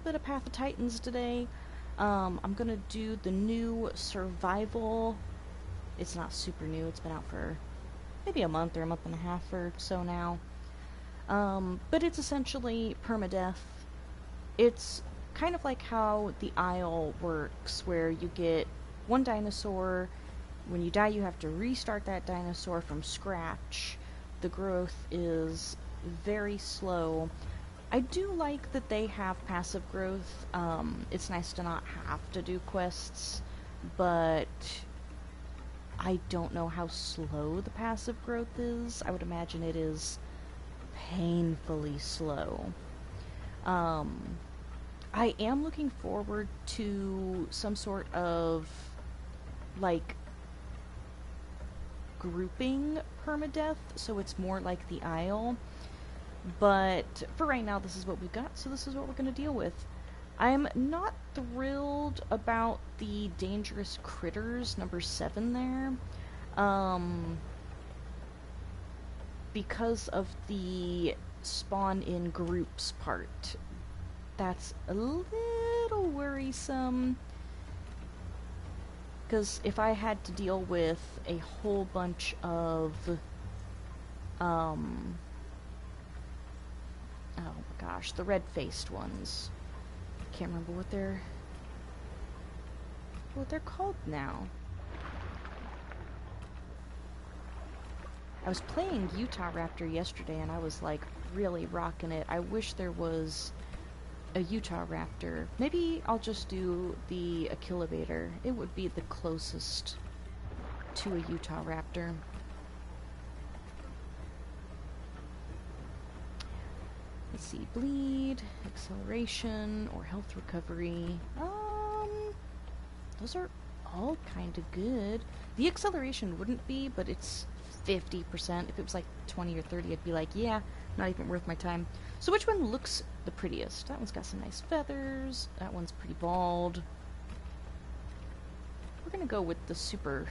bit of Path of Titans today. I'm gonna do the new survival. It's not super new, it's been out for maybe a month or a month and a half or so now. But it's essentially permadeath. It's kind of like how the Isle works, where you get one dinosaur. When you die, you have to restart that dinosaur from scratch. The growth is very slow. I do like that they have passive growth. It's nice to not have to do quests, but I don't know how slow the passive growth is. I would imagine it is painfully slow. I am looking forward to some sort of like grouping permadeath, so it's more like the Isle. But for right now, this is what we've got, so this is what we're going to deal with. I'm not thrilled about the dangerous critters number 7 there. Because of the spawn in groups part. That's a little worrisome. Because if I had to deal with a whole bunch of, oh my gosh, the red-faced ones. Can't remember what they're called now. I was playing Utahraptor yesterday and I was like really rocking it. I wish there was a Utahraptor. Maybe I'll just do the Achillivator. It would be the closest to a Utahraptor. Let's see, bleed, acceleration, or health recovery. Those are all kind of good. The acceleration wouldn't be, but it's 50%. If it was like 20 or 30, I'd be like, yeah, not even worth my time. So which one looks the prettiest? That one's got some nice feathers. That one's pretty bald. We're gonna go with the super...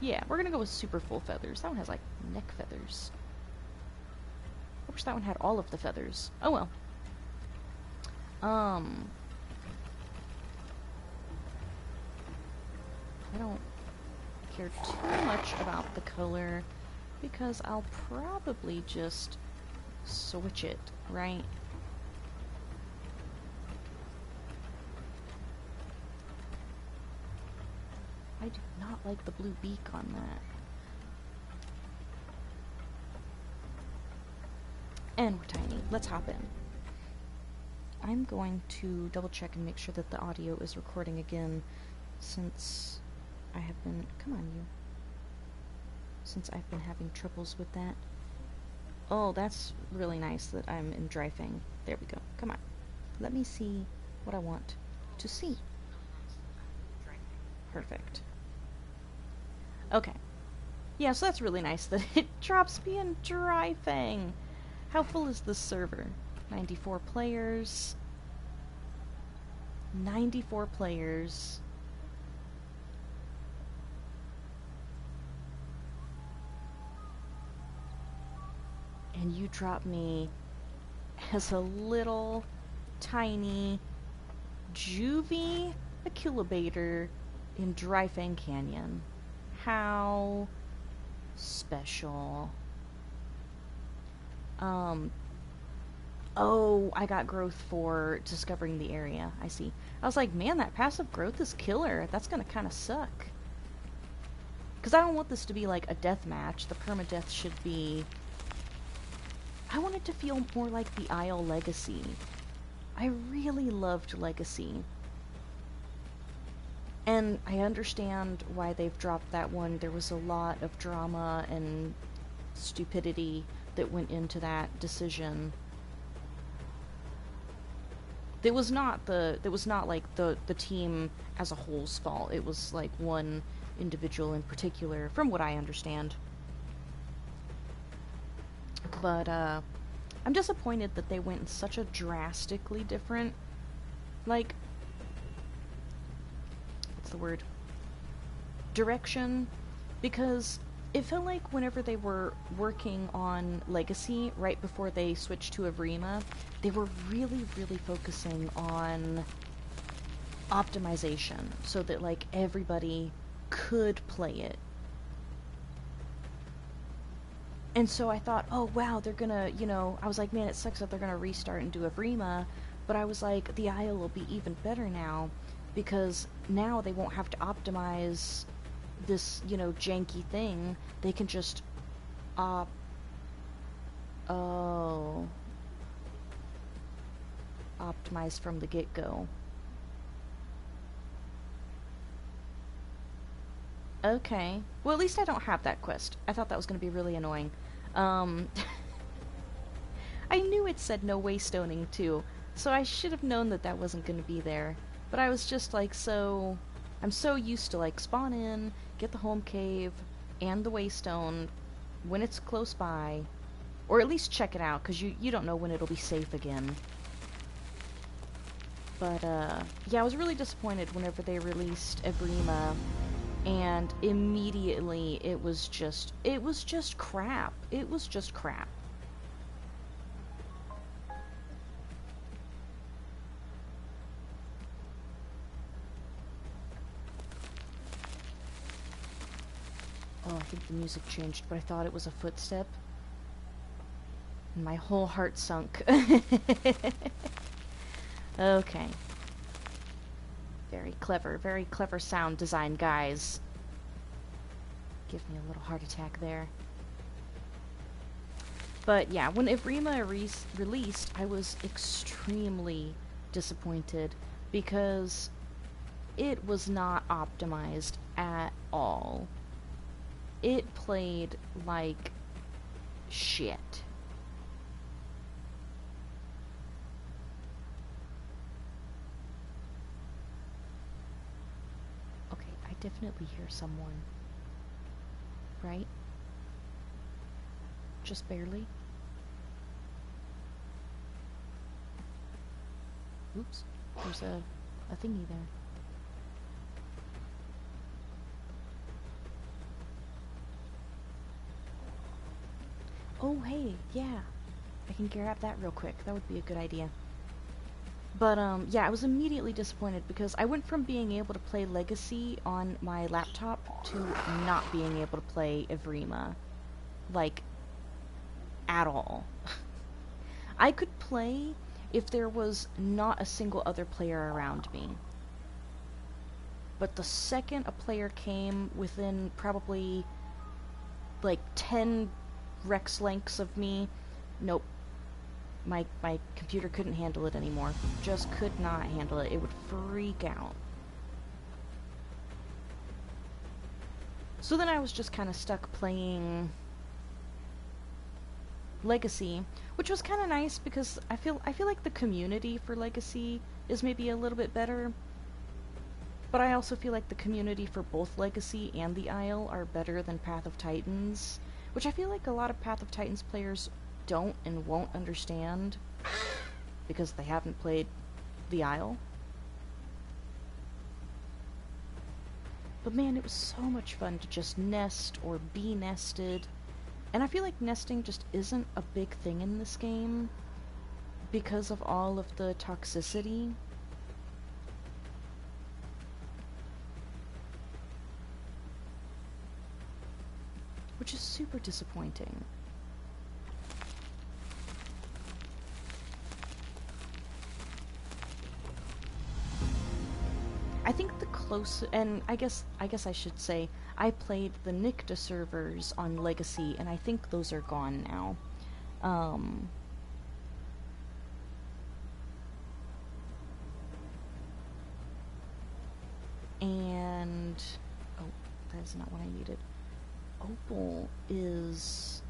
Yeah, we're gonna go with super full feathers. That one has like neck feathers. I wish that one had all of the feathers. Oh well. I don't care too much about the color because I'll probably just switch it, right? I do not like the blue beak on that. And we're tiny. Let's hop in. I'm going to double check and make sure that the audio is recording again since I have been... Come on, you. Since I've been having troubles with that. Oh, that's really nice that I'm in Dryfang. There we go. Come on. Let me see what I want to see. Perfect. Okay. Yeah, so that's really nice that it drops me in Dryfang. How full is this server? 94 players. 94 players. And you drop me as a little tiny juvie Achillivator in Dryfang Canyon. How special. Oh, I got growth for discovering the area. I see. I was like, man, that passive growth is killer. That's gonna kind of suck. Because I don't want this to be like a death match. The permadeath should be... I want it to feel more like the Isle Legacy. I really loved Legacy. And I understand why they've dropped that one. There was a lot of drama and stupidity that went into that decision. It was not like the team as a whole's fault. It was like one individual in particular, from what I understand. But I'm disappointed that they went in such a drastically different, like, what's the word? Direction, because it felt like whenever they were working on Legacy, right before they switched to Evrima, they were really, really focusing on optimization so that, like, everybody could play it. And so I thought, oh wow, they're gonna, I was like, man, it sucks that they're gonna restart and do Evrima, but I was like, the Isle will be even better now, because now they won't have to optimize this, janky thing. They can just op... Oh. Optimize from the get-go. Okay. Well, at least I don't have that quest. I thought that was going to be really annoying. Um, I knew it said no waystoning too, so I should have known that that wasn't going to be there. But I was just like I'm so used to like spawn in, get the home cave, and the waystone when it's close by, or at least check it out, because you don't know when it'll be safe again. But yeah, I was really disappointed whenever they released Evrima, and immediately it was just crap. It was just crap. Oh, I think the music changed, but I thought it was a footstep. And my whole heart sunk. Okay. Very clever sound design, guys. Give me a little heart attack there. But yeah, when Evrima released, I was extremely disappointed because it was not optimized at all. It played like shit. Okay, I definitely hear someone. Right? Just barely. Oops, there's a thingy there. Oh, hey, yeah. I can grab that real quick. That would be a good idea. But, yeah, I was immediately disappointed because I went from being able to play Legacy on my laptop to not being able to play Evrima. Like, at all. I could play if there was not a single other player around me. But the second a player came within probably, like, 10 Rex lengths of me, nope. My computer couldn't handle it anymore. Just could not handle it. It would freak out. So then I was just kind of stuck playing Legacy, which was kind of nice because I feel like the community for Legacy is maybe a little bit better. But I also feel like the community for both Legacy and the Isle are better than Path of Titans, which I feel like a lot of Path of Titans players don't and won't understand because they haven't played the Isle. But man, it was so much fun to just nest or be nested. And I feel like nesting just isn't a big thing in this game because of all of the toxicity. Which is super disappointing. I think the closest, and I guess I should say, I played the Nicta servers on Legacy, and I think those are gone now. And oh, that is not what I needed. Opal is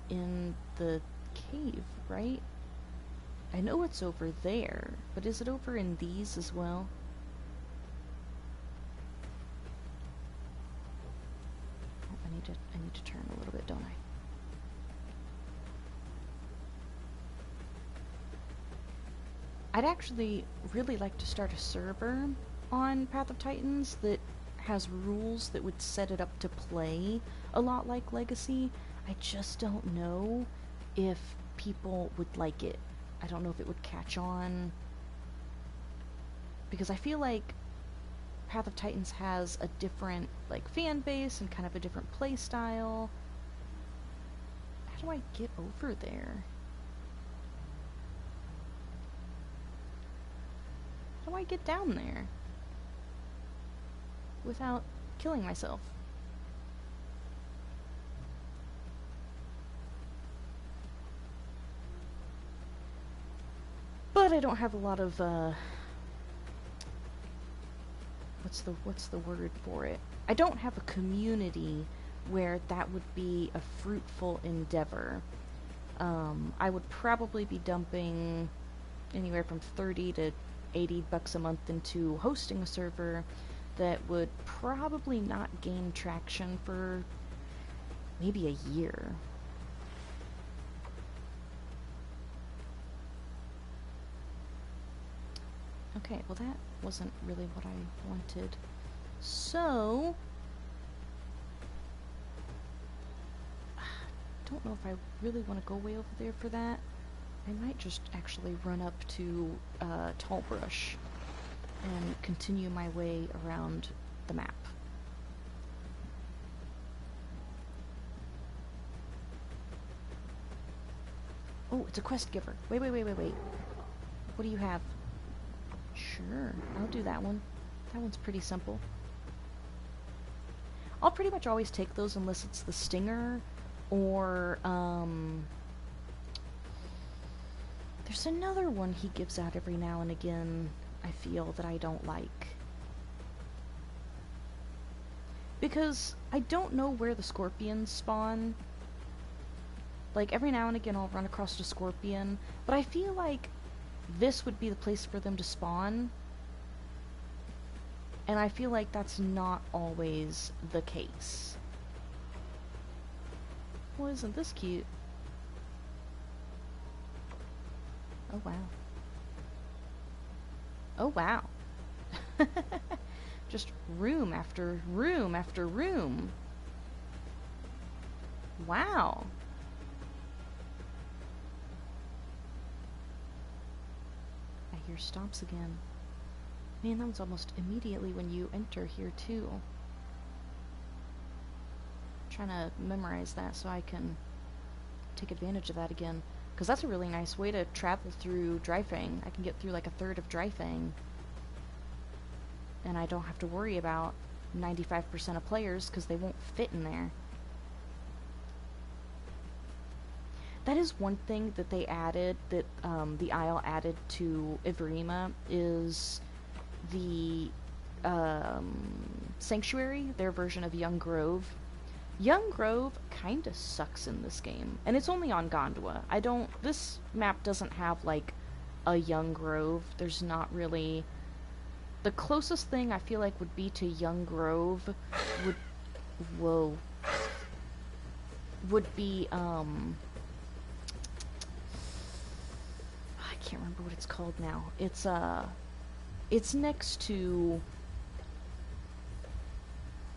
in the cave, right? I know it's over there, but is it over in these as well? Oh, I need to turn a little bit, don't I? I'd actually really like to start a server on Path of Titans that has rules that would set it up to play a lot like Legacy. I just don't know if people would like it. I don't know if it would catch on. Because I feel like Path of Titans has a different like fan base and kind of a different play style. How do I get over there? How do I get down there without killing myself? But I don't have a lot of what's the word for it? I don't have a community where that would be a fruitful endeavor. I would probably be dumping anywhere from 30 to 80 bucks a month into hosting a server that would probably not gain traction for maybe a year. Okay, well that wasn't really what I wanted. So, don't know if I really want to go way over there for that. I might just actually run up to Tallbrush and continue my way around the map. Oh, it's a quest giver. Wait. What do you have? Sure, I'll do that one. That one's pretty simple. I'll pretty much always take those unless it's the Stinger or, there's another one he gives out every now and again, I feel, that I don't like. Because I don't know where the scorpions spawn. Like, every now and again I'll run across a scorpion, but I feel like this would be the place for them to spawn. And I feel like that's not always the case. Well, isn't this cute? Oh, wow. Oh, wow. Just room after room after room. Wow. I hear stomps again. Man, that was almost immediately when you enter here, too. I'm trying to memorize that so I can take advantage of that again. Because that's a really nice way to travel through Dryfang. I can get through like a third of Dryfang. And I don't have to worry about 95% of players because they won't fit in there. That is one thing that they added, that the Isle added to Ivrima, is the Sanctuary, their version of Young Grove. Young Grove kinda sucks in this game, and it's only on Gondwa. This map doesn't have, like, a Young Grove. There's not really... The closest thing I feel like would be to Young Grove would be, I can't remember what it's called now. It's next to...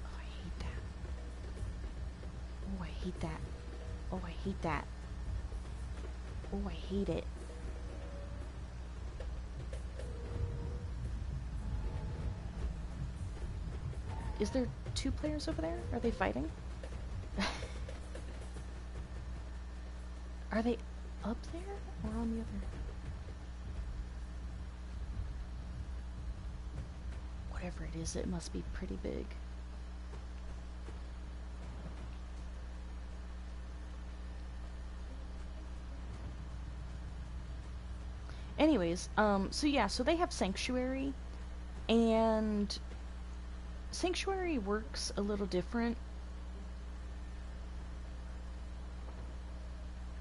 Oh, I hate that. Oh, I hate that. Oh, I hate that. Oh, I hate it. Is there 2 players over there? Are they fighting? Are they up there or on the other? Whatever it is, it must be pretty big. Anyways, so yeah, so they have Sanctuary, and Sanctuary works a little different.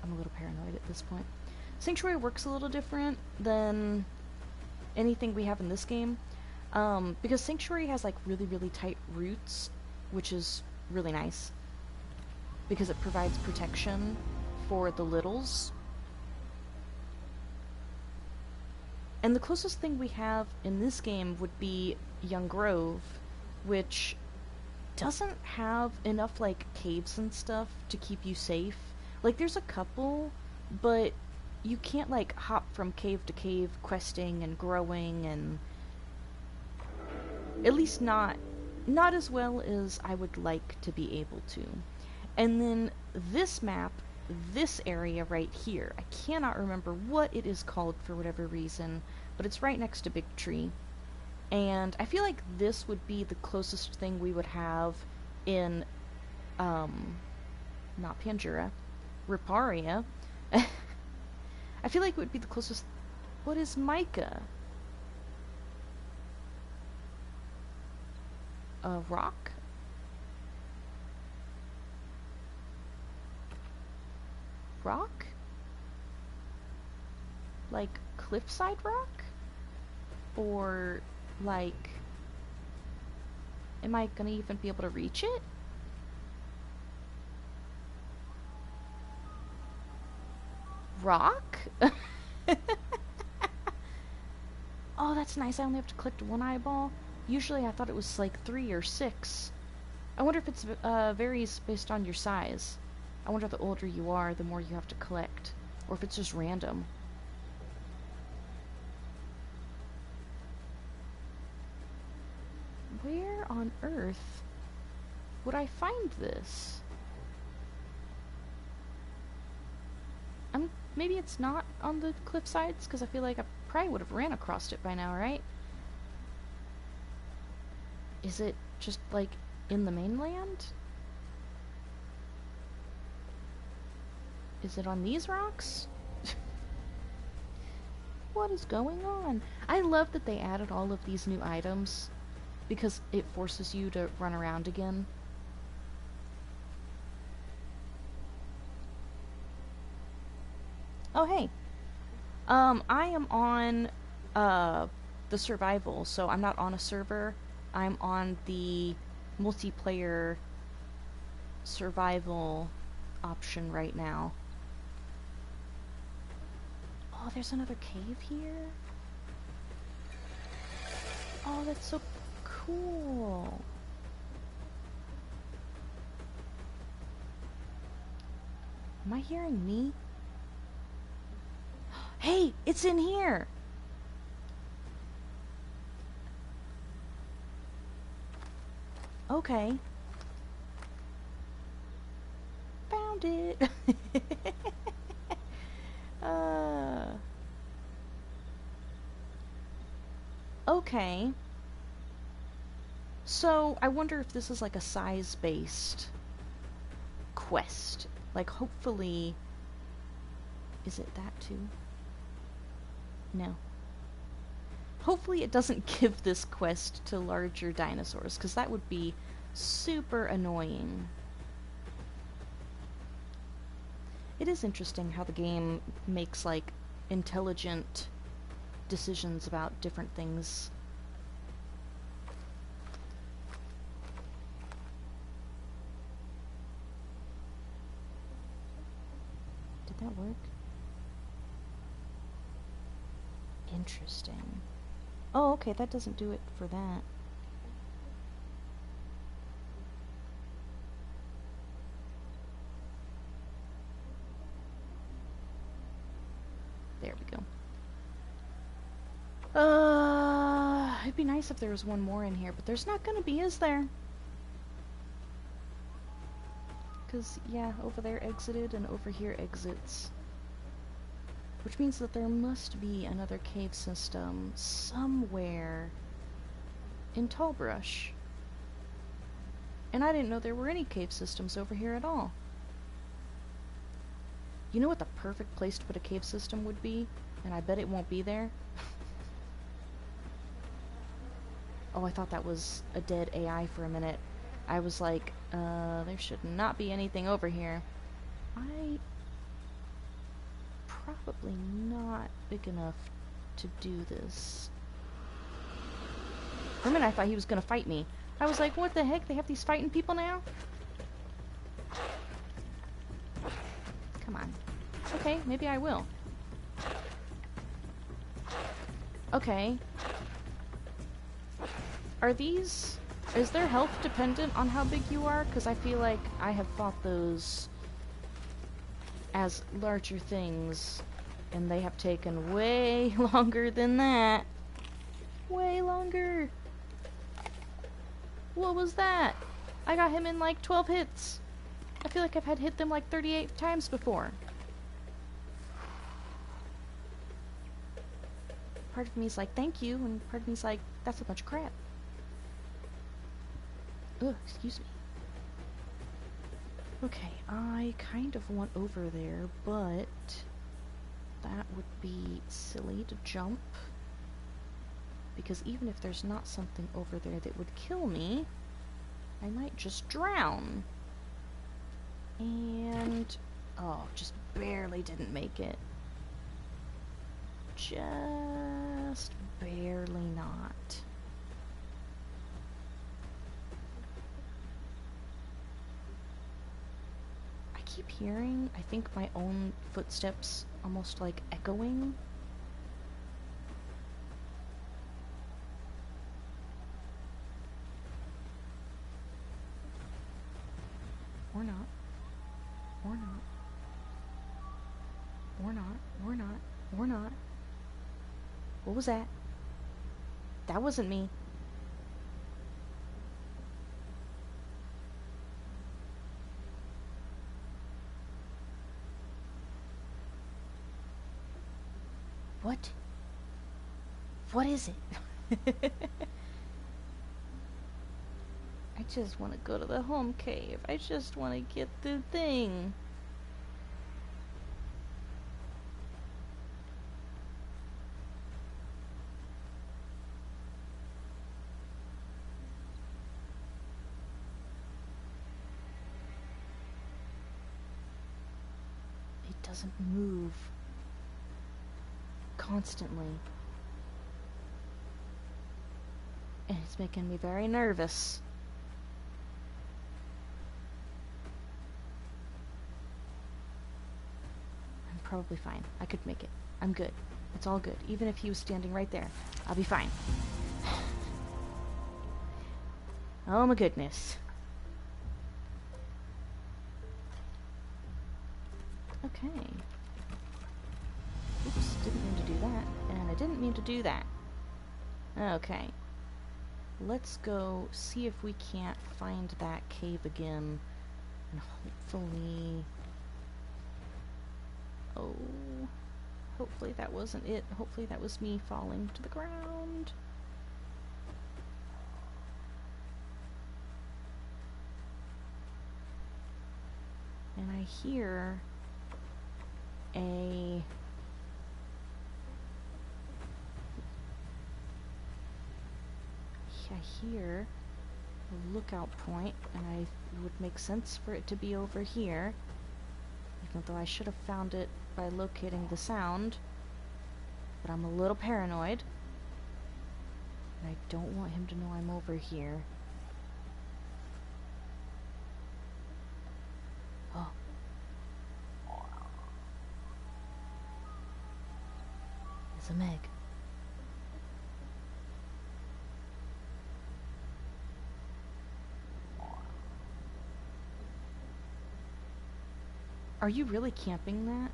I'm a little paranoid at this point. Sanctuary works a little different than anything we have in this game. Because Sanctuary has like really, really tight roots, which is really nice. Because it provides protection for the littles. And the closest thing we have in this game would be Young Grove, which doesn't have enough, like, caves and stuff to keep you safe. Like, there's a couple, but you can't, like, hop from cave to cave questing and growing, and at least not as well as I would like to be able to. And then this map, this area right here, I cannot remember what it is called for whatever reason, but it's right next to Big Tree. And I feel like this would be the closest thing we would have in, not Pandura, Riparia. I feel like it would be the closest. What is mica? A rock? Rock? Like cliffside rock? Or like, am I gonna even be able to reach it? Rock? Oh, that's nice. I only have to collect one eyeball. Usually I thought it was like 3 or 6. I wonder if it's varies based on your size. I wonder if the older you are, the more you have to collect. Or if it's just random. Where on earth would I find this? Maybe it's not on the cliff sides, because I feel like I probably would have ran across it by now, right? Is it just, like, in the mainland? Is it on these rocks? What is going on? I love that they added all of these new items, because it forces you to run around again. Oh, hey. I am on, the survival, so I'm not on a server. I'm on the multiplayer survival option right now. Oh, there's another cave here? Oh, that's so cool. Am I hearing me? Hey, it's in here! Okay. Found it! Okay. So, I wonder if this is like a size-based quest. Like, hopefully... Is it that too? No. Hopefully it doesn't give this quest to larger dinosaurs, because that would be super annoying. It is interesting how the game makes, like, intelligent decisions about different things. Did that work? Interesting. Oh, okay, that doesn't do it for that. There we go. It'd be nice if there was one more in here, but there's not gonna be, is there? Because, yeah, over there exited and over here exits. Which means that there must be another cave system somewhere in Tallbrush. And I didn't know there were any cave systems over here at all. You know what the perfect place to put a cave system would be? And I bet it won't be there. Oh, I thought that was a dead AI for a minute. I was like, there should not be anything over here. Probably not big enough to do this. For a minute I thought he was gonna fight me. I was like, what the heck? They have these fighting people now? Come on. Okay, maybe I will. Okay. Are these... Is their health dependent on how big you are? Because I feel like I have fought those as larger things, and they have taken way longer than that. Way longer. What was that? I got him in like 12 hits. I feel like I've had hit them like 38 times before. Part of me's like, thank you, and part of me's like, that's a bunch of crap. Ugh, excuse me. Okay, I kind of want over there, but that would be silly to jump. Because even if there's not something over there that would kill me, I might just drown. And... oh, just barely didn't make it. Just barely not. I keep hearing, I think, my own footsteps almost like echoing. Or not. Or not. Or not. Or not. Or not. What was that? That wasn't me. What? What is it? I just want to go to the home cave. I just want to get the thing. It doesn't move constantly. And it's making me very nervous. I'm probably fine. I could make it. I'm good. It's all good. Even if he was standing right there, I'll be fine. Oh my goodness. Okay. Oops, didn't mean to do that. And I didn't mean to do that. Okay. Let's go see if we can't find that cave again. And hopefully... oh... hopefully that wasn't it. Hopefully that was me falling to the ground. And I hear a... I hear a lookout point, and it would make sense for it to be over here, even though I should have found it by locating the sound. But I'm a little paranoid, and I don't want him to know I'm over here. Oh. It's a Meg. Are you really camping that?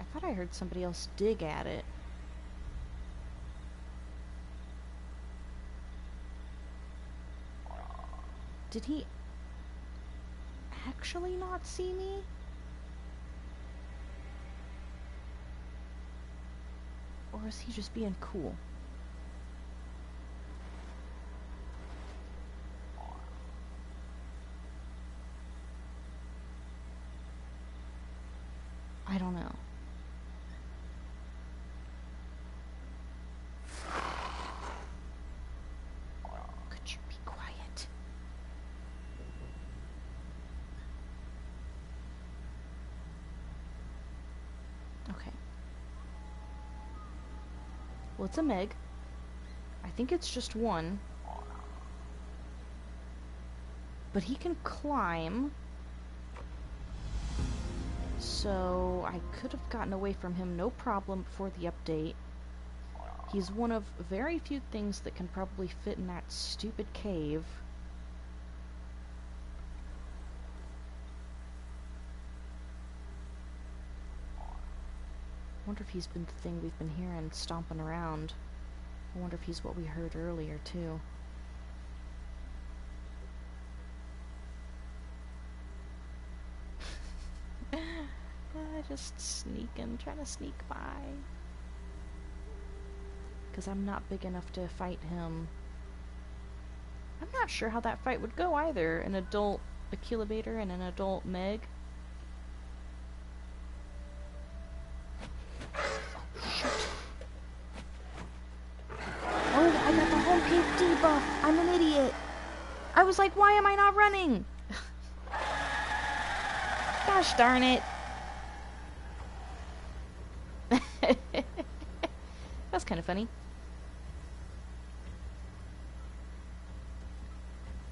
I thought I heard somebody else dig at it. Did he actually not see me? Or is he just being cool? I don't know. Could you be quiet? Okay. Well, it's a Meg. I think it's just one. But he can climb. So I could have gotten away from him no problem before the update. He's one of very few things that can probably fit in that stupid cave. I wonder if he's been the thing we've been hearing stomping around. I wonder if he's what we heard earlier, too. Just sneaking, trying to sneak by. Because I'm not big enough to fight him. I'm not sure how that fight would go either. An adult Achillivator and an adult Meg. Shoot. Oh, I got the home cave debuff. I'm an idiot. I was like, why am I not running? Gosh darn it. That's kind of funny.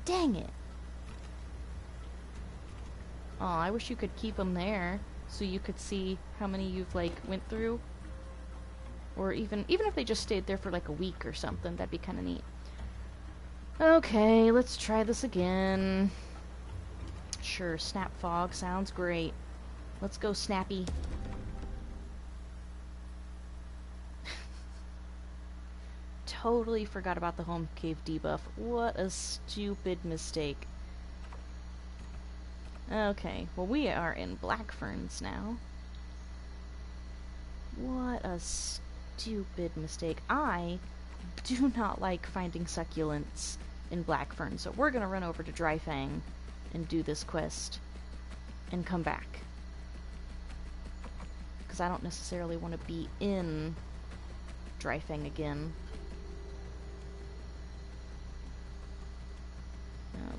Dang it. Oh, I wish you could keep them there so you could see how many you've like went through. Or even if they just stayed there for like a week or something, that'd be kind of neat. Okay, let's try this again. Sure, Snap Fog sounds great. Let's go, Snappy. Totally forgot about the home cave debuff. What a stupid mistake. Okay, well we are in Black Ferns now. What a stupid mistake. I do not like finding succulents in Black Ferns, so we're gonna run over to Dryfang and do this quest and come back. Because I don't necessarily want to be in Dryfang again.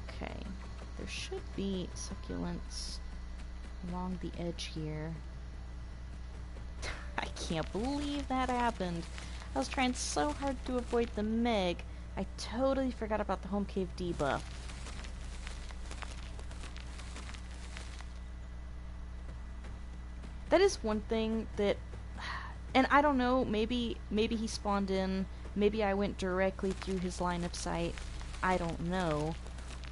Okay, there should be succulents along the edge here. I can't believe that happened. I was trying so hard to avoid the Meg, I totally forgot about the home cave debuff. That is one thing that, and I don't know, maybe he spawned in, maybe I went directly through his line of sight, I don't know.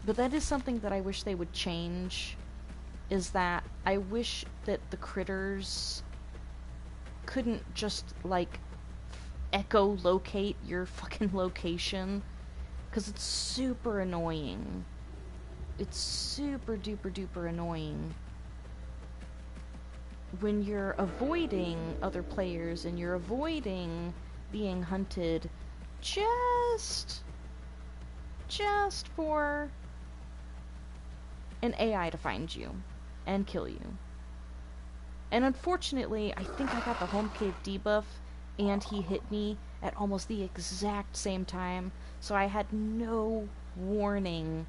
But that is something that I wish they would change, is that I wish that the critters couldn't just, like, echolocate your fucking location, because it's super annoying. It's super duper duper annoying when you're avoiding other players and you're avoiding being hunted just for an AI to find you and kill you. And unfortunately, I think I got the home cave debuff and he hit me at almost the exact same time, so I had no warning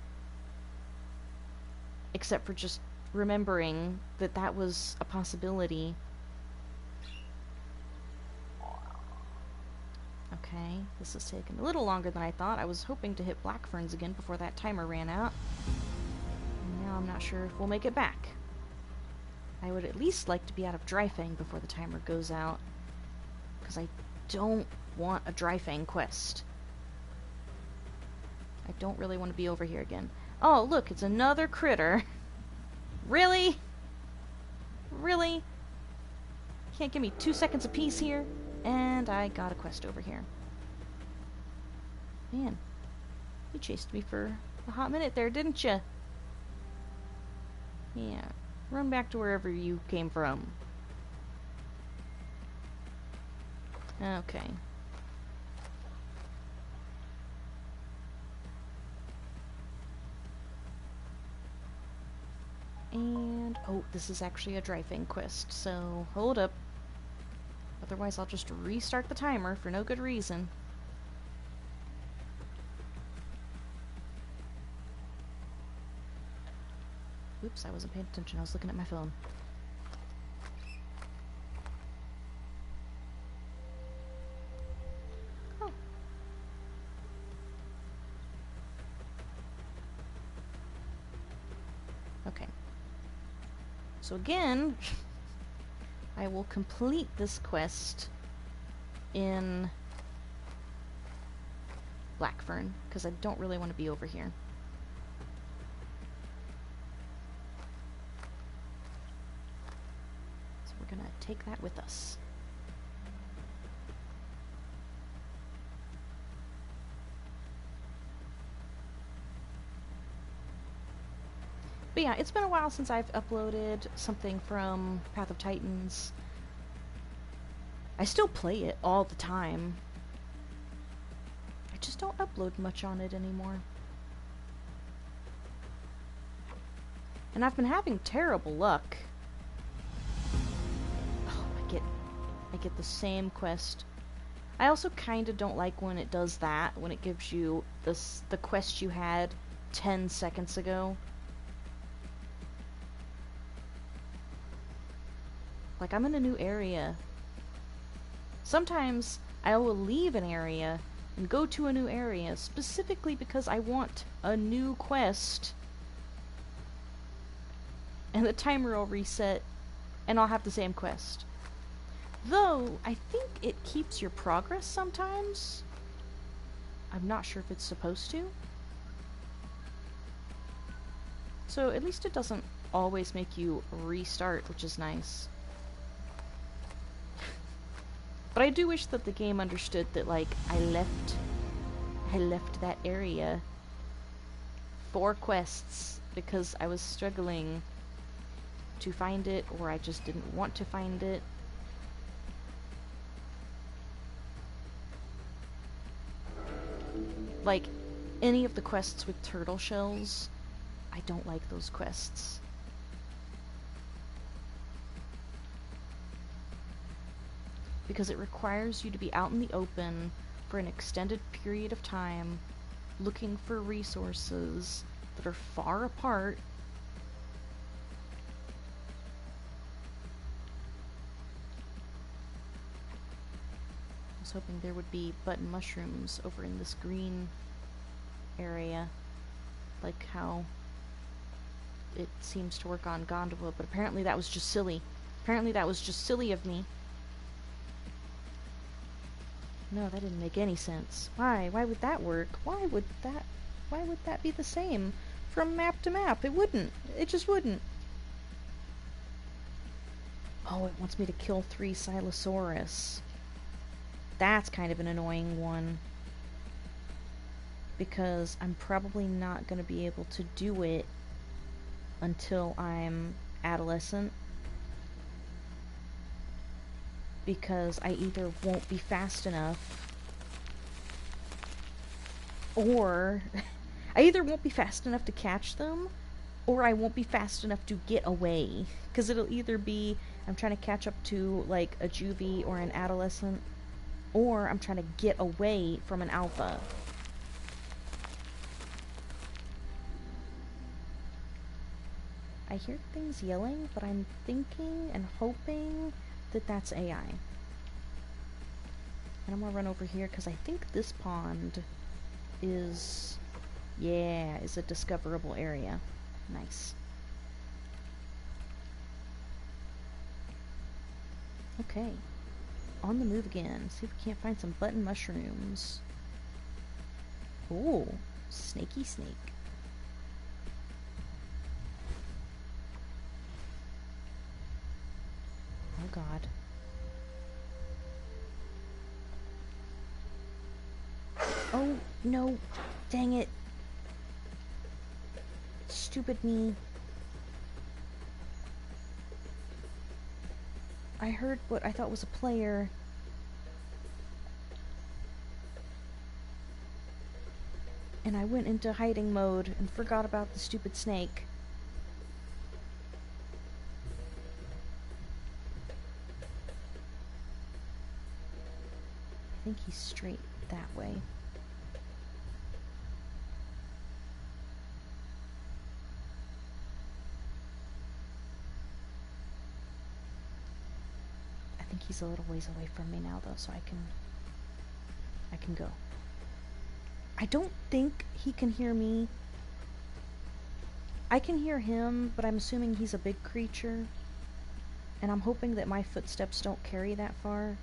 except for just remembering that that was a possibility. Okay, this is taking a little longer than I thought. I was hoping to hit Black Ferns again before that timer ran out. Now I'm not sure if we'll make it back. I would at least like to be out of Dryfang before the timer goes out, because I don't want a Dryfang quest. I don't really want to be over here again. Oh, look, it's another critter. Really? Really? Can't give me 2 seconds of peace here? And I got a quest over here. Man, you chased me for a hot minute there, didn't you? Yeah, run back to wherever you came from. Okay. And, oh, this is actually a Dryfang quest, so hold up. Otherwise I'll just restart the timer for no good reason. Oops, I wasn't paying attention, I was looking at my phone. Oh. So again, I will complete this quest in Blackfern, because I don't really want to be over here. So we're gonna take that with us. But yeah, it's been a while since I've uploaded something from Path of Titans. I still play it all the time. I just don't upload much on it anymore. And I've been having terrible luck. Oh, I get the same quest. I also kind of don't like when it does that, when it gives you the quest you had 10 seconds ago. Like, I'm in a new area. Sometimes I will leave an area and go to a new area specifically because I want a new quest. And the timer will reset and I'll have the same quest. Though, I think it keeps your progress sometimes. I'm not sure if it's supposed to. So at least it doesn't always make you restart, which is nice. But I do wish that the game understood that, like, I left that area for quests because I was struggling to find it, or I just didn't want to find it. Like, any of the quests with turtle shells, I don't like those quests. Because it requires you to be out in the open for an extended period of time, looking for resources that are far apart. I was hoping there would be button mushrooms over in this green area, like how it seems to work on Gondola, but apparently that was just silly. Apparently that was just silly of me. No, that didn't make any sense. Why? Why would that work? Why would that be the same from map to map? It wouldn't. It just wouldn't. Oh, it wants me to kill 3 Silosaurus. That's kind of an annoying one. Because I'm probably not going to be able to do it until I'm adolescent. Because I either won't be fast enough, or I either won't be fast enough to catch them, or I won't be fast enough to get away. Because it'll either be I'm trying to catch up to, like, a juvie or an adolescent, or I'm trying to get away from an alpha. I hear things yelling, but I'm thinking and hoping that that's AI. And I'm gonna run over here because I think this pond is a discoverable area. Nice. Okay. On the move again. See if we can't find some button mushrooms. Ooh, snaky snake. Oh god. Oh, no. Dang it. Stupid me. I heard what I thought was a player. And I went into hiding mode and forgot about the stupid snake. I think he's straight that way. I think he's a little ways away from me now though, so I can go. I don't think he can hear me. I can hear him, but I'm assuming he's a big creature. And I'm hoping that my footsteps don't carry that far.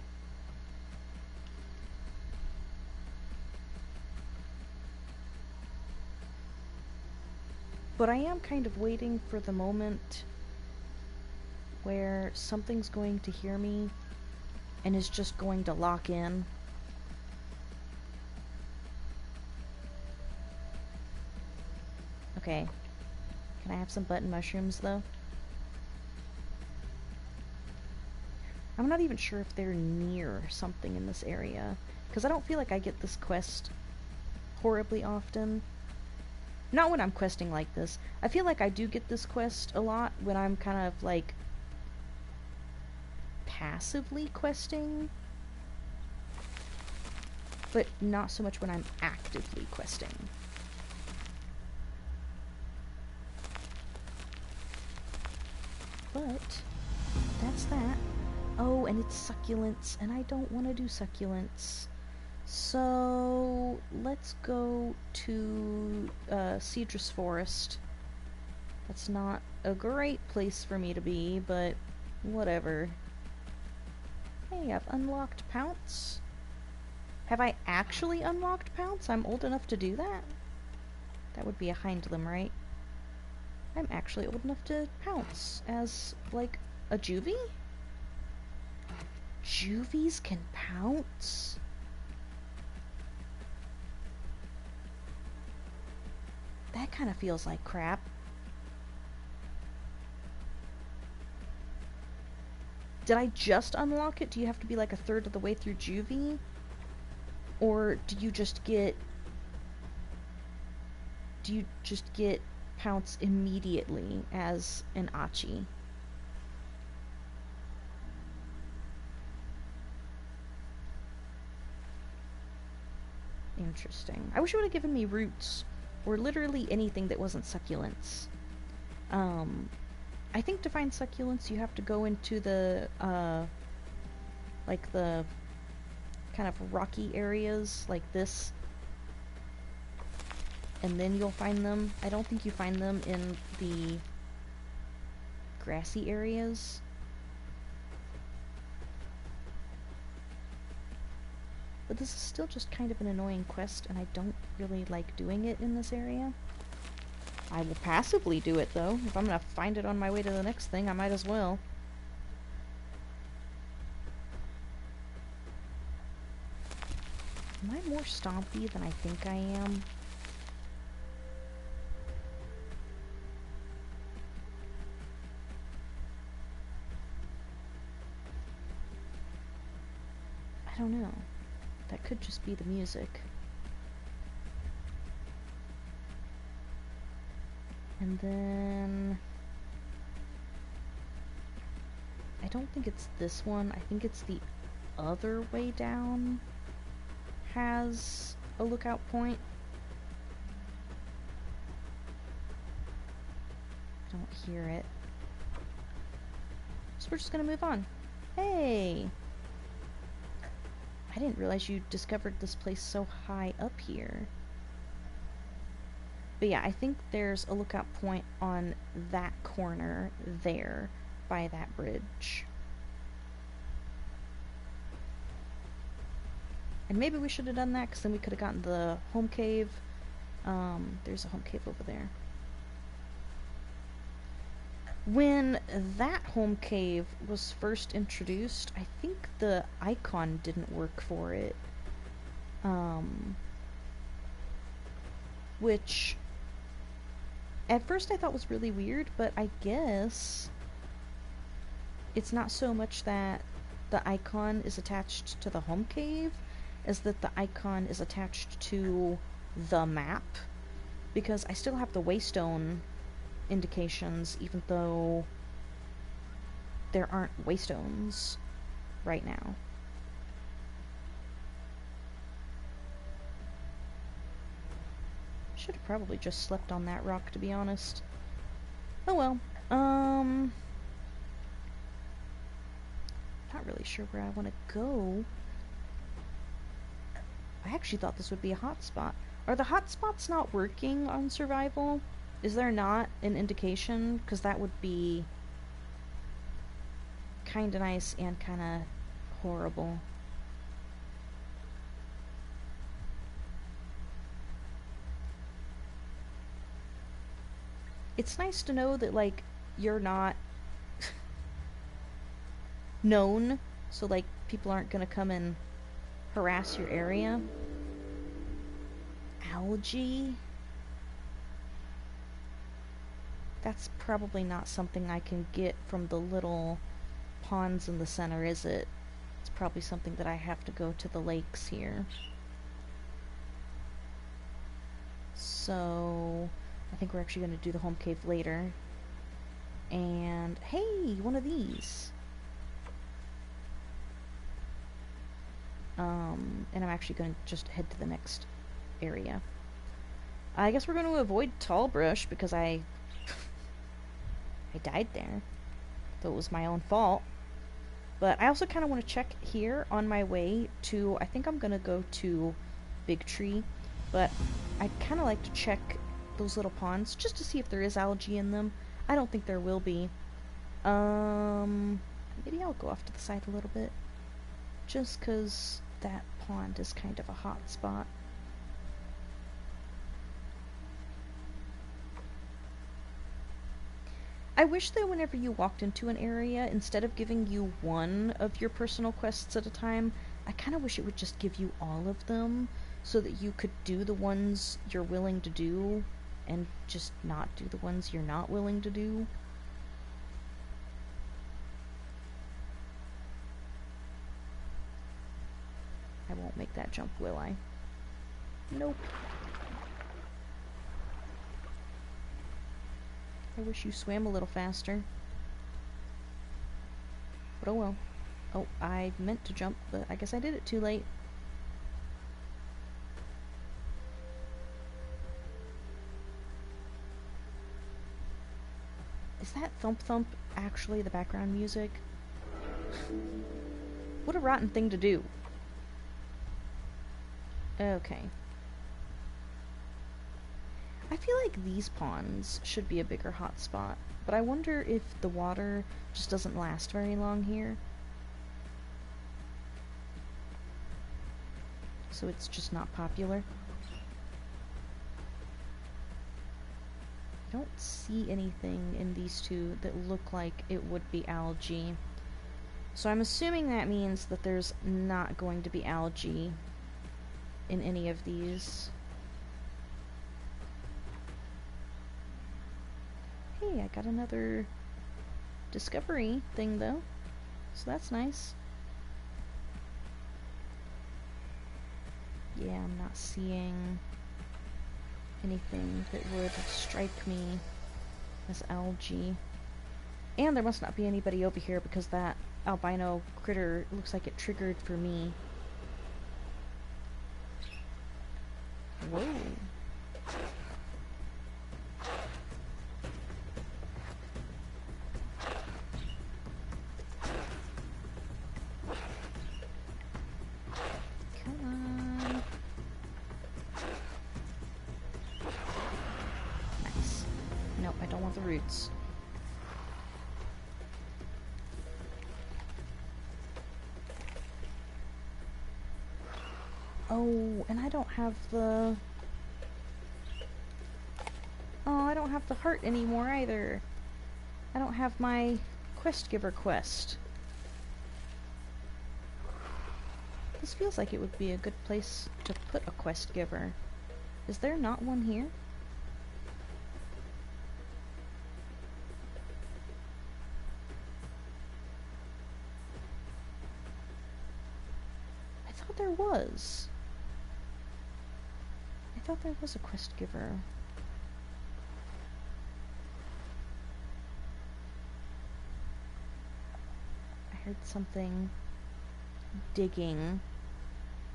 But I am kind of waiting for the moment where something's going to hear me and is just going to lock in. Okay. Can I have some button mushrooms, though? I'm not even sure if they're near something in this area, because I don't feel like I get this quest horribly often. Not when I'm questing like this. I feel like I do get this quest a lot when I'm kind of, like, passively questing, but not so much when I'm actively questing. But that's that. Oh, and it's succulents, and I don't want to do succulents. So let's go to Cedrus Forest. That's not a great place for me to be, but whatever. Hey, I've unlocked Pounce. Have I actually unlocked Pounce? I'm old enough to do that? That would be a Hindlim, right? I'm actually old enough to pounce as, like, a juvie? Juvies can pounce? That kind of feels like crap. Did I just unlock it? Do you have to be like a third of the way through juvie? Or do you just get pounce immediately as an Achi? Interesting. I wish it would have given me roots, or literally anything that wasn't succulents. I think to find succulents you have to go into the, like the kind of rocky areas like this, and then you'll find them. I don't think you find them in the grassy areas. But this is still just kind of an annoying quest, and I don't really like doing it in this area. I will passively do it, though. If I'm gonna find it on my way to the next thing, I might as well. Am I more stompy than I think I am? I don't know. That could just be the music. And then I don't think it's this one. I think it's the other way down has a lookout point. I don't hear it. So we're just gonna move on. Hey! I didn't realize you discovered this place so high up here. But yeah, I think there's a lookout point on that corner there by that bridge. And maybe we should have done that, because then we could have gotten the home cave. There's a home cave over there. When that home cave was first introduced, I think the icon didn't work for it. Which at first I thought was really weird, but I guess it's not so much that the icon is attached to the home cave as that the icon is attached to the map, because I still have the waystone indications even though there aren't waystones right now. Should have probably just slept on that rock, to be honest. Oh well. Not really sure where I want to go. I actually thought this would be a hotspot. Are the hotspots not working on survival? Is there not an indication? Because that would be kind of nice and kind of horrible. It's nice to know that, like, you're not known, so, like, people aren't gonna come and harass your area. Algae? That's probably not something I can get from the little ponds in the center, is it? It's probably something that I have to go to the lakes here. So, I think we're actually going to do the home cave later. And, hey, one of these. And I'm actually going to just head to the next area. I guess we're going to avoid tall brush because I died there. So it was my own fault. But I also kind of want to check here on my way to, I think I'm going to go to Big Tree. But I kind of like to check those little ponds just to see if there is algae in them. I don't think there will be. Maybe I'll go off to the side a little bit. Just because that pond is kind of a hot spot. I wish that whenever you walked into an area, instead of giving you one of your personal quests at a time, I kind of wish it would just give you all of them, so that you could do the ones you're willing to do, and just not do the ones you're not willing to do. I won't make that jump, will I? Nope. I wish you swam a little faster. But oh well. Oh, I meant to jump, but I guess I did it too late. Is that Thump Thump actually the background music? What a rotten thing to do. Okay. I feel like these ponds should be a bigger hotspot, but I wonder if the water just doesn't last very long here. So it's just not popular. I don't see anything in these two that look like it would be algae. So I'm assuming that means that there's not going to be algae in any of these. Hey, I got another discovery thing though, so that's nice. Yeah, I'm not seeing anything that would strike me as algae. And there must not be anybody over here because that albino critter looks like it triggered for me. Whoa. Come on. Nice. Nope, I don't want the roots. Oh, and I don't have the... Oh, I don't have the heart anymore either. I don't have my quest giver quest. This feels like it would be a good place to put a quest giver. Is there not one here? I thought there was. I thought there was a quest giver. I heard something digging,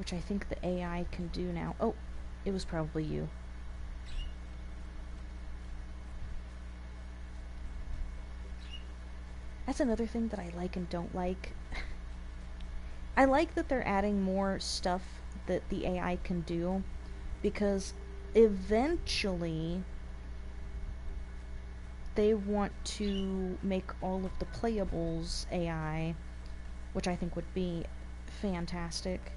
which I think the AI can do now. Oh, it was probably you. That's another thing that I like and don't like. I like that they're adding more stuff that the AI can do, because eventually they want to make all of the playables AI, which I think would be fantastic.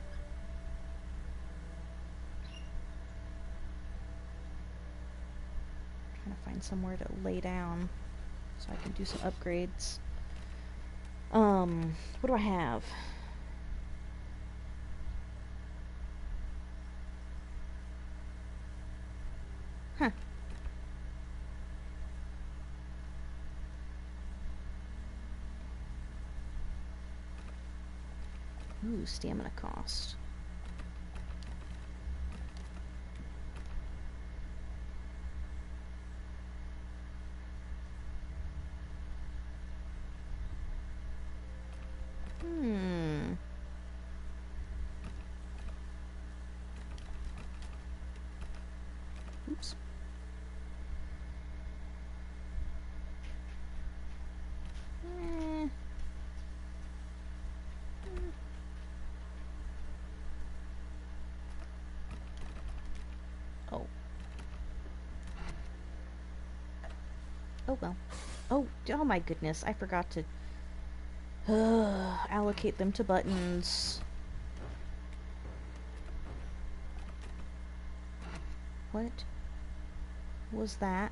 Trying to find somewhere to lay down so I can do some upgrades. What do I have? Huh. Ooh, stamina cost. Oops. Oh. Oh well. Oh my goodness, I forgot to allocate them to buttons. What was that?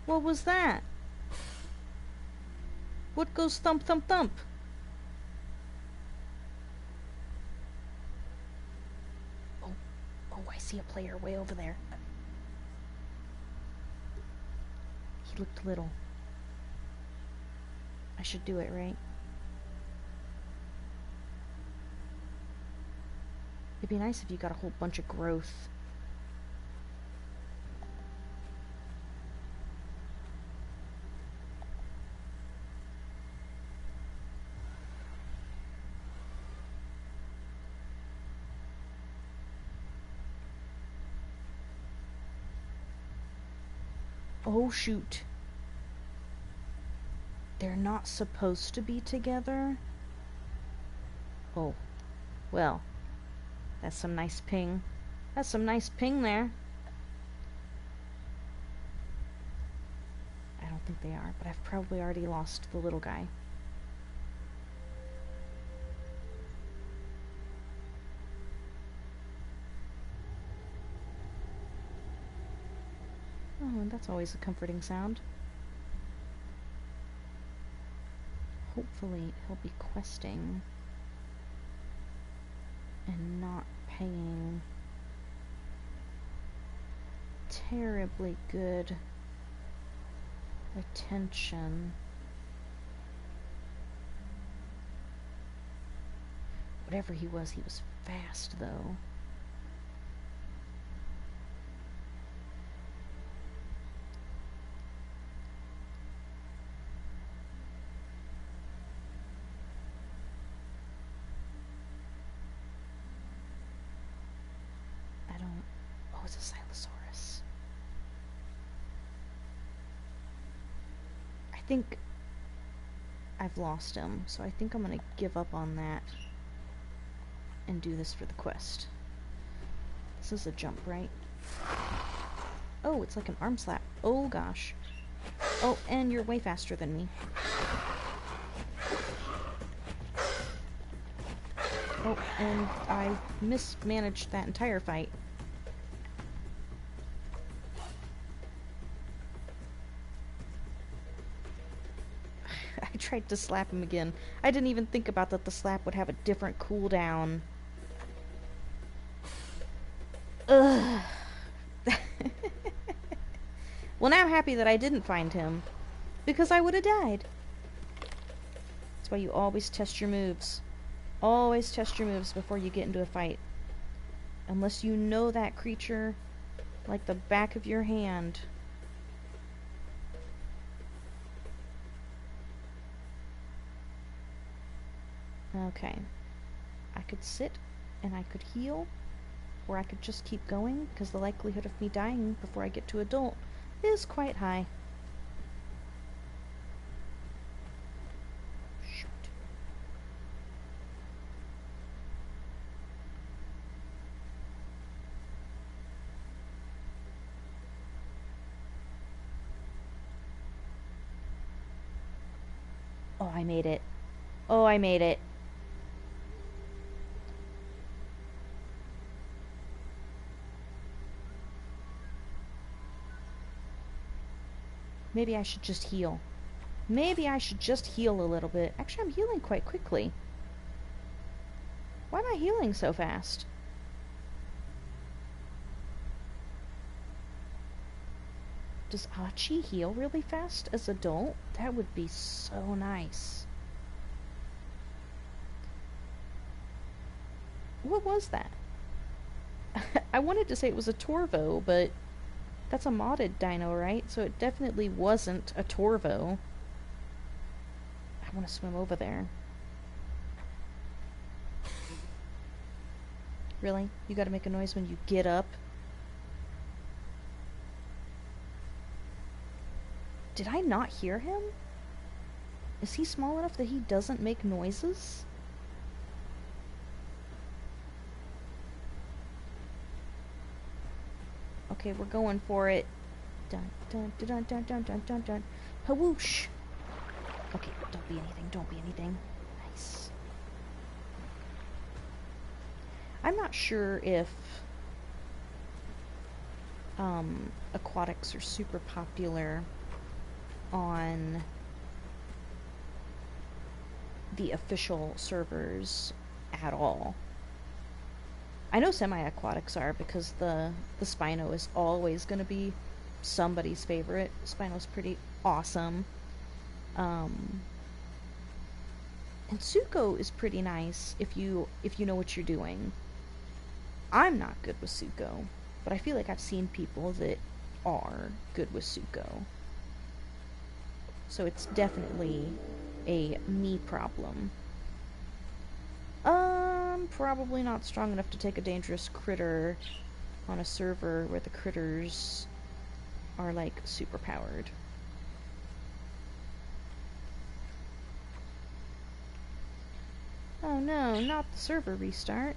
What was that? What goes thump thump thump? Oh, I see a player way over there. He looked little. I should do it, right? It'd be nice if you got a whole bunch of growth. Oh shoot. They're not supposed to be together? Oh. Well. That's some nice ping. That's some nice ping there. I don't think they are, but I've probably already lost the little guy. Oh, and that's always a comforting sound. Hopefully he'll be questing and not paying terribly good attention. Whatever he was fast though. Oh, it's a Silosaurus. I think I've lost him, so I think I'm gonna give up on that and do this for the quest. This is a jump, right? Oh, it's like an arm slap. Oh gosh. Oh, and you're way faster than me. Oh, and I mismanaged that entire fight. I tried to slap him again. I didn't even think about that the slap would have a different cooldown. Ugh. Well, now I'm happy that I didn't find him, because I would have died. That's why you always test your moves. Always test your moves before you get into a fight. Unless you know that creature like the back of your hand. Okay. I could sit and I could heal, or I could just keep going, because the likelihood of me dying before I get to adult is quite high. Shoot. Oh, I made it. Oh, I made it. Maybe I should just heal. Maybe I should just heal a little bit. Actually, I'm healing quite quickly. Why am I healing so fast? Does Achi heal really fast as adult? That would be so nice. What was that? I wanted to say it was a Torvo, but that's a modded dino, right? So it definitely wasn't a Torvo. I want to swim over there. Really? You gotta make a noise when you get up? Did I not hear him? Is he small enough that he doesn't make noises? Okay, we're going for it. Dun dun dun dun dun dun dun dun. Hawoosh! Okay, don't be anything, don't be anything. Nice. I'm not sure if aquatics are super popular on the official servers at all. I know semi-aquatics are because the Spino is always going to be somebody's favorite. Spino's pretty awesome. And Suko is pretty nice if you know what you're doing. I'm not good with Suko, but I feel like I've seen people that are good with Suko. So it's definitely a me problem. Probably not strong enough to take a dangerous critter on a server where the critters are like super powered. Oh no, not the server restart.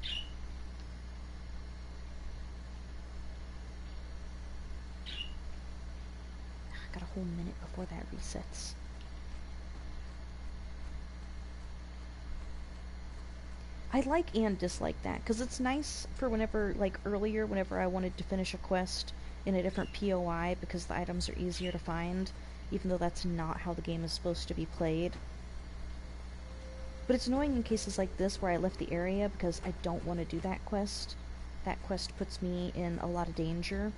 I got a whole minute before that resets. I like and dislike that, because it's nice for whenever, like earlier, whenever I wanted to finish a quest in a different POI, because the items are easier to find, even though that's not how the game is supposed to be played. But it's annoying in cases like this where I left the area because I don't want to do that quest. That quest puts me in a lot of danger,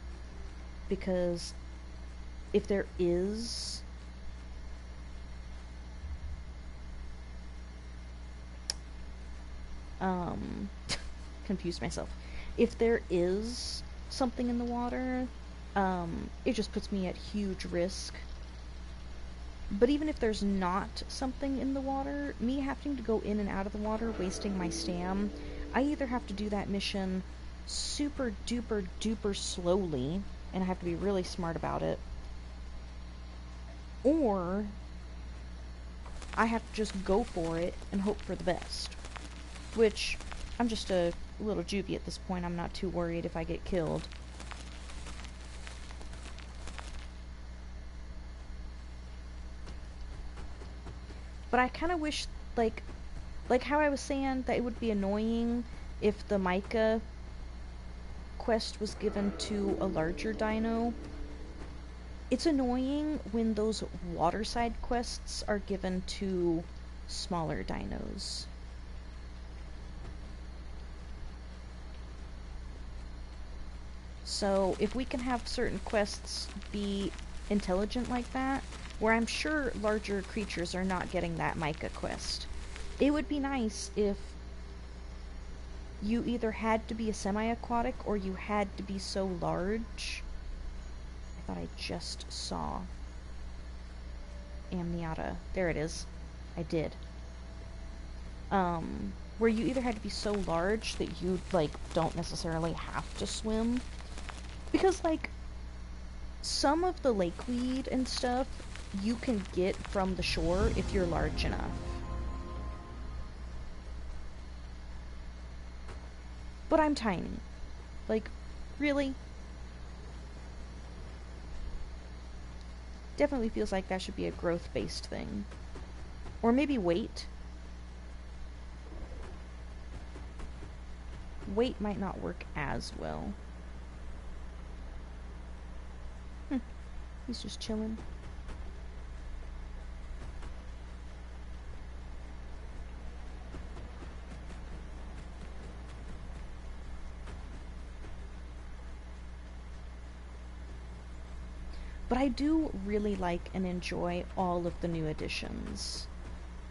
because if there is confused myself. If there is something in the water, it just puts me at huge risk. But even if there's not something in the water, me having to go in and out of the water, wasting my stam, I either have to do that mission super duper duper slowly, and I have to be really smart about it, or I have to just go for it and hope for the best. Which, I'm just a little juvie at this point, I'm not too worried if I get killed. But I kind of wish, like how I was saying that it would be annoying if the Micah quest was given to a larger dino. It's annoying when those waterside quests are given to smaller dinos. So if we can have certain quests be intelligent like that, where I'm sure larger creatures are not getting that Micah quest, it would be nice if you either had to be a semi-aquatic or you had to be so large. I thought I just saw Amniota. There it is. I did. Where you either had to be so large that you, like, don't necessarily have to swim. Because, like, some of the lakeweed and stuff you can get from the shore if you're large enough. But I'm tiny. Like, really? Definitely feels like that should be a growth-based thing. Or maybe wait. Wait might not work as well. He's just chilling. But I do really like and enjoy all of the new additions.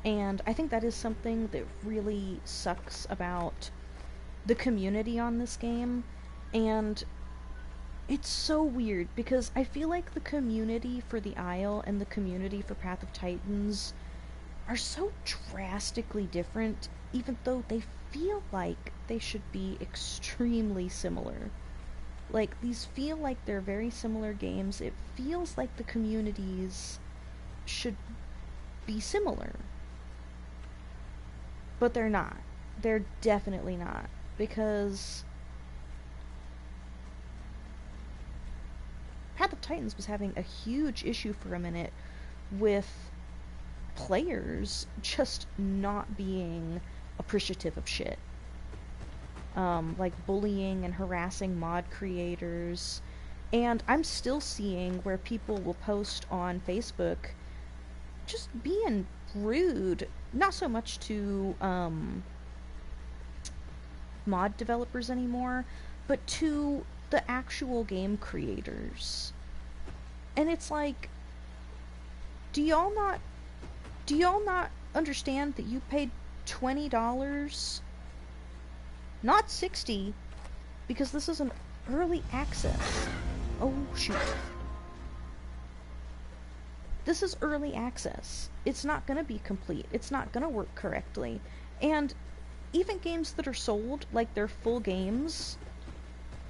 And I think that is something that really sucks about the community on this game. And it's so weird because I feel like the community for the Isle and the community for Path of Titans are so drastically different, even though they feel like they should be extremely similar. Like, these feel like they're very similar games. It feels like the communities should be similar. But they're not. They're definitely not. Because Path of Titans was having a huge issue for a minute with players just not being appreciative of shit. Like bullying and harassing mod creators. And I'm still seeing where people will post on Facebook just being rude, not so much to mod developers anymore, but to the actual game creators. And it's like, do y'all not understand that you paid $20, not 60, because this is an early access. Oh shoot. This is early access. It's not gonna be complete. It's not gonna work correctly. And even games that are sold like they're full games,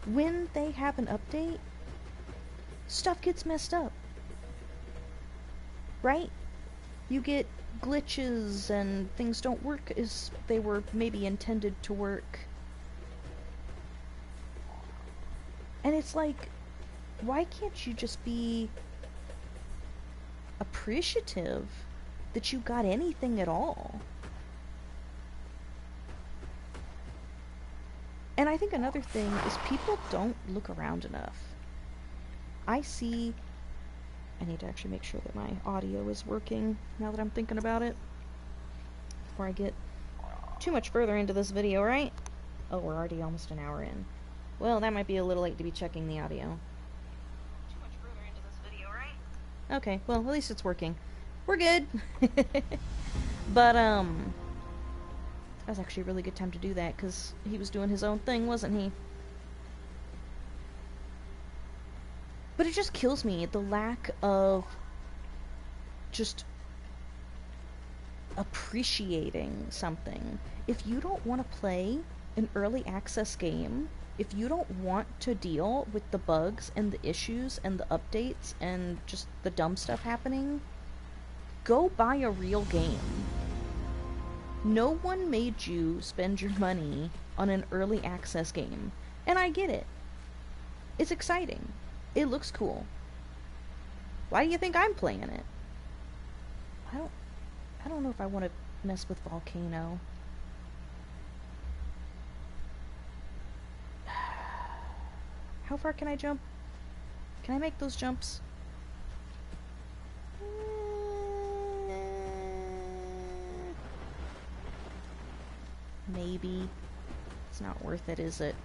when they have an update, stuff gets messed up. Right? You get glitches and things don't work as they were maybe intended to work. And it's like, why can't you just be appreciative that you got anything at all? And I think another thing is people don't look around enough. I need to actually make sure that my audio is working now that I'm thinking about it before I get too much further into this video, right? Oh, we're already almost an hour in. Well, that might be a little late to be checking the audio. Too much further into this video, right? Okay, well, at least it's working. We're good. But, that was actually a really good time to do that, because he was doing his own thing, wasn't he? But it just kills me, the lack of just appreciating something. If you don't want to play an early access game, if you don't want to deal with the bugs and the issues and the updates and just the dumb stuff happening, go buy a real game. No one made you spend your money on an early access game. And I get it. It's exciting. It looks cool. Why do you think I'm playing it? I don't know if I want to mess with Volcano. How far can I jump? Can I make those jumps? Maybe. It's not worth it, is it?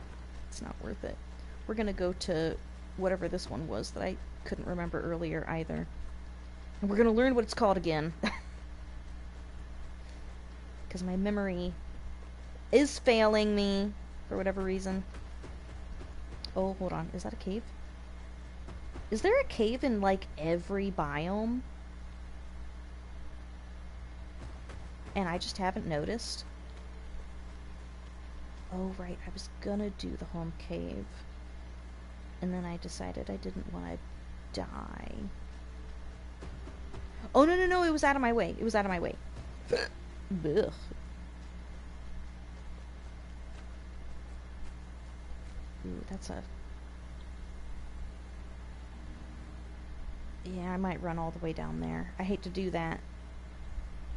It's not worth it. We're gonna go to whatever this one was that I couldn't remember earlier either. And we're gonna learn what it's called again. Because my memory is failing me for whatever reason. Oh, hold on. Is that a cave? Is there a cave in, like, every biome? And I just haven't noticed? Oh, right. I was gonna do the home cave. And then I decided I didn't want to die. Oh, no, no, no. It was out of my way. It was out of my way. Ugh. Ooh, that's a... Yeah, I might run all the way down there. I hate to do that.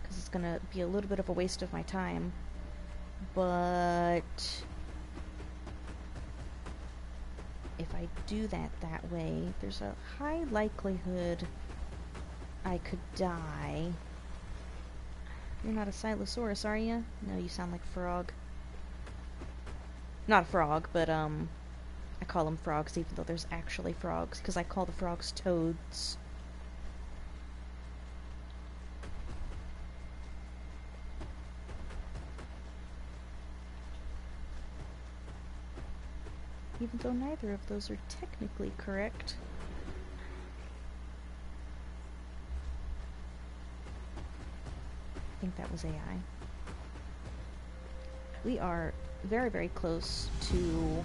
Because because it's gonna be a little bit of a waste of my time. But if I do that way, there's a high likelihood I could die. You're not a Silosaurus, are you? No, you sound like a frog. Not a frog, but I call them frogs even though there's actually frogs, because I call the frogs toads. Even though neither of those are technically correct. I think that was AI. We are very, very close to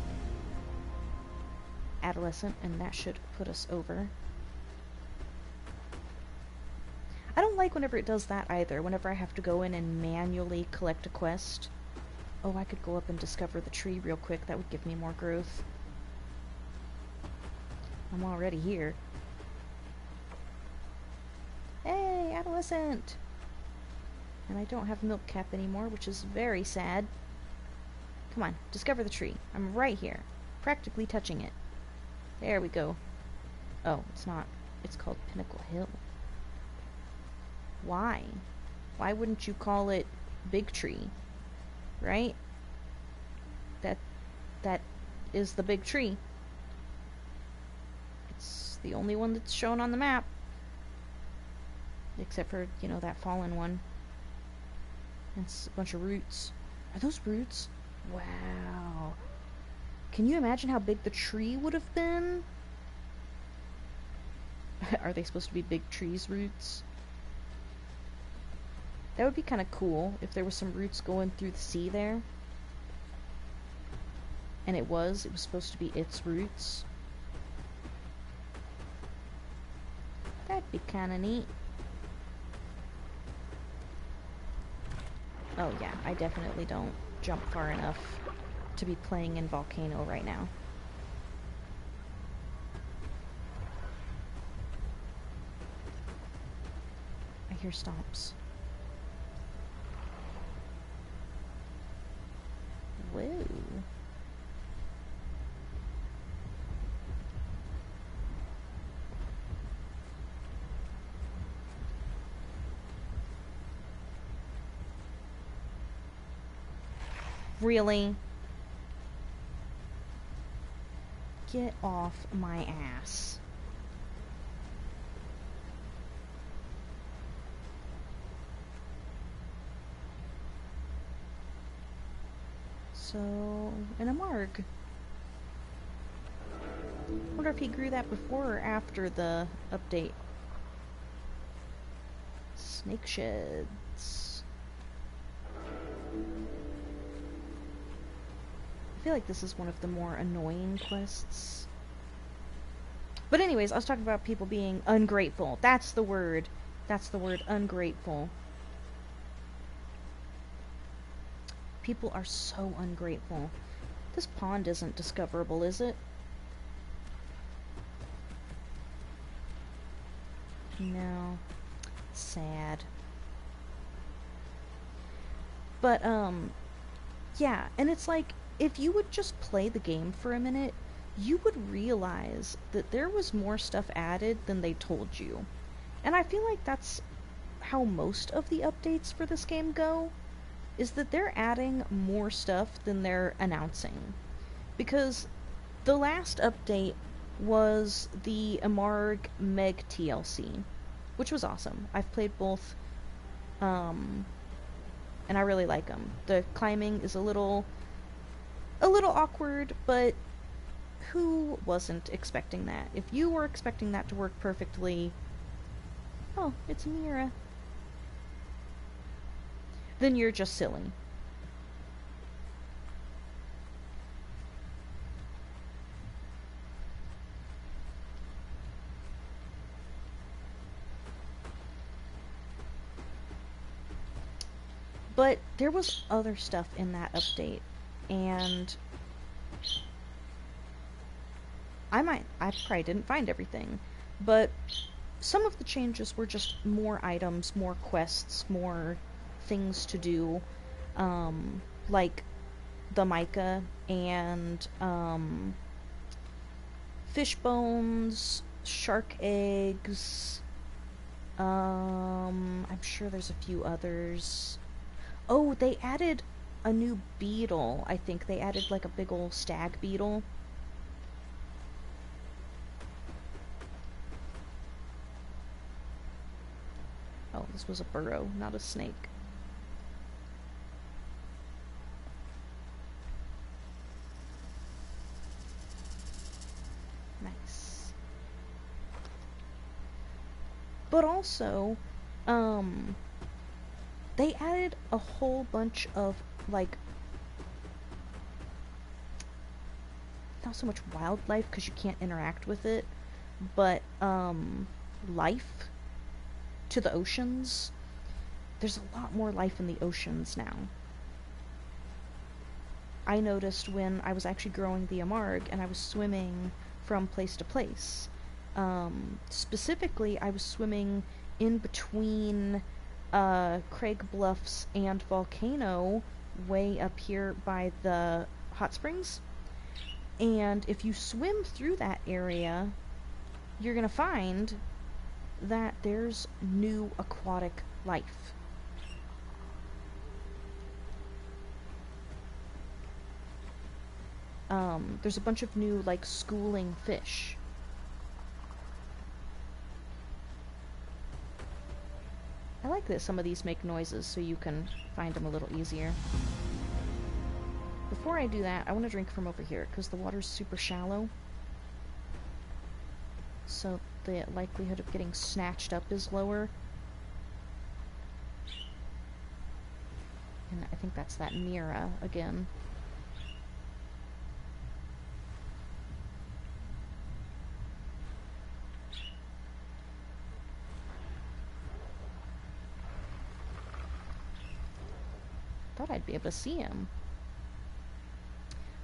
adolescent, and that should put us over. I don't like whenever it does that either, whenever I have to go in and manually collect a quest. Oh, I could go up and discover the tree real quick. That would give me more growth. I'm already here. Hey, adolescent! And I don't have milk cap anymore, which is very sad. Come on, discover the tree. I'm right here, practically touching it. There we go. Oh, it's not. It's called Pinnacle Hill. Why? Why wouldn't you call it Big Tree? Right? That is the big tree. It's the only one that's shown on the map. Except for, you know, that fallen one. It's a bunch of roots. Are those roots? Wow. Can you imagine how big the tree would have been? Are they supposed to be big trees' roots? That would be kind of cool if there was some roots going through the sea there. And it was supposed to be its roots. That'd be kind of neat. Oh yeah, I definitely don't jump far enough to be playing in Volcano right now. I hear stomps. Whoa. Really? Get off my ass. So, an Amarg. Wonder if he grew that before or after the update. Snake sheds. I feel like this is one of the more annoying quests. But anyways, I was talking about people being ungrateful. That's the word. That's the word, ungrateful. People are so ungrateful. This pond isn't discoverable, is it? No. Sad. But, yeah, and it's like, if you would just play the game for a minute, you would realize that there was more stuff added than they told you. And I feel like that's how most of the updates for this game go, is that they're adding more stuff than they're announcing. Because the last update was the Amarg Meg TLC, which was awesome. I've played both, and I really like them. The climbing is a little awkward, but who wasn't expecting that? If you were expecting that to work perfectly, oh, it's Mira, then you're just silly. But there was other stuff in that update, and I probably didn't find everything, but some of the changes were just more items, more quests, more things to do, like the mica and fish bones, shark eggs. I'm sure there's a few others. Oh, they added a new beetle. I think they added like a big ol' stag beetle. Oh, this was a burrow, not a snake. Nice. But also, they added a whole bunch of, like, not so much wildlife because you can't interact with it, but, life to the oceans. There's a lot more life in the oceans now. I noticed when I was actually growing the Amarg and I was swimming from place to place. Specifically, I was swimming in between Craig Bluffs and Volcano, way up here by the hot springs. And if you swim through that area, you're gonna find that there's new aquatic life. There's a bunch of new, like, schooling fish. I like that some of these make noises so you can find them a little easier. Before I do that, I want to drink from over here, because the water's super shallow. So the likelihood of getting snatched up is lower. And I think that's that Mira again. Thought I'd be able to see him.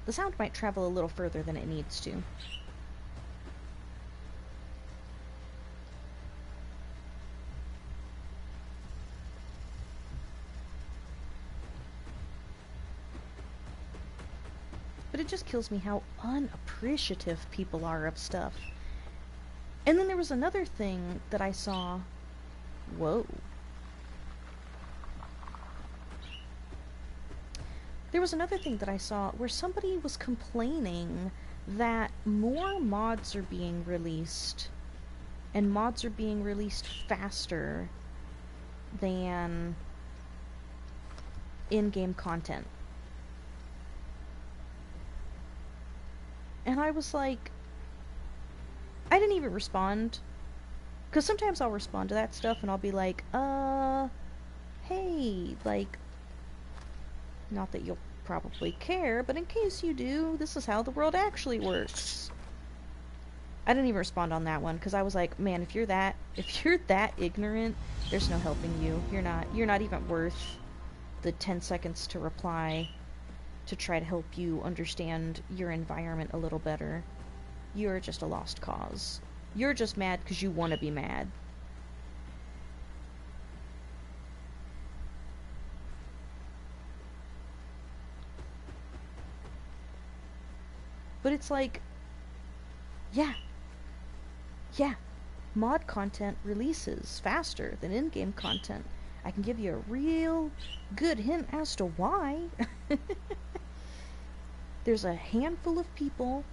The sound might travel a little further than it needs to. But it just kills me how unappreciative people are of stuff. And then there was another thing that I saw. Whoa. There was another thing that I saw where somebody was complaining that more mods are being released, and mods are being released faster than in-game content. And I was like, I didn't even respond, because sometimes I'll respond to that stuff and I'll be like, hey, like, not that you'll probably care, but in case you do, this is how the world actually works. I didn't even respond on that one, because I was like, man, if you're that ignorant, there's no helping you. You're not even worth the 10 seconds to reply to try to help you understand your environment a little better. You're just a lost cause. You're just mad because you want to be mad. But it's like, yeah, mod content releases faster than in-game content. I can give you a real good hint as to why. There's a handful of people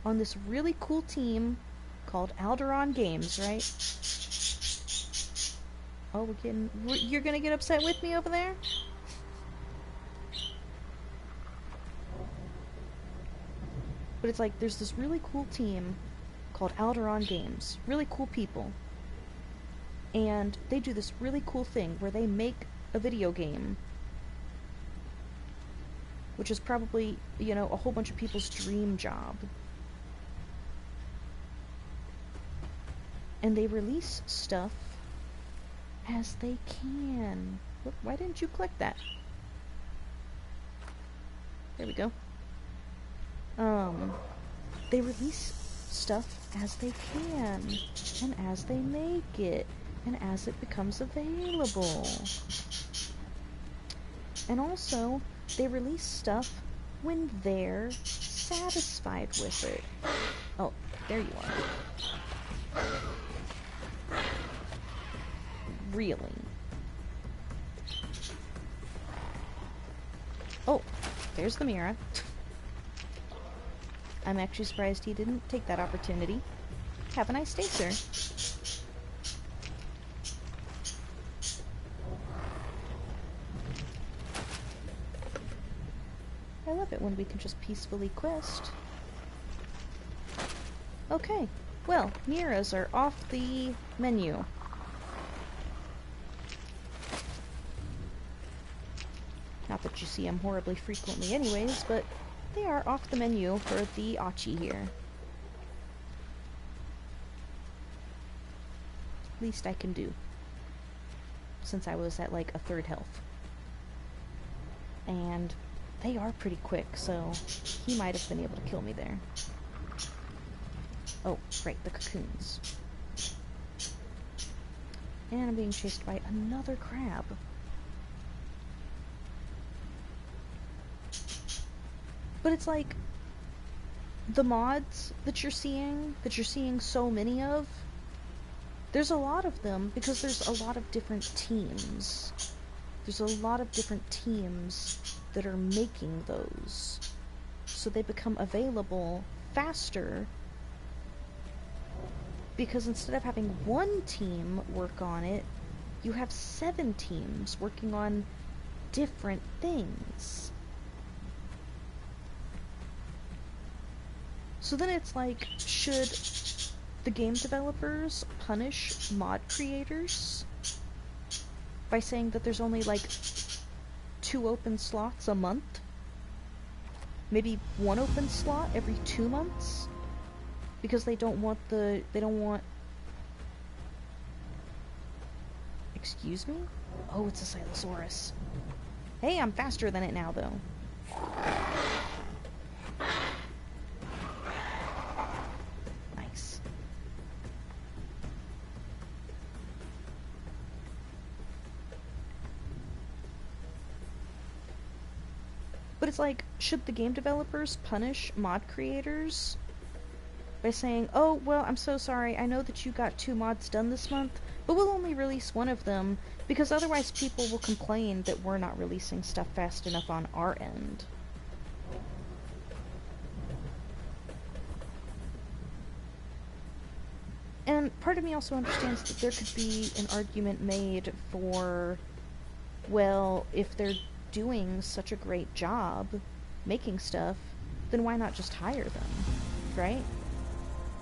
on this really cool team called Alderon Games, right? Oh, you're gonna get upset with me over there? But it's like, there's this really cool team called Alderon Games. Really cool people. And they do this really cool thing where they make a video game, which is probably, you know, a whole bunch of people's dream job. And they release stuff as they can. Why didn't you click that? There we go. They release stuff as they can, and as they make it, and as it becomes available. And also, they release stuff when they're satisfied with it. Oh, there you are. Really? Oh, there's the Mira. I'm actually surprised he didn't take that opportunity. Have a nice day, sir. I love it when we can just peacefully quest. Okay, well, Miras are off the menu. Not that you see them horribly frequently anyways, but they are off the menu for the Achi here. Least I can do. Since I was at like a third health. And they are pretty quick, so he might have been able to kill me there. Oh, right, the cocoons. And I'm being chased by another crab. But it's like, the mods that you're seeing so many of, there's a lot of them because there's a lot of different teams. There's a lot of different teams that are making those. So they become available faster because instead of having one team work on it, you have 7 teams working on different things. So then it's like, should the game developers punish mod creators by saying that there's only like 2 open slots a month? Maybe 1 open slot every 2 months? Because they don't want Excuse me? Oh, it's a Silosaurus. Hey, I'm faster than it now though. Nice. But it's like, should the game developers punish mod creators by saying, oh, well, I'm so sorry, I know that you got 2 mods done this month, but we'll only release 1 of them, because otherwise people will complain that we're not releasing stuff fast enough on our end. And part of me also understands that there could be an argument made for, well, if they're doing such a great job making stuff, then why not just hire them, right?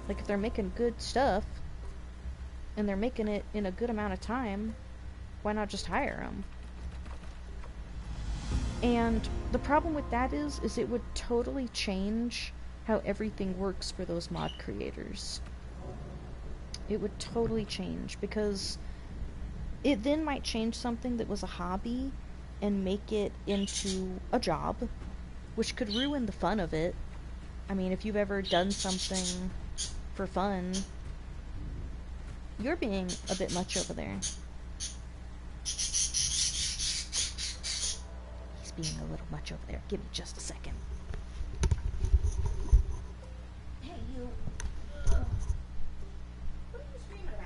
Like, if they're making good stuff, and they're making it in a good amount of time, why not just hire them? And the problem with that is it would totally change how everything works for those mod creators. It would totally change, because it then might change something that was a hobby and make it into a job, which could ruin the fun of it. I mean, if you've ever done something for fun, you're being a bit much over there. He's being a little much over there. Give me just a second. Hey, you. What are you screaming about?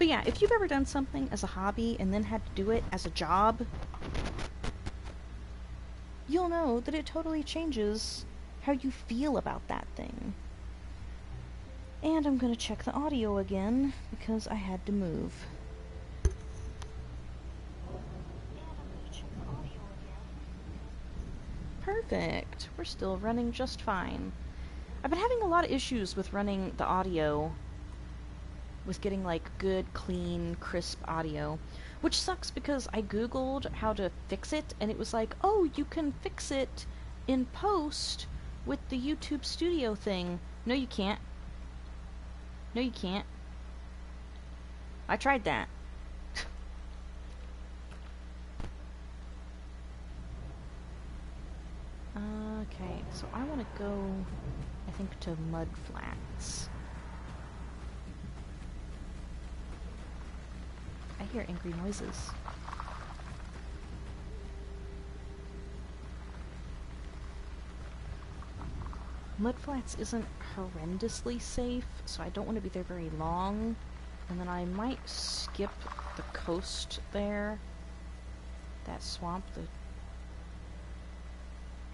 But yeah, if you've ever done something as a hobby and then had to do it as a job, you'll know that it totally changes how you feel about that thing. And I'm gonna check the audio again because I had to move. Perfect. We're still running just fine. I've been having a lot of issues with running the audio, with getting like good, clean, crisp audio, which sucks because I googled how to fix it and it was like, oh, you can fix it in post with the YouTube Studio thing. No, you can't. No, you can't. I tried that. Okay, so I want to go, I think, to Mud Flats. I hear angry noises. Mud Flats isn't horrendously safe, so I don't want to be there very long. And then I might skip the coast there. That swamp, the...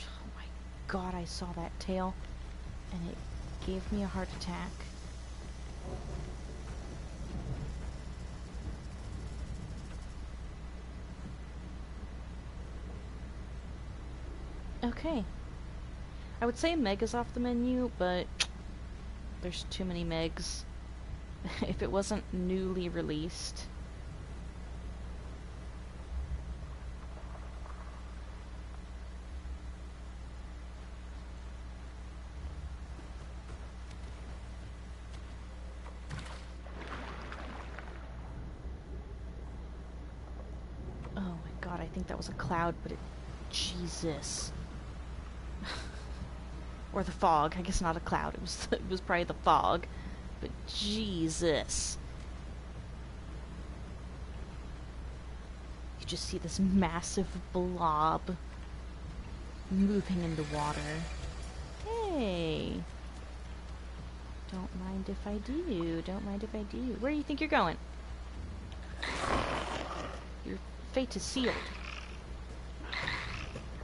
Oh my god, I saw that tail, and it gave me a heart attack. Okay. I would say Meg is off the menu, but there's too many Megs. If it wasn't newly released. Oh my god, I think that was a cloud, but it... Jesus. Or the fog. I guess not a cloud. It was probably the fog. But Jesus. You just see this massive blob moving in the water. Hey. Don't mind if I do. Don't mind if I do. Where do you think you're going? Your fate is sealed.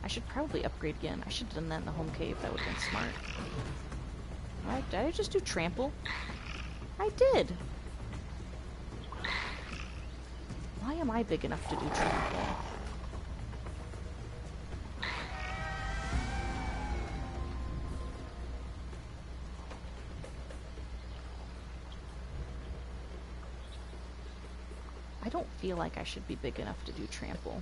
I should probably upgrade again. I should have done that in the home cave. That would have been smart. Alright, did I just do trample? I did! Why am I big enough to do trample? I don't feel like I should be big enough to do trample.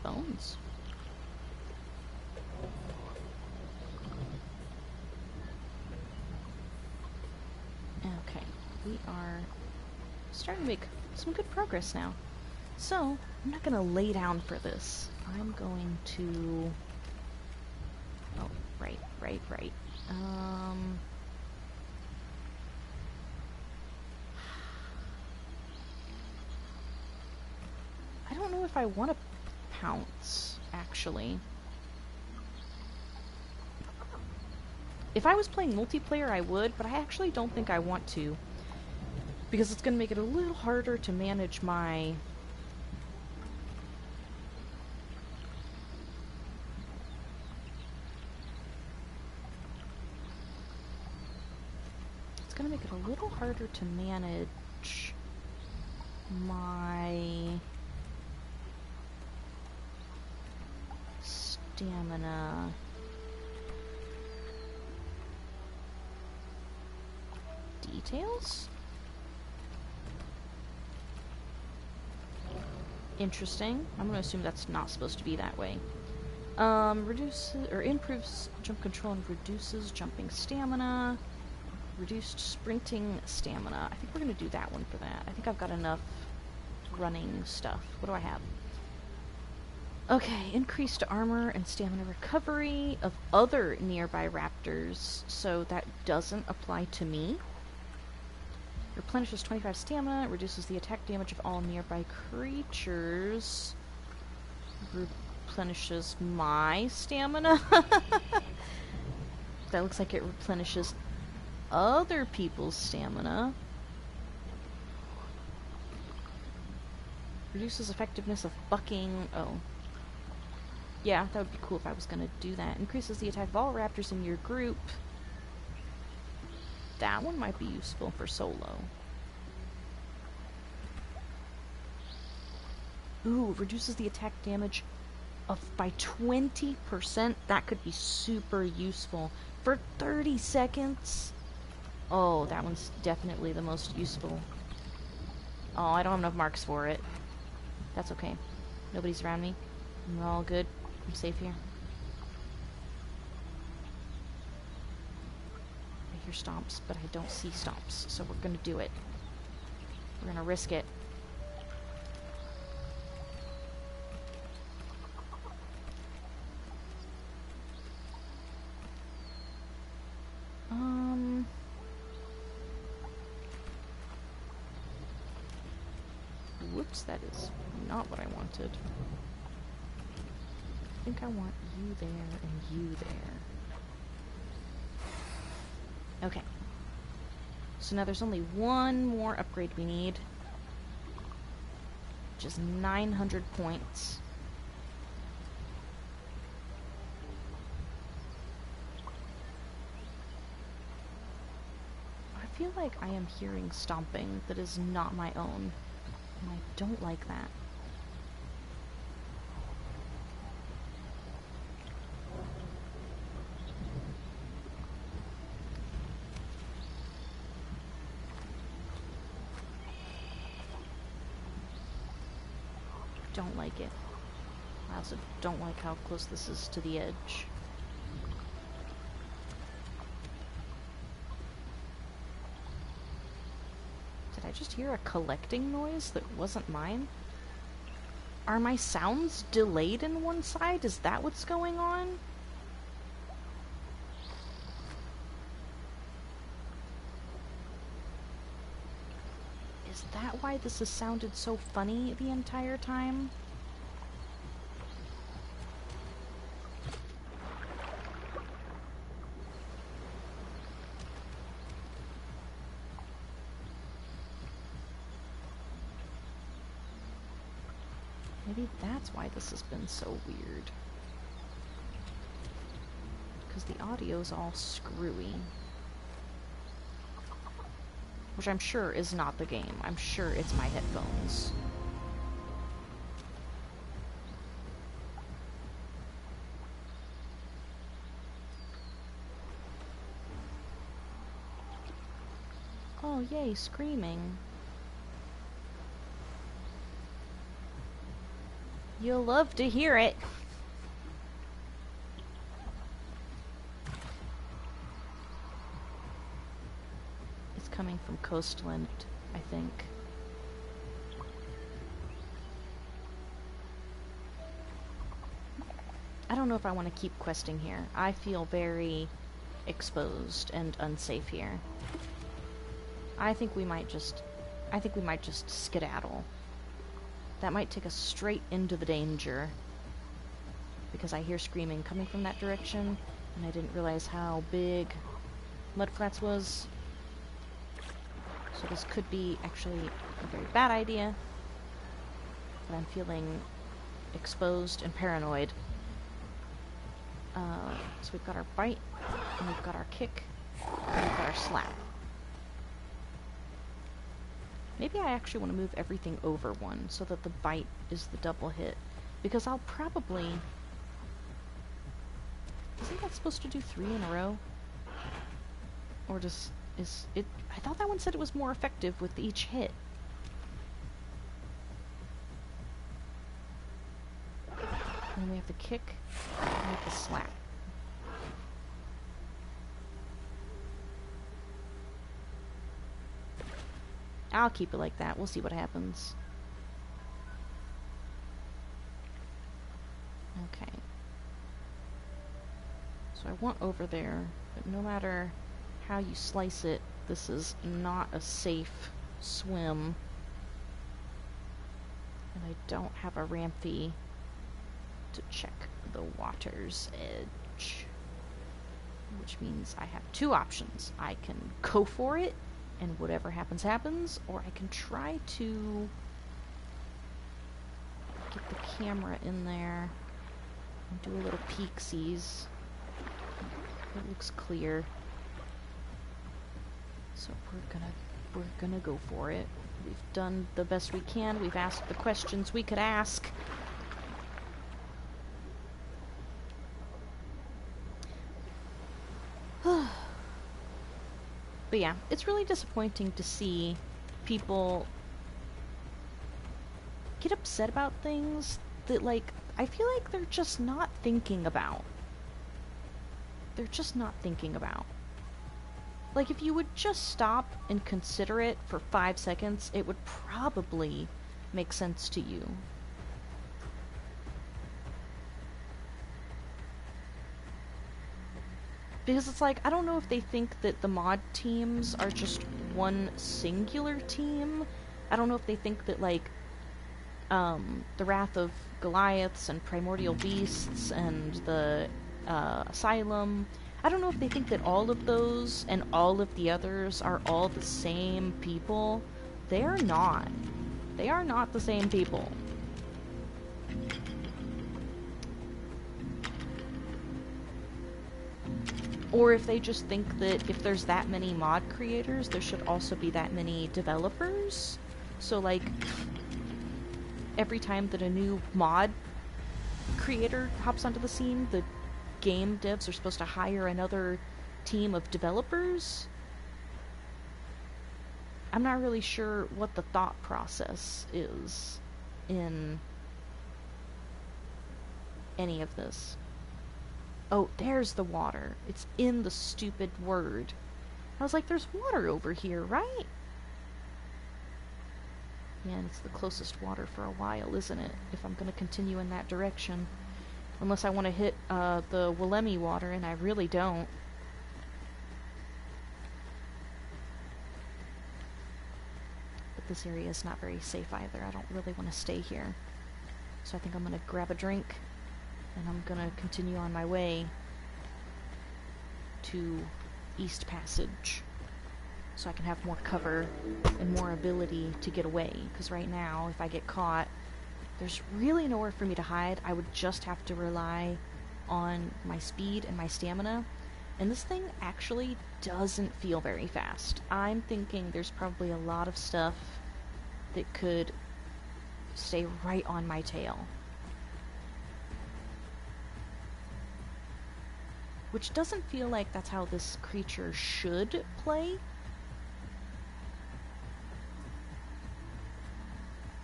Bones. Okay, we are starting to make some good progress now. So, I'm not gonna lay down for this. I'm going to... Oh, right. I don't know if I want to pounce, actually. If I was playing multiplayer, I would, but I actually don't think I want to. Because it's going to make it a little harder to manage my... It's going to make it a little harder to manage my stamina. Details? Interesting. I'm gonna assume that's not supposed to be that way. Reduces or improves jump control and reduces jumping stamina. Reduced sprinting stamina. I think we're gonna do that one for that. I think I've got enough running stuff. What do I have? Okay, increased armor and stamina recovery of other nearby raptors, so that doesn't apply to me. Replenishes 25 stamina, reduces the attack damage of all nearby creatures. Replenishes my stamina? that looks like it replenishes other people's stamina. Reduces effectiveness of bucking. Oh. Yeah, that would be cool if I was gonna do that. Increases the attack of all raptors in your group. That one might be useful for solo. Ooh, reduces the attack damage by 20%. That could be super useful. For 30 seconds? Oh, that one's definitely the most useful. Oh, I don't have enough marks for it. That's okay. Nobody's around me. We're all good. I'm safe here. I hear stomps, but I don't see stomps, so we're gonna do it. We're gonna risk it. Whoops, that is not what I wanted. I think I want you there and you there. Okay. So now there's only one more upgrade we need, which is 900 points. I feel like I am hearing stomping that is not my own, and I don't like that. Don't like it. I also don't like how close this is to the edge. Did I just hear a collecting noise that wasn't mine? Are my sounds delayed in one side? Is that what's going on? Is that why this has sounded so funny the entire time? Maybe that's why this has been so weird. Because the audio's all screwy. Which I'm sure is not the game. I'm sure it's my headphones. Oh, yay, screaming. You'll love to hear it. It's coming from Coastland, I think. I don't know if I want to keep questing here. I feel very exposed and unsafe here. I think we might just skedaddle. That might take us straight into the danger. Because I hear screaming coming from that direction, and I didn't realize how big Mudflats was. So this could be actually a very bad idea. But I'm feeling exposed and paranoid. So we've got our bite, and we've got our kick, and we've got our slap. Maybe I actually want to move everything over one, so that the bite is the double hit. Because I'll probably... Isn't that supposed to do 3 in a row? Or is it... I thought that one said it was more effective with each hit. And then we have the kick, and we have the slap. I'll keep it like that. We'll see what happens. Okay. So I want over there, but no matter how you slice it, this is not a safe swim. And I don't have a rampy to check the water's edge. which means I have two options. I can go for it, and whatever happens, happens, or I can try to get the camera in there and do a little peek-sees. It looks clear. So we're gonna go for it. We've done the best we can. We've asked the questions we could ask. But yeah, it's really disappointing to see people get upset about things that, like, I feel like they're just not thinking about. They're just not thinking about. Like, if you would just stop and consider it for 5 seconds, it would probably make sense to you. Because it's like, I don't know if they think that the mod teams are just one singular team. I don't know if they think that, like, the Wrath of Goliaths and Primordial Beasts and the Asylum, I don't know if they think that all of those and all of the others are all the same people. They are not. They are not the same people. Or if they just think that if there's that many mod creators, there should also be that many developers. So, like, every time that a new mod creator hops onto the scene, the game devs are supposed to hire another team of developers. I'm not really sure what the thought process is in any of this. Oh, there's the water. It's in the stupid word. I was like, there's water over here, right? Yeah, and it's the closest water for a while, isn't it? If I'm going to continue in that direction. Unless I want to hit the Willemmy water, and I really don't. But this area is not very safe either. I don't really want to stay here. So I think I'm going to grab a drink, and I'm going to continue on my way to East Passage. So I can have more cover and more ability to get away. Because right now, if I get caught, there's really nowhere for me to hide. I would just have to rely on my speed and my stamina. And this thing actually doesn't feel very fast. I'm thinking there's probably a lot of stuff that could stay right on my tail. Which doesn't feel like that's how this creature should play.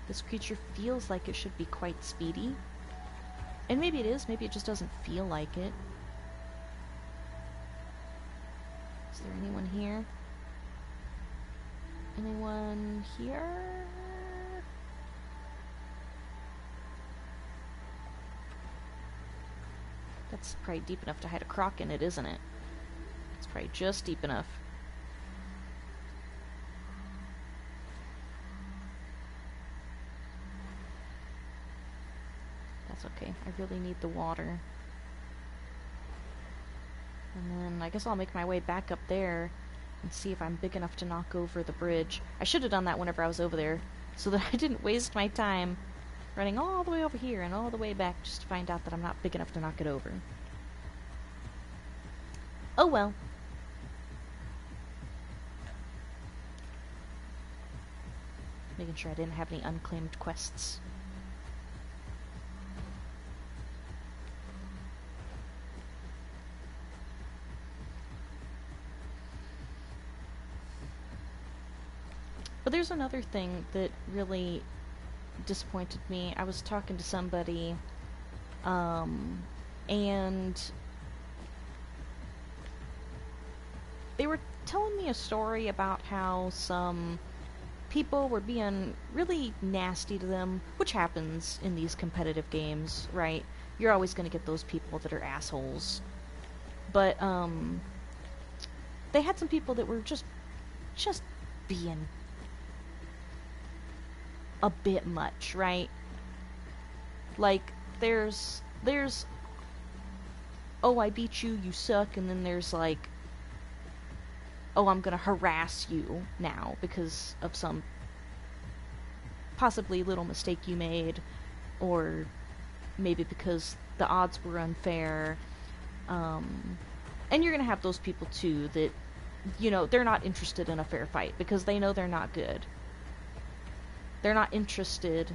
This creature feels like it should be quite speedy. And maybe it is, maybe it just doesn't feel like it. Is there anyone here? Anyone here? That's probably deep enough to hide a croc in it, isn't it? It's probably just deep enough. That's okay. I really need the water. And then I guess I'll make my way back up there and see if I'm big enough to knock over the bridge. I should have done that whenever I was over there, so that I didn't waste my time running all the way over here and all the way back just to find out that I'm not big enough to knock it over. Oh well. Making sure I didn't have any unclaimed quests. But there's another thing that really disappointed me. I was talking to somebody, and they were telling me a story about how some people were being really nasty to them, which happens in these competitive games, right? You're always going to get those people that are assholes. But, they had some people that were just being a bit much, right? Like, there's oh, I beat you, you suck, and then there's like, oh, I'm gonna harass you now because of some possibly little mistake you made, or maybe because the odds were unfair. And you're gonna have those people too that, you know, they're not interested in a fair fight because they know they're not good. They're not interested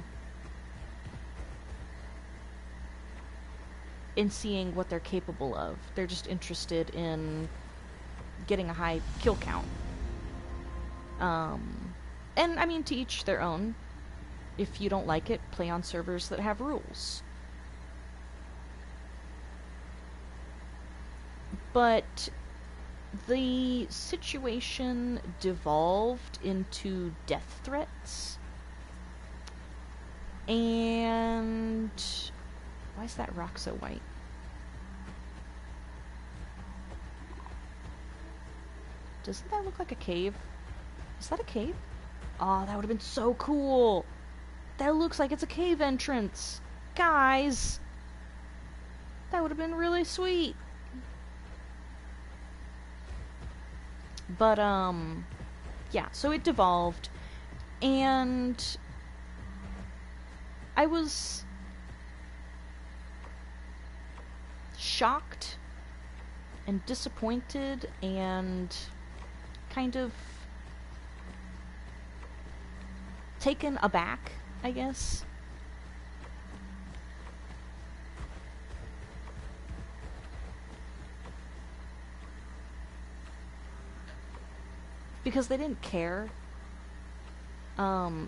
in seeing what they're capable of. They're just interested in getting a high kill count. And I mean, to each their own. If you don't like it, play on servers that have rules. But the situation devolved into death threats. And why is that rock so white? Doesn't that look like a cave? Is that a cave? Oh, that would have been so cool. That looks like it's a cave entrance. Guys, that would have been really sweet. But, yeah, so it devolved, and I was shocked and disappointed and kind of taken aback, I guess. Because they didn't care.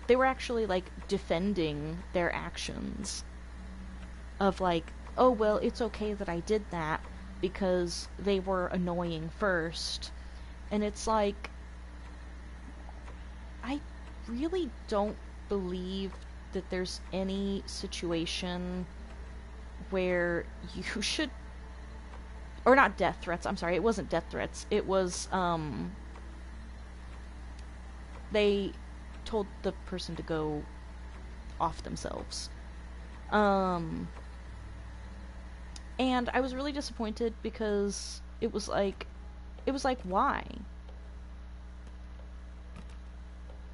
They were actually, like, defending their actions. Of, like, oh, well, it's okay that I did that because they were annoying first. And it's like, I really don't believe that there's any situation where you should... Or not death threats, I'm sorry, it wasn't death threats. It was, they told the person to go off themselves. And I was really disappointed because it was like, why?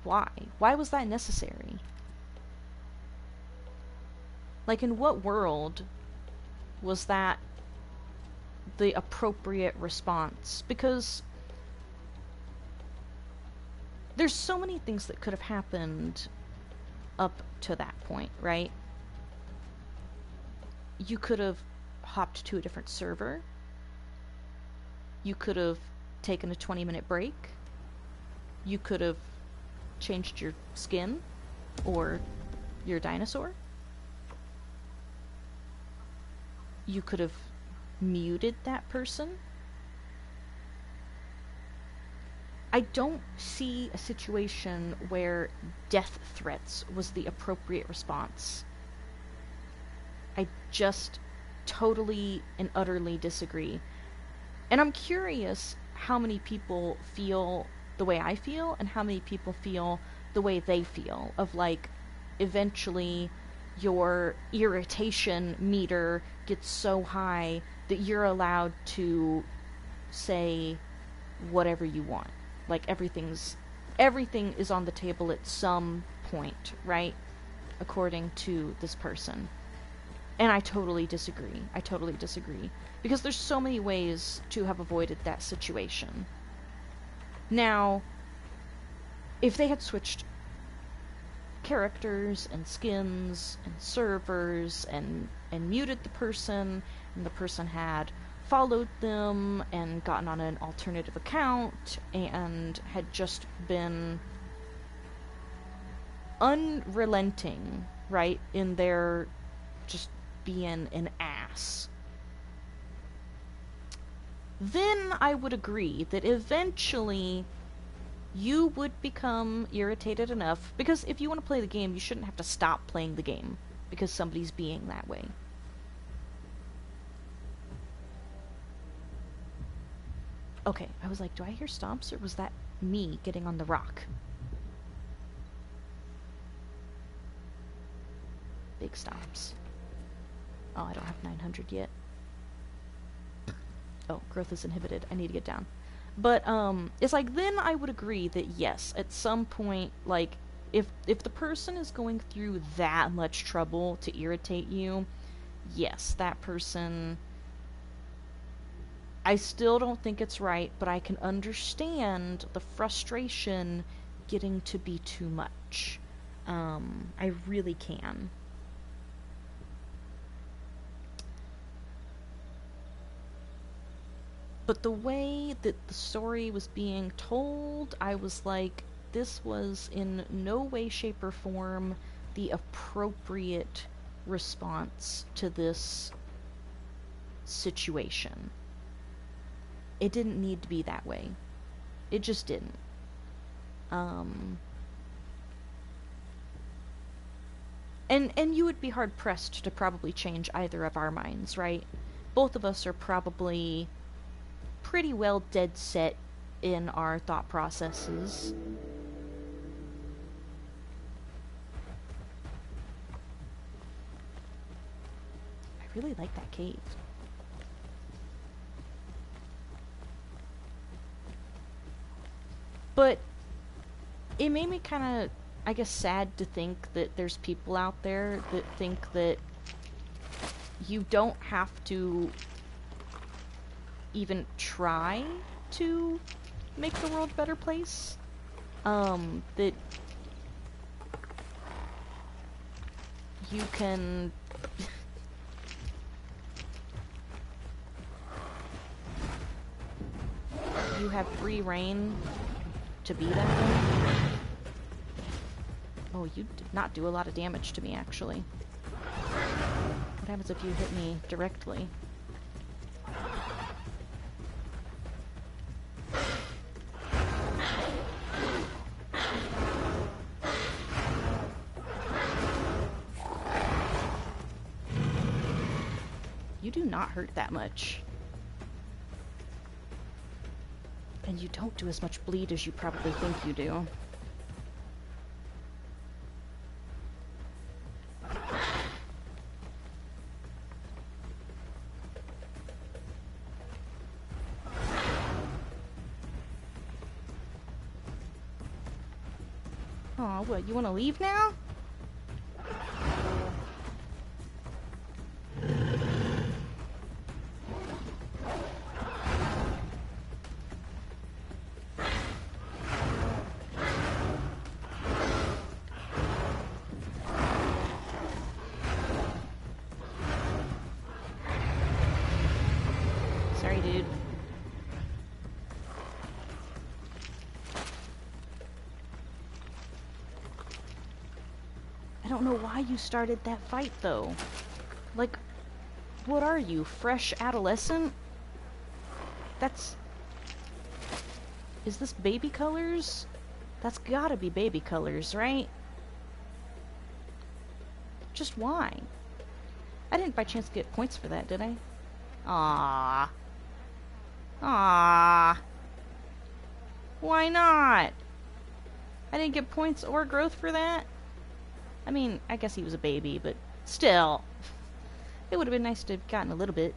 Why? Why was that necessary? Like, in what world was that the appropriate response? Because there's so many things that could have happened up to that point, right? You could have hopped to a different server. You could have taken a 20-minute break. You could have changed your skin or your dinosaur. You could have muted that person. I don't see a situation where death threats was the appropriate response. I just totally and utterly disagree. And I'm curious how many people feel the way I feel and how many people feel the way they feel. Of, like, eventually your irritation meter gets so high that you're allowed to say whatever you want. Like, everything is on the table at some point, right? According to this person. And I totally disagree. Because there's so many ways to have avoided that situation. Now, if they had switched characters and skins and servers and muted the person, and the person had followed them and gotten on an alternative account and had just been unrelenting, right, in their just being an ass, then I would agree that eventually you would become irritated enough, because if you want to play the game, you shouldn't have to stop playing the game because somebody's being that way. Okay, I was like, do I hear stomps, or was that me getting on the rock? Big stomps. Oh, I don't have 900 yet. Oh, growth is inhibited. I need to get down. But it's like then I would agree that yes, at some point, like if the person is going through that much trouble to irritate you, yes, that person. I still don't think it's right, but I can understand the frustration getting to be too much. I really can. But the way that the story was being told, I was like, this was in no way, shape, or form the appropriate response to this situation. It didn't need to be that way. It just didn't. Um, and you would be hard pressed to probably change either of our minds, right? Both of us are probably pretty well dead set in our thought processes. I really like that cave. But it made me kind of, I guess, sad to think that there's people out there that think that you don't have to even try to make the world a better place. That you can you have free reign to be that way. Oh, you did not do a lot of damage to me, actually. What happens if you hit me directly? You do not hurt that much. And you don't do as much bleed as you probably think you do. Aw, what, you want to leave now? Sorry, dude. I don't know why you started that fight, though. Like, what are you, fresh adolescent? That's... Is this baby colors? That's gotta be baby colors, right? Just why? I didn't by chance get points for that, did I? Ah. Ah. Why not? I didn't get points or growth for that? I mean, I guess he was a baby, but still. It would have been nice to have gotten a little bit.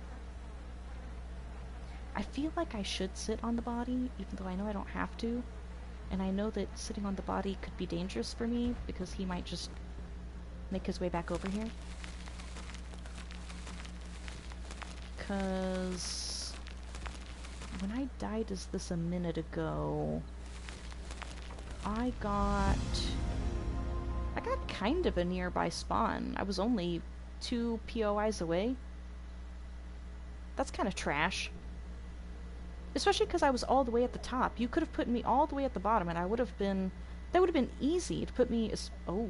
I feel like I should sit on the body, even though I know I don't have to. And I know that sitting on the body could be dangerous for me, because he might just make his way back over here. Because when I died as this a minute ago, I got kind of a nearby spawn. I was only 2 POIs away. That's kind of trash. Especially because I was all the way at the top. You could have put me all the way at the bottom and I would have been... That would have been easy to put me as... Oh.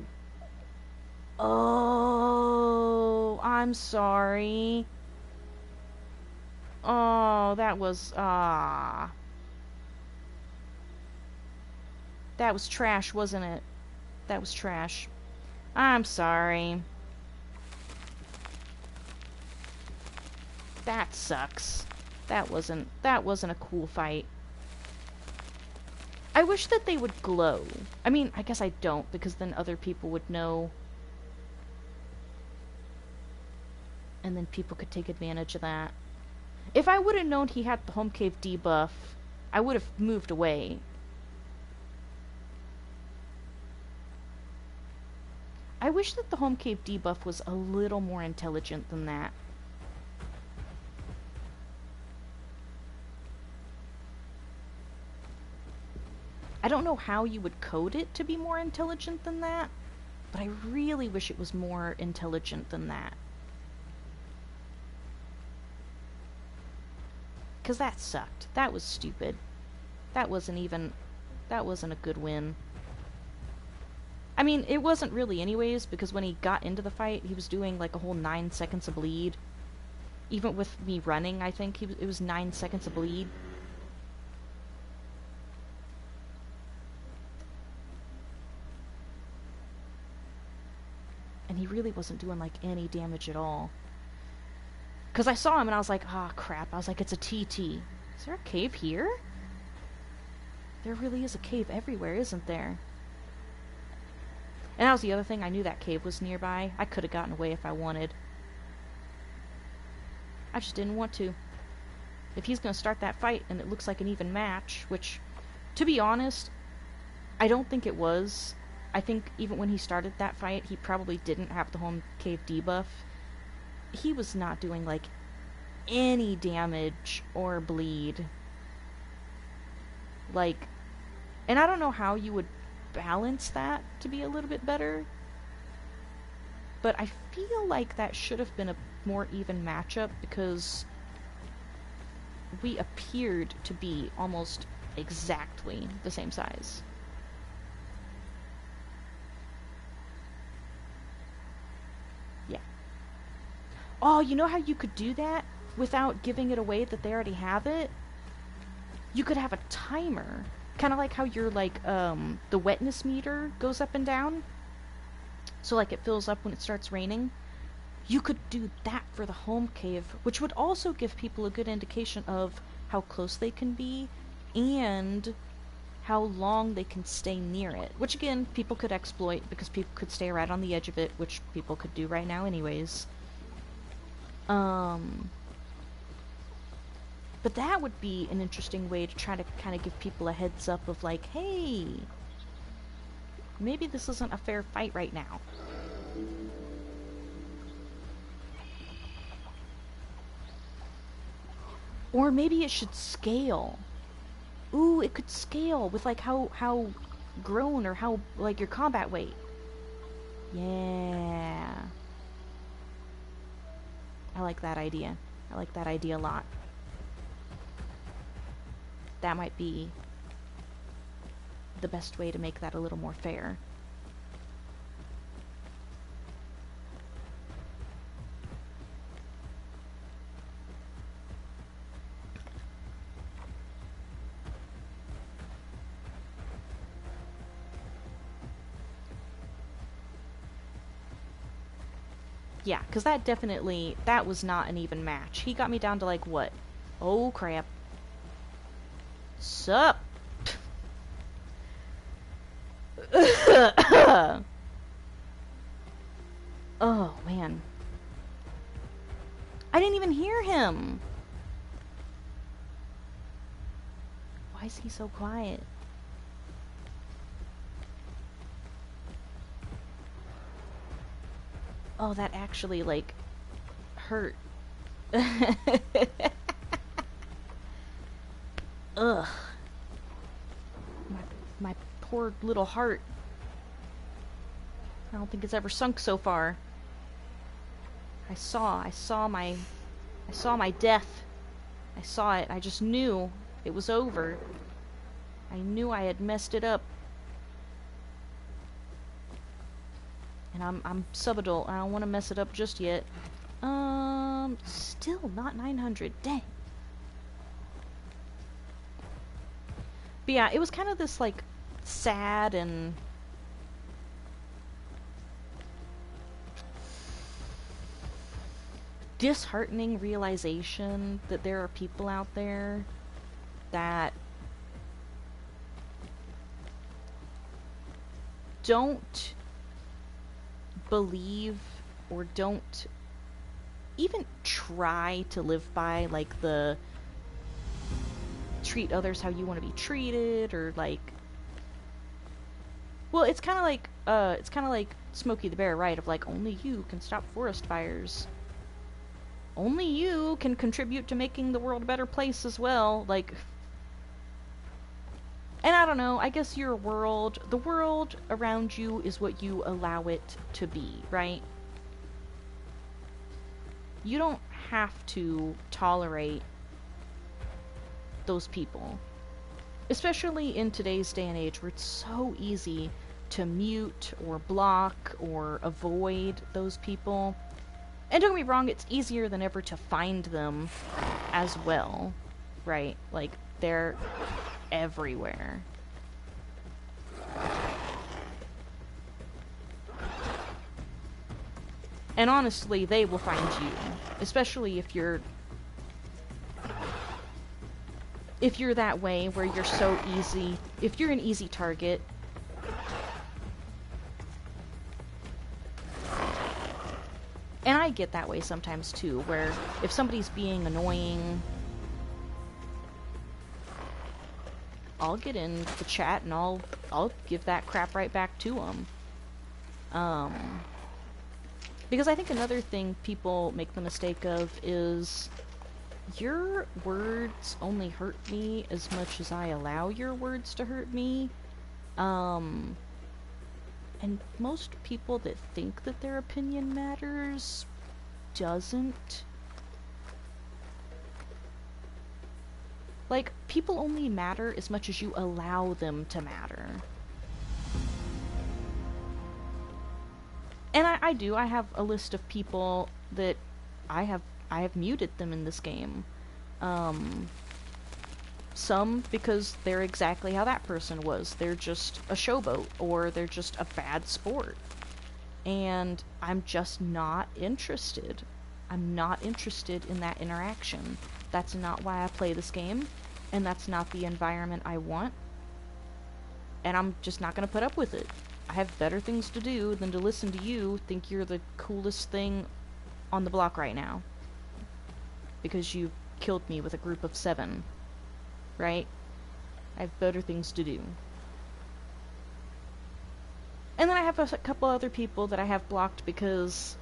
Oh, I'm sorry. Oh, that was... That was trash, wasn't it? That was trash. I'm sorry. That sucks. That wasn't a cool fight. I wish that they would glow. I mean, I guess I don't, because then other people would know. And then people could take advantage of that. If I would have known he had the home cave debuff, I would have moved away. I wish that the home cave debuff was a little more intelligent than that. I don't know how you would code it to be more intelligent than that, but I really wish it was more intelligent than that. Because that sucked. That was stupid. That wasn't a good win. I mean, it wasn't really anyways, because when he got into the fight, he was doing like a whole 9 seconds of bleed. Even with me running, I think it was 9 seconds of bleed. And he really wasn't doing like any damage at all. Because I saw him and I was like, ah, crap. I was like, it's a TT. Is there a cave here? There really is a cave everywhere, isn't there? And that was the other thing. I knew that cave was nearby. I could have gotten away if I wanted. I just didn't want to. If he's going to start that fight and it looks like an even match, which, to be honest, I don't think it was. I think even when he started that fight, he probably didn't have the home cave debuff. He was not doing, like, any damage or bleed. Like, and I don't know how you would balance that to be a little bit better, but I feel like that should have been a more even matchup, because we appeared to be almost exactly the same size. Yeah. Oh, you know how you could do that without giving it away that they already have it? You could have a timer. Kind of like how your, like, the wetness meter goes up and down. So, like, it fills up when it starts raining. You could do that for the home cave, which would also give people a good indication of how close they can be and how long they can stay near it. Which, again, people could exploit, because people could stay right on the edge of it, which people could do right now anyways. But that would be an interesting way to try to kind of give people a heads up of like, hey, maybe this isn't a fair fight right now. Or maybe it should scale. Ooh, it could scale with like how grown or how like your combat weight. Yeah. I like that idea. I like that idea a lot. That might be the best way to make that a little more fair. Yeah, because that was not an even match. He got me down to like, what? Oh, crap. Sup? Oh, man. I didn't even hear him. Why is he so quiet? Oh, that actually, like, hurt. Ugh. My poor little heart. I don't think it's ever sunk so far. I saw my death. I saw it. I just knew it was over. I knew I had messed it up. And I'm subadult. I don't want to mess it up just yet. Still not 900. Dang. But yeah, it was kind of this, like, sad and disheartening realization that there are people out there that don't believe or don't even try to live by, like, the treat others how you want to be treated, or like, well, it's kind of like Smokey the Bear, right? Of like, only you can stop forest fires. Only you can contribute to making the world a better place as well. Like, and I don't know, I guess the world around you is what you allow it to be, right? You don't have to tolerate those people. Especially in today's day and age where it's so easy to mute or block or avoid those people. And don't get me wrong, it's easier than ever to find them as well, right? Like, they're everywhere. And honestly, they will find you, especially if you're that way where you're so easy, if you're an easy target. And I get that way sometimes too, where if somebody's being annoying, I'll get in the chat and I'll give that crap right back to them. Because I think another thing people make the mistake of is, your words only hurt me as much as I allow your words to hurt me. And most people that think that their opinion matters doesn't. Like, people only matter as much as you allow them to matter. And I do. I have a list of people that I have muted them in this game. Some because they're exactly how that person was. They're just a showboat, or they're just a bad sport. And I'm just not interested. I'm not interested in that interaction. That's not why I play this game, and that's not the environment I want. And I'm just not gonna put up with it. I have better things to do than to listen to you think you're the coolest thing on the block right now. Because you killed me with a group of 7. Right? I have better things to do. And then I have a couple other people that I have blocked because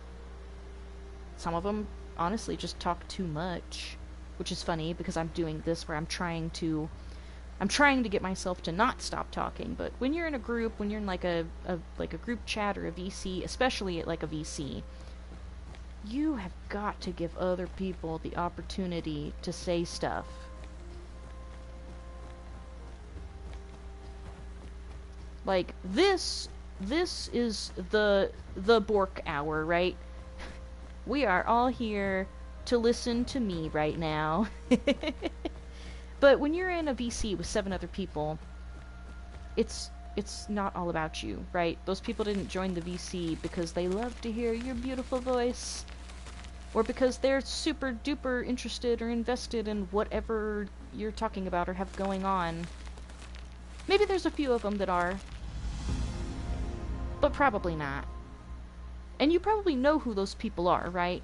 some of them honestly just talk too much. Which is funny because I'm doing this where I'm trying to get myself to not stop talking. But when you're in a group, when you're in like a group chat or a VC, especially at like a VC, you have got to give other people the opportunity to say stuff. Like, this is the Bork hour, right? We are all here to listen to me right now. But when you're in a VC with 7 other people, it's not all about you, right? Those people didn't join the VC because they love to hear your beautiful voice, or because they're super duper interested or invested in whatever you're talking about or have going on. Maybe there's a few of them that are, but probably not. And you probably know who those people are, right?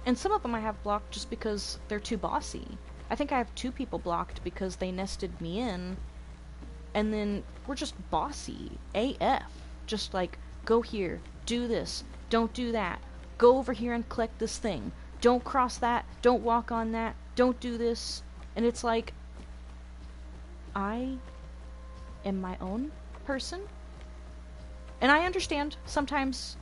And some of them I have blocked just because they're too bossy. I think I have 2 people blocked because they nested me in, and then we're just bossy AF. Just like, go here, do this, don't do that, go over here and collect this thing, don't cross that, don't walk on that, don't do this. And it's like, I am my own person. And I understand sometimes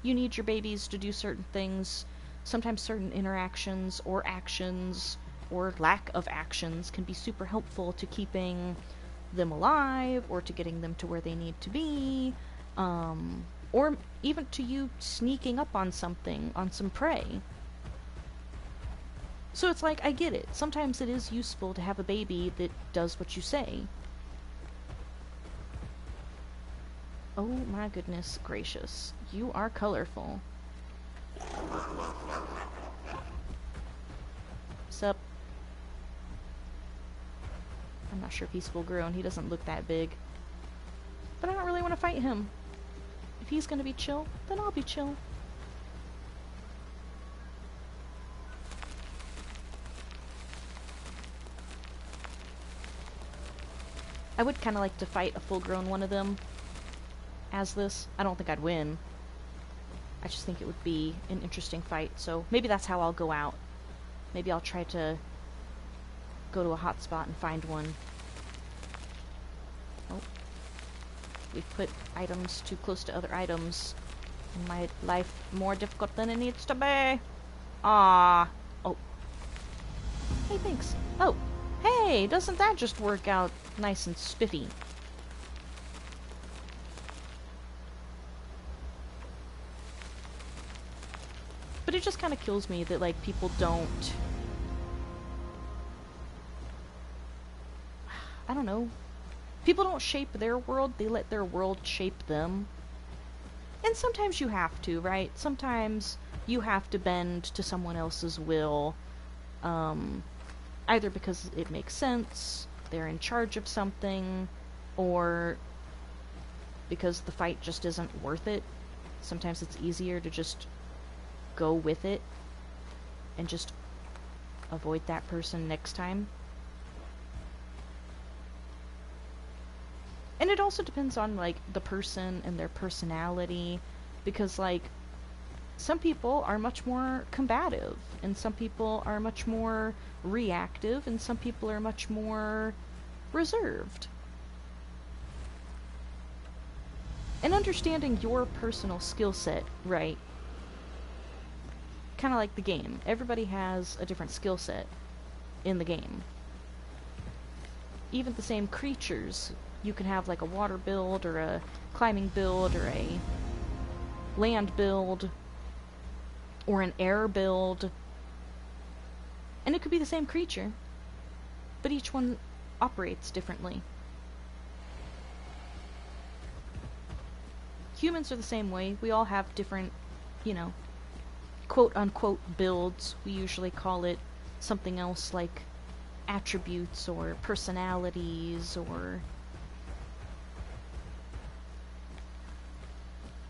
you need your babies to do certain things. Sometimes certain interactions or actions or lack of actions can be super helpful to keeping them alive or to getting them to where they need to be, or even to you sneaking up on something, on some prey. So it's like, I get it. Sometimes it is useful to have a baby that does what you say. Oh my goodness gracious. You are colorful. Sup? I'm not sure if he's full grown. He doesn't look that big. But I don't really want to fight him. If he's gonna be chill, then I'll be chill. I would kind of like to fight a full-grown one of them as this. I don't think I'd win. I just think it would be an interesting fight, so maybe that's how I'll go out. Maybe I'll try to go to a hot spot and find one. Oh. We've put items too close to other items. My life more difficult than it needs to be. Ah. Oh. Hey, thanks. Oh. Hey, doesn't that just work out nice and spiffy? But it just kind of kills me that, like, people don't... I don't know. People don't shape their world, they let their world shape them. And sometimes you have to, right? Sometimes you have to bend to someone else's will, either because it makes sense, they're in charge of something, or because the fight just isn't worth it. Sometimes it's easier to just go with it and just avoid that person next time. And it also depends on, like, the person and their personality, because, like, some people are much more combative, and some people are much more reactive, and some people are much more reserved. And understanding your personal skill set, right? Kind of like the game. Everybody has a different skill set in the game. Even the same creatures, you can have like a water build, or a climbing build, or a land build, or an air build. And it could be the same creature, but each one operates differently. Humans are the same way. We all have different, you know, quote-unquote builds. We usually call it something else like attributes or personalities or,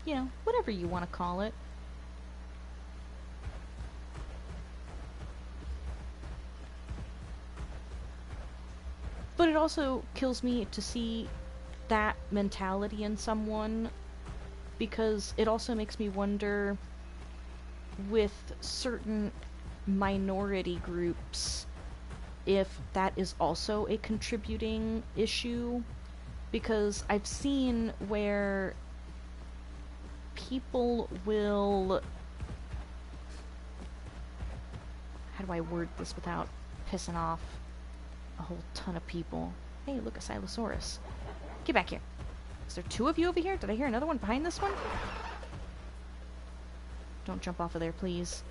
you know, whatever you want to call it. But it also kills me to see that mentality in someone, because it also makes me wonder with certain minority groups if that is also a contributing issue, because I've seen where people will... How do I word this without pissing off a whole ton of people? Hey, look, a Silosaurus. Get back here. Is there two of you over here? Did I hear another one behind this one? Don't jump off of there, please.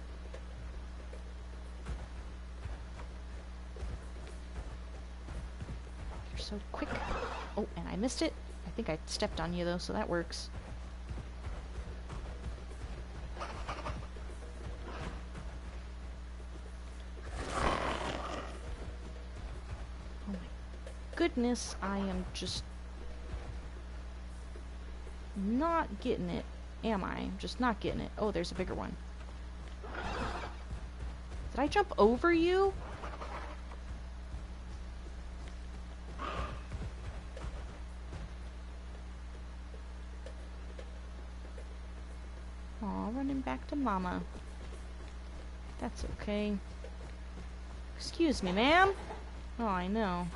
You're so quick. Oh, and I missed it. I think I stepped on you, though, so that works. Oh my goodness, I am just not getting it. Am I? I'm just not getting it. Oh, there's a bigger one. Did I jump over you? Aw, running back to Mama. That's okay. Excuse me, ma'am. Oh, I know.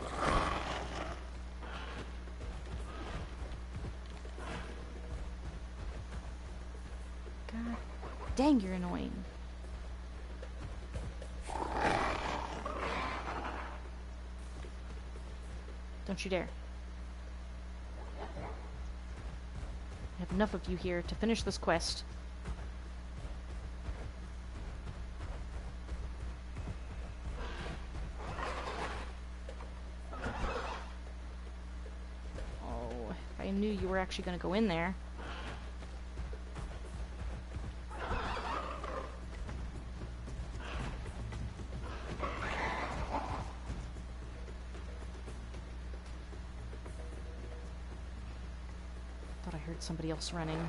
God dang, you're annoying. Don't you dare. I have enough of you here to finish this quest. Oh, if I knew you were actually going to go in there. heard somebody else running.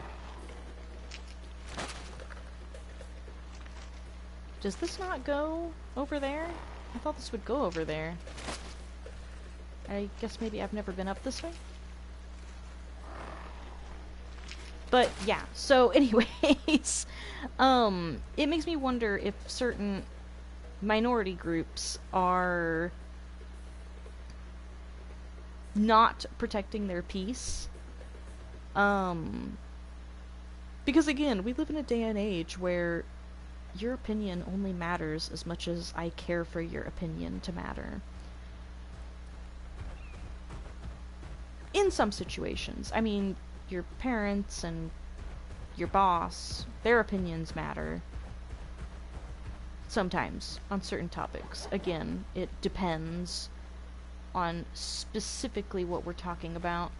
Does this not go over there? I thought this would go over there. I guess maybe I've never been up this way? But yeah, so anyways, it makes me wonder if certain minority groups are not protecting their peace. Because again, we live in a day and age where your opinion only matters as much as I care for your opinion to matter. In some situations. I mean, your parents and your boss, their opinions matter. Sometimes, on certain topics. Again, it depends on specifically what we're talking about.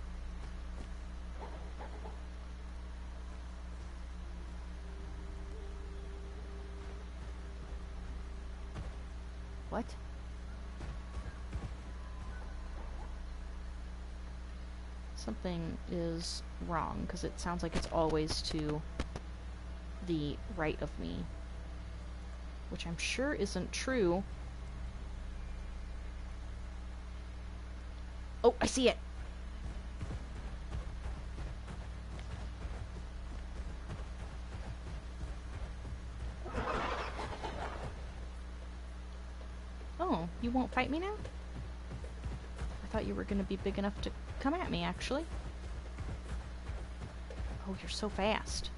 What? Something is wrong, because it sounds like it's always to the right of me. Which I'm sure isn't true. Oh, I see it! Oh, you won't fight me now? I thought you were gonna be big enough to come at me, actually. Oh, you're so fast.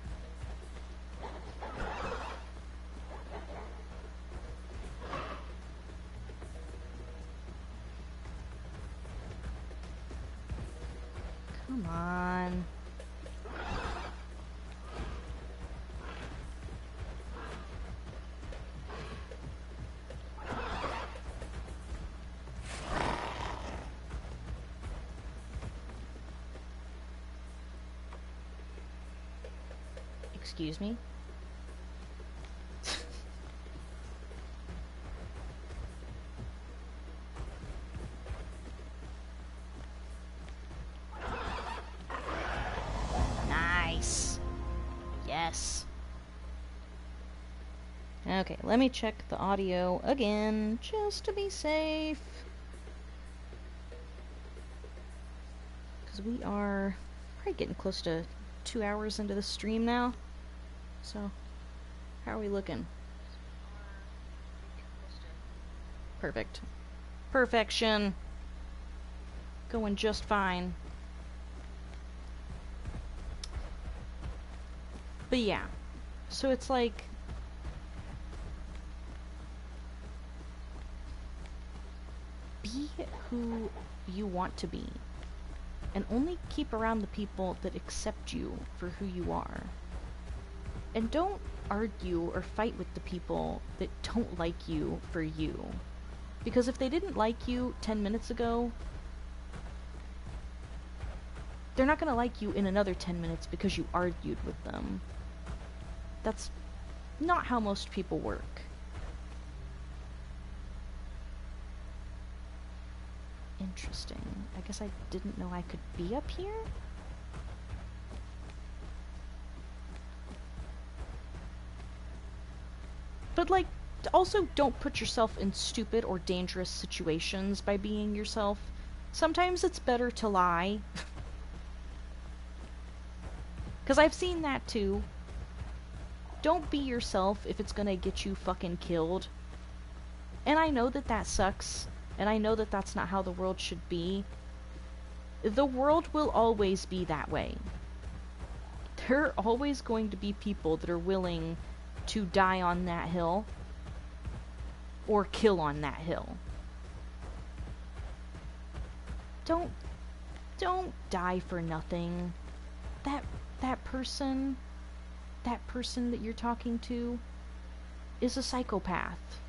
Come on. Excuse me? Nice. Yes. Okay, let me check the audio again, just to be safe. Because we are probably getting close to 2 hours into the stream now. So, how are we looking? Perfect. Perfection. Going just fine. But yeah. So it's like... be who you want to be. And only keep around the people that accept you for who you are. And don't argue or fight with the people that don't like you for you. Because if they didn't like you 10 minutes ago, they're not going to like you in another 10 minutes because you argued with them. That's not how most people work. Interesting. I guess I didn't know I could be up here? But, like, also don't put yourself in stupid or dangerous situations by being yourself. Sometimes it's better to lie. 'Cause I've seen that too. Don't be yourself if it's gonna get you fucking killed. And I know that that sucks. And I know that that's not how the world should be. The world will always be that way. There are always going to be people that are willing to die on that hill or kill on that hill. Don't die for nothing. That person that you're talking to is a psychopath.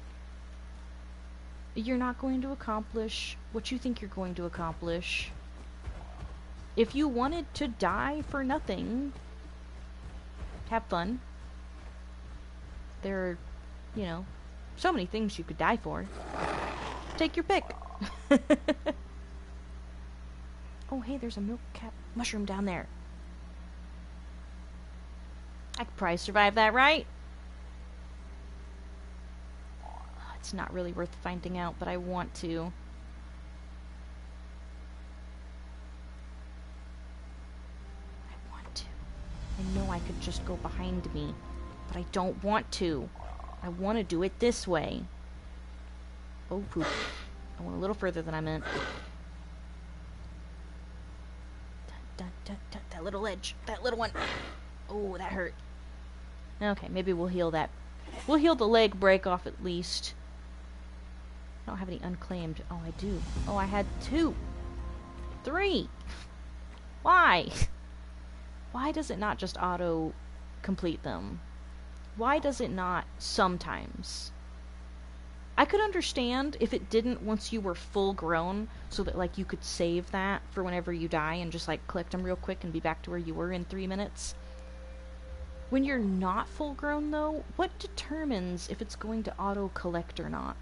You're not going to accomplish what you think you're going to accomplish. If you wanted to die for nothing, have fun. There are, you know, so many things you could die for. Take your pick. Oh, hey, there's a milk cap mushroom down there. I could probably survive that, right? It's not really worth finding out, but I want to. I want to. I know I could just go behind me, but I don't want to. I want to do it this way. Oh, poop. I went a little further than I meant. That little ledge. That little one. Oh, that hurt. Okay, maybe we'll heal that. We'll heal the leg break off at least. I don't have any unclaimed. Oh, I do. Oh, I had 2. 3. Why? Why does it not just auto complete them? Why does it not sometimes? I could understand if it didn't once you were full grown, so that like you could save that for whenever you die and just like collect them real quick and be back to where you were in 3 minutes. When you're not full grown though, what determines if it's going to auto collect or not?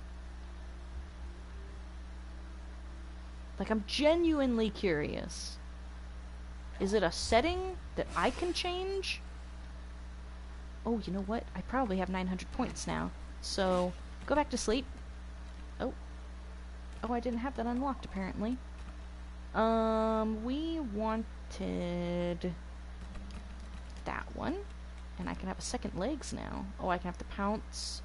Like, I'm genuinely curious. Is it a setting that I can change? Oh, you know what? I probably have 900 points now. So, go back to sleep. Oh. Oh, I didn't have that unlocked, apparently. We wanted that one. And I can have a second legs now. Oh, I can have the pounce.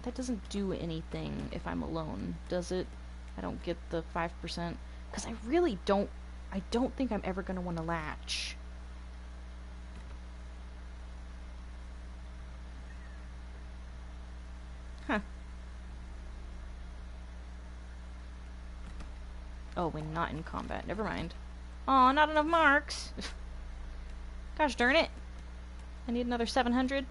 That doesn't do anything if I'm alone, does it? I don't get the 5%. Because I really don't... I don't think I'm ever going to want to latch. Huh. Oh, we're not in combat. Never mind. Aw, not enough marks. Gosh darn it. I need another 700.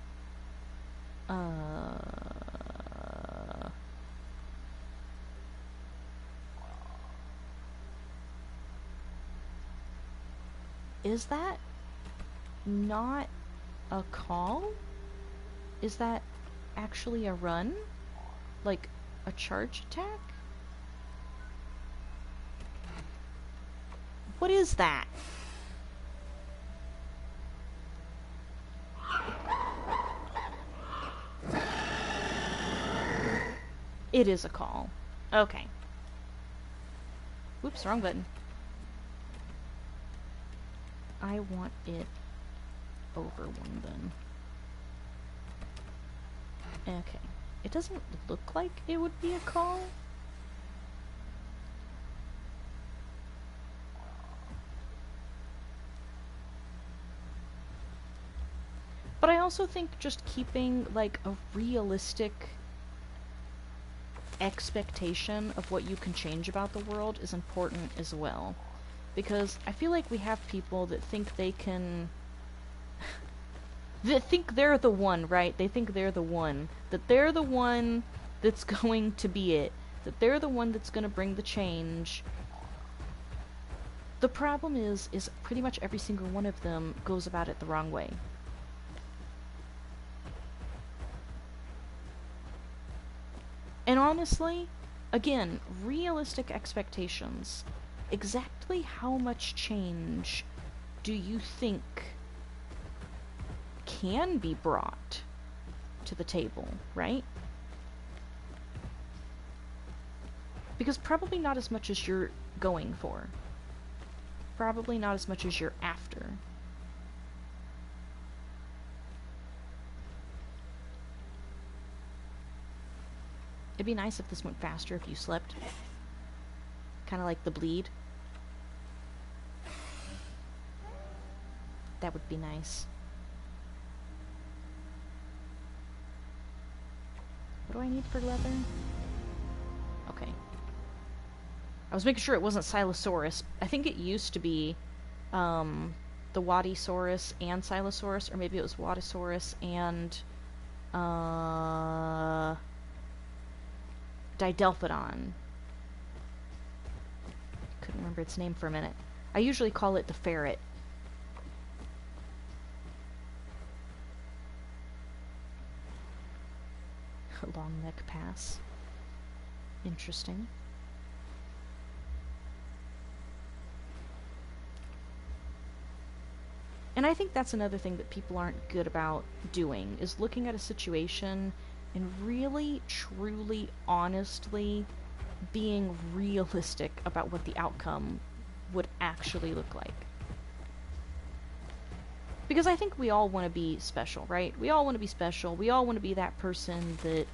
Is that not a call? Is that actually a run? Like a charge attack? What is that? It is a call. Okay. Whoops, wrong button. I want it over one then. Okay. It doesn't look like it would be a call. But I also think just keeping, like, a realistic expectation of what you can change about the world is important as well. Because I feel like we have people that think they can... that think they're the one, right? They think they're the one. That they're the one that's going to be it. That they're the one that's going to bring the change. The problem is pretty much every single one of them goes about it the wrong way. And honestly, again, realistic expectations. Exactly how much change do you think can be brought to the table, right? Because probably not as much as you're going for. Probably not as much as you're after. It'd be nice if this went faster if you slept. Kind of like the bleed. That would be nice. What do I need for leather? Okay. I was making sure it wasn't Silosaurus. I think it used to be the Wadisaurus and Silosaurus, or maybe it was Wadisaurus and Didelphodon. Couldn't remember its name for a minute. I usually call it the ferret. Long neck pass. Interesting. And I think that's another thing that people aren't good about doing, is looking at a situation and really, truly, honestly being realistic about what the outcome would actually look like. Because I think we all want to be special, right? We all want to be special. We all want to be that person that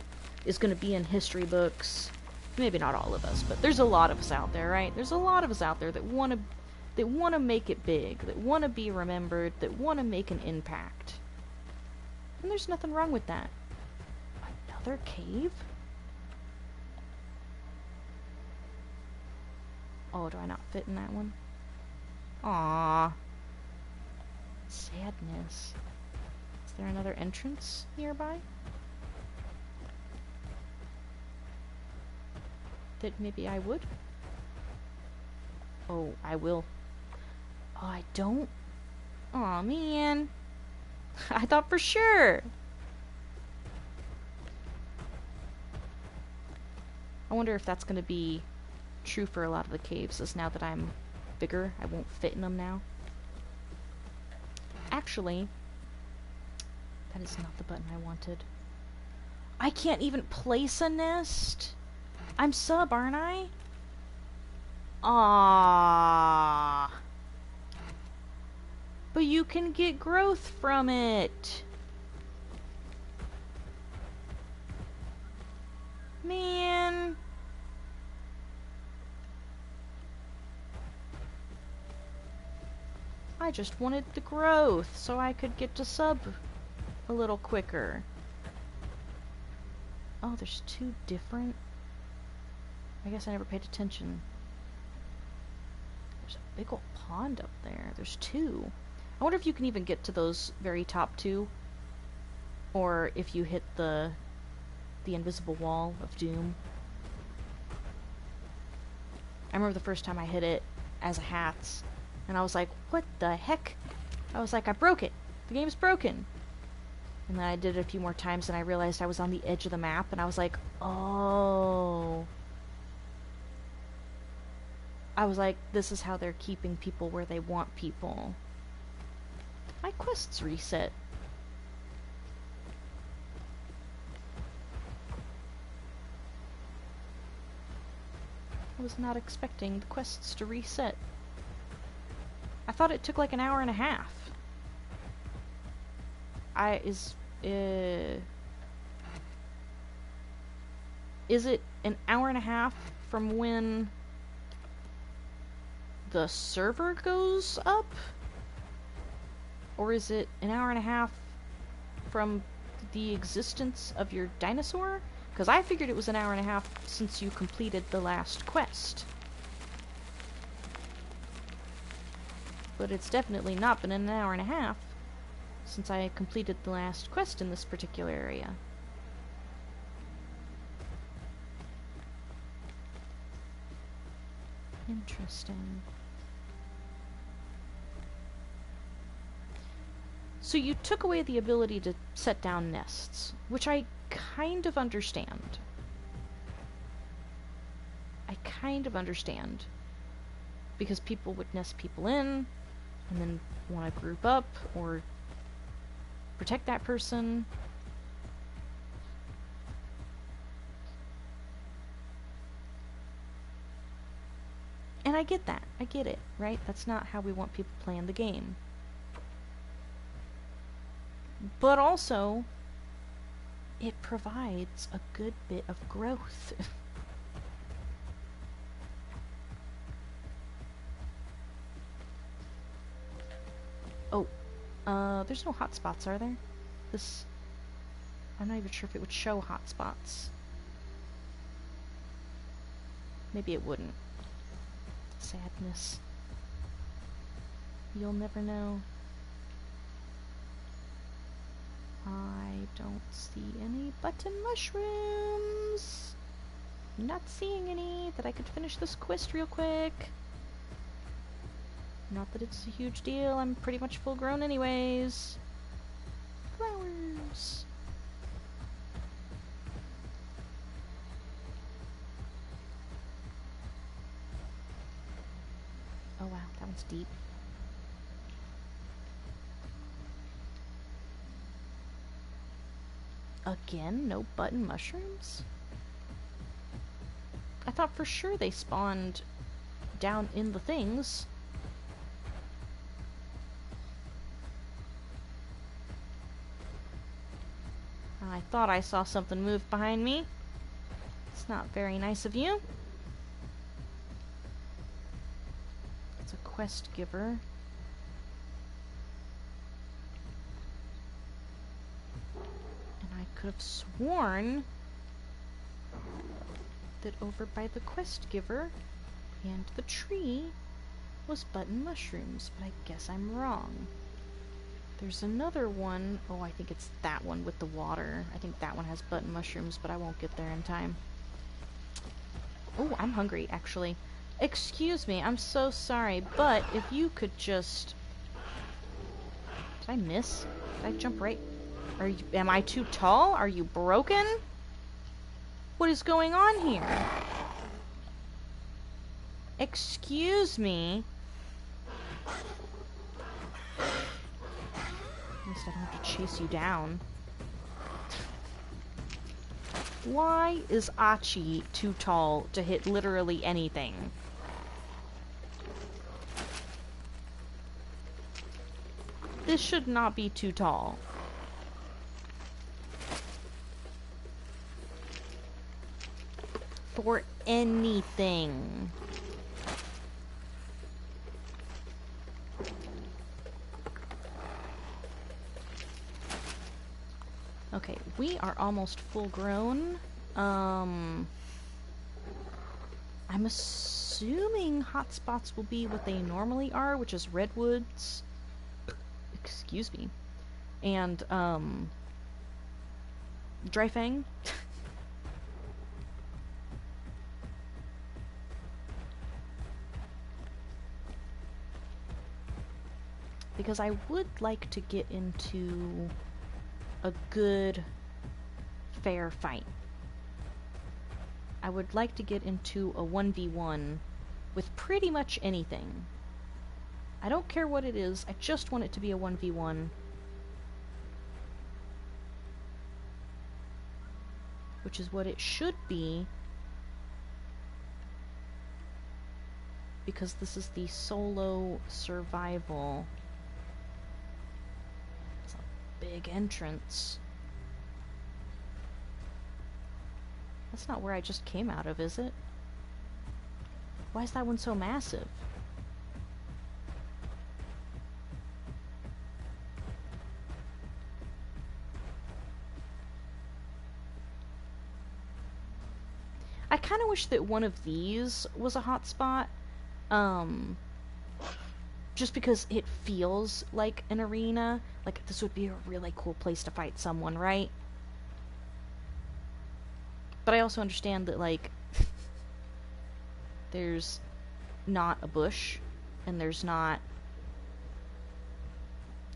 is going to be in history books. Maybe not all of us, but there's a lot of us out there, right? There's a lot of us out there that want to make it big, that want to be remembered, that want to make an impact. And there's nothing wrong with that. Another cave? Oh, do I not fit in that one? Aww. Sadness. Is there another entrance nearby? That maybe I would? Oh, I will. Oh, I don't? Aw, man. I thought for sure. I wonder if that's going to be true for a lot of the caves, as now that I'm bigger, I won't fit in them now. Actually, that is not the button I wanted. I can't even place a nest? I'm sub, aren't I? Aww. But you can get growth from it. Man. I just wanted the growth so I could get to sub a little quicker. Oh, there's two different... I guess I never paid attention. There's a big old pond up there. There's two. I wonder if you can even get to those very top two. Or if you hit the invisible wall of doom. I remember the first time I hit it as a hats. And I was like, what the heck? I was like, I broke it. The game's broken. And then I did it a few more times and I realized I was on the edge of the map and I was like, oh. I was like, this is how they're keeping people where they want people. My quests reset. I was not expecting the quests to reset. I thought it took like an hour and a half. Is it an hour and a half from when the server goes up? Or is it an hour and a half from the existence of your dinosaur? Because I figured it was an hour and a half since you completed the last quest. But it's definitely not been an hour and a half since I completed the last quest in this particular area. Interesting. So you took away the ability to set down nests, which I kind of understand. I kind of understand. Because people would nest people in, and then want to group up, or protect that person. And I get that. I get it, right? That's not how we want people playing the game. But also, it provides a good bit of growth. Oh, there's no hotspots, are there? I'm not even sure if it would show hotspots. Maybe it wouldn't. Sadness. You'll never know. I don't see any button mushrooms. Not seeing any. That I could finish this quest real quick. Not that it's a huge deal. I'm pretty much full grown anyways. Flowers. That's deep. Again, no button mushrooms? I thought for sure they spawned down in the things. I thought I saw something move behind me. It's not very nice of you. It's a quest giver. And I could have sworn that over by the quest giver and the tree was button mushrooms, but I guess I'm wrong. There's another one. Oh, I think it's that one with the water. I think that one has button mushrooms, but I won't get there in time. Oh, I'm hungry, actually. Excuse me, I'm so sorry, but if you could just... Did I miss? Did I jump right? Am I too tall? Are you broken? What is going on here? Excuse me. At least I don't have to chase you down. Why is Achi too tall to hit literally anything? This should not be too tall. For anything. Okay, we are almost full grown. I'm assuming hotspots will be what they normally are, which is redwoods. Excuse me. And, dry fang. Because I would like to get into a good, fair fight. I would like to get into a 1v1 with pretty much anything. I don't care what it is, I just want it to be a 1v1. Which is what it should be. Because this is the solo survival. It's a big entrance. That's not where I just came out of, is it? Why is that one so massive? I kind of wish that one of these was a hotspot. Just because it feels like an arena. Like, this would be a really cool place to fight someone, right? But I also understand that, like, there's not a bush, and there's not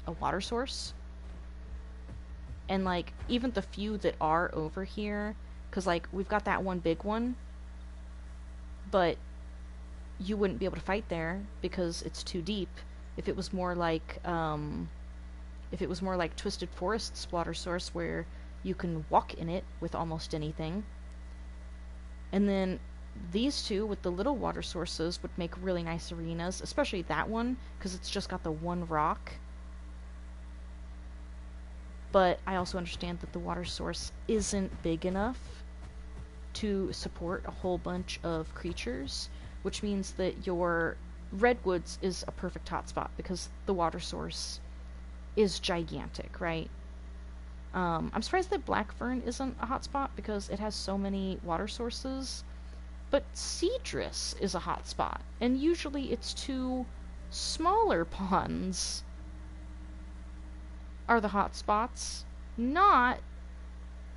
a water source. And, like, even the few that are over here, because, like, we've got that one big one, but you wouldn't be able to fight there because it's too deep. If it was more like Twisted Forest's water source, where you can walk in it with almost anything. And then these two with the little water sources would make really nice arenas, especially that one, because it's just got the one rock. But I also understand that the water source isn't big enough to support a whole bunch of creatures, which means that your redwoods is a perfect hotspot because the water source is gigantic, right? I'm surprised that Blackfern isn't a hotspot because it has so many water sources, but Cedrus is a hotspot, and usually it's two smaller ponds are the hotspots, not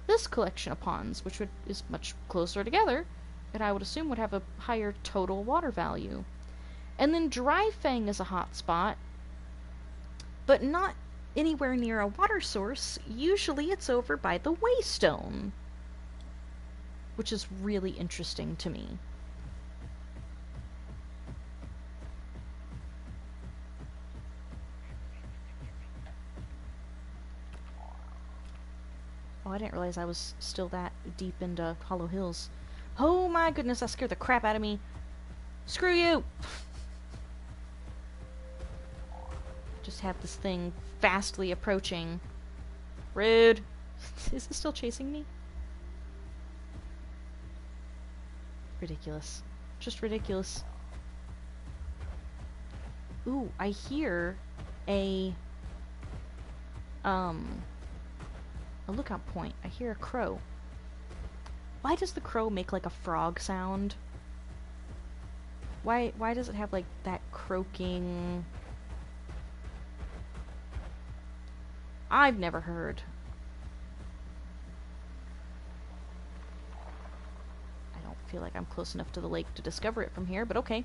this collection of ponds, which is much closer together, and I would assume would have a higher total water value. And then Dry Fang is a hotspot, but not anywhere near a water source. Usually it's over by the Waystone, which is really interesting to me. Oh, I didn't realize I was still that deep into Hollow Hills. Oh my goodness, that scared the crap out of me. Screw you! Just have this thing fastly approaching. Rude. Is it still chasing me? Ridiculous. Just ridiculous. Ooh, I hear a lookout point. I hear a crow. Why does the crow make like a frog sound? Why does it have like that croaking? I've never heard. I don't feel like I'm close enough to the lake to discover it from here, but okay.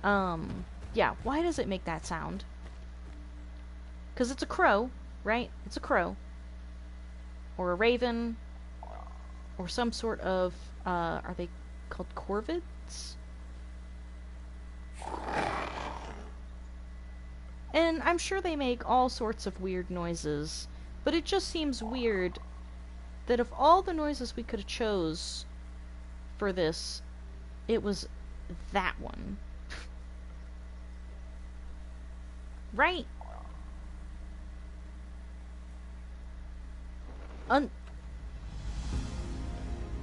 Yeah, why does it make that sound? 'Cause it's a crow, right? It's a crow. Or a raven. Or some sort of, are they called corvids? And I'm sure they make all sorts of weird noises, but it just seems weird that of all the noises we could have chose for this, it was that one. Right?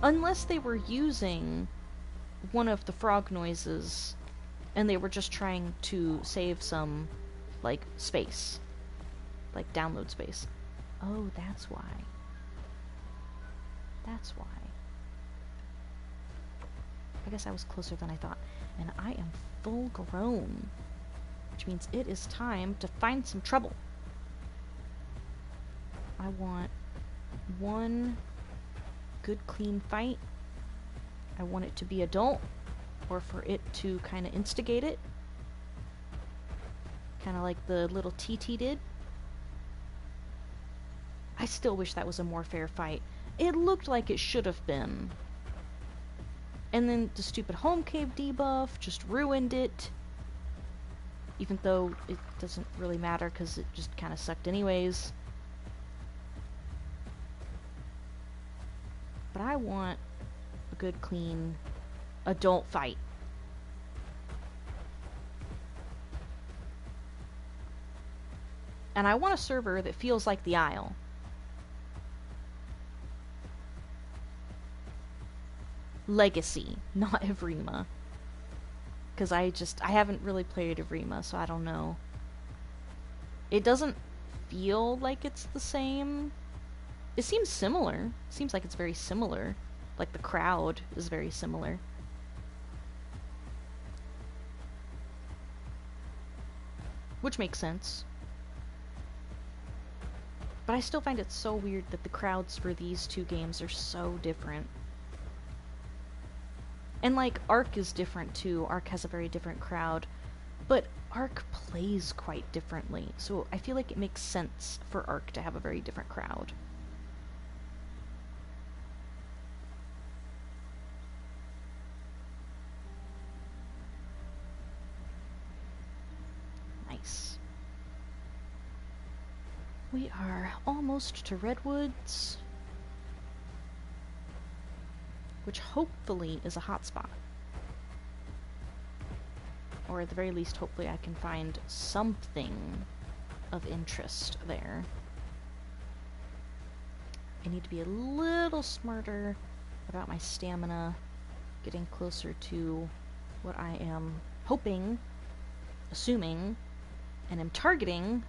Unless they were using one of the frog noises and they were just trying to save some, like, space. Like, download space. Oh, that's why. That's why. I guess I was closer than I thought. And I am full grown. Which means it is time to find some trouble. I want one good clean fight. I want it to be adult, or for it to kind of instigate it. Kind of like the little TT did. I still wish that was a more fair fight. It looked like it should have been. And then the stupid home cave debuff just ruined it. Even though it doesn't really matter because it just kind of sucked anyways. But I want a good, clean, adult fight. And I want a server that feels like the Isle. Legacy, not Evrima. Because I haven't really played Evrima, so I don't know. It doesn't feel like it's the same. It seems similar. It seems like it's very similar. Like the crowd is very similar. Which makes sense. But I still find it so weird that the crowds for these two games are so different. And like, Ark is different too. Ark has a very different crowd. But Ark plays quite differently. So I feel like it makes sense for Ark to have a very different crowd. Nice. We are almost to Redwoods. Which hopefully is a hotspot. Or at the very least, hopefully I can find something of interest there. I need to be a little smarter about my stamina, getting closer to what I am hoping, assuming, and am targeting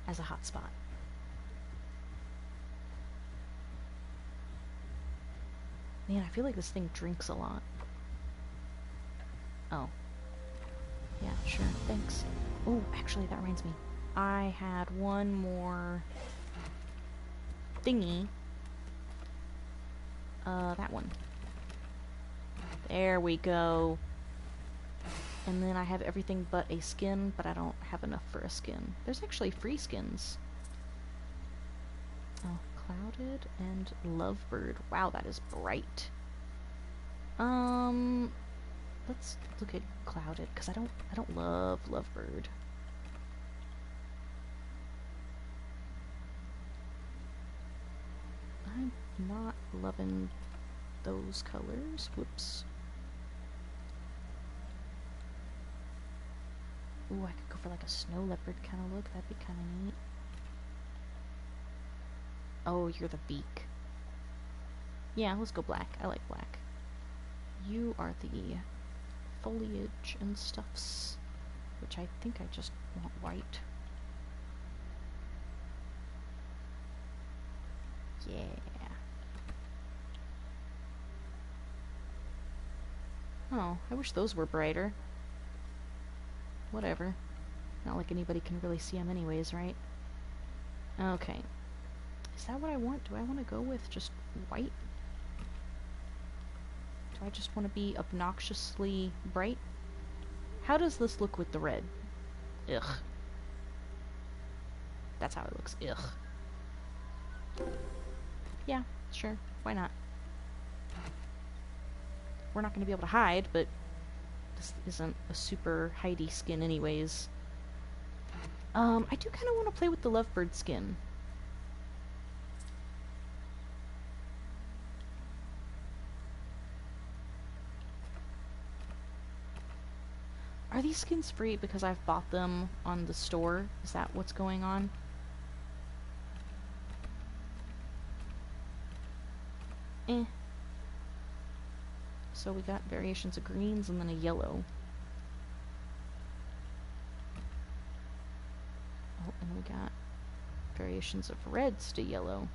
as a hotspot. Man, I feel like this thing drinks a lot. Oh. Yeah, sure, thanks. Oh, actually, that reminds me. I had one more thingy. That one. There we go. And then I have everything but a skin, but I don't have enough for a skin. There's actually free skins. Oh, Clouded and Lovebird. Wow, that is bright. Let's look at Clouded, because I don't love Lovebird. I'm not loving those colors. Whoops. Ooh, I could go for like a snow leopard kind of look. That'd be kind of neat. Oh, you're the beak. Yeah, let's go black. I like black. You are the foliage and stuffs, which I think I just want white. Yeah. Oh, I wish those were brighter. Whatever. Not like anybody can really see them anyways, right? Okay. Is that what I want? Do I want to go with just white? Do I just want to be obnoxiously bright? How does this look with the red? Ugh. That's how it looks. Ugh. Yeah, sure. Why not? We're not going to be able to hide, but this isn't a super hidey skin anyways. I do kind of want to play with the lovebird skin. Are these skins free because I've bought them on the store? Is that what's going on? Eh. So we got variations of greens and then a yellow. Oh, and we got variations of reds to yellow.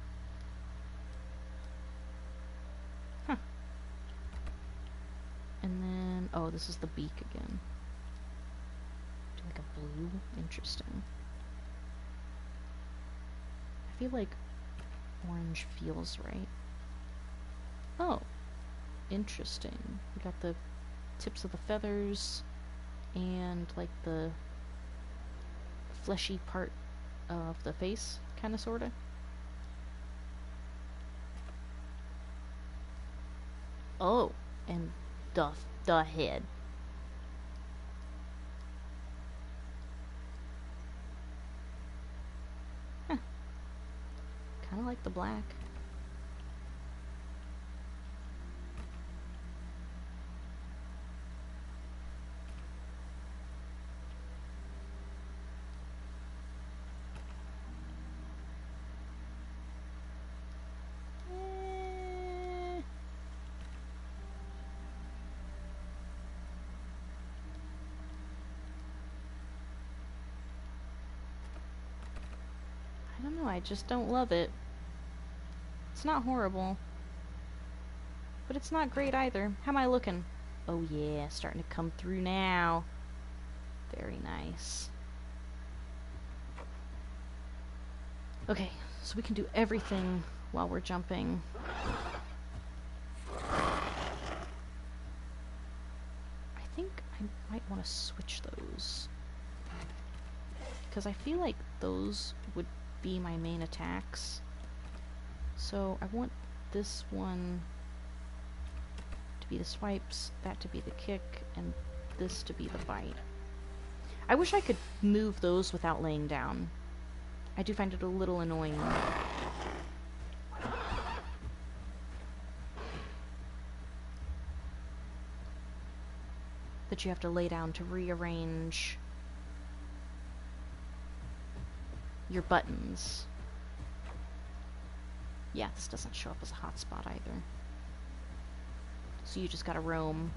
Huh. And then, oh, this is the beak again. Do like a blue? Interesting. I feel like orange feels right. Oh. Interesting. We got the tips of the feathers and like the fleshy part of the face, kinda sorta. Oh, and the head. Huh. Kinda like the black. I don't know, I just don't love it. It's not horrible. But it's not great either. How am I looking? Oh yeah, starting to come through now. Very nice. Okay, so we can do everything while we're jumping. I think I might want to switch those. Because I feel like those would be my main attacks. So I want this one to be the swipes, that to be the kick, and this to be the bite. I wish I could move those without laying down. I do find it a little annoying. That you have to lay down to rearrange your buttons. Yeah, this doesn't show up as a hotspot either. So you just gotta roam.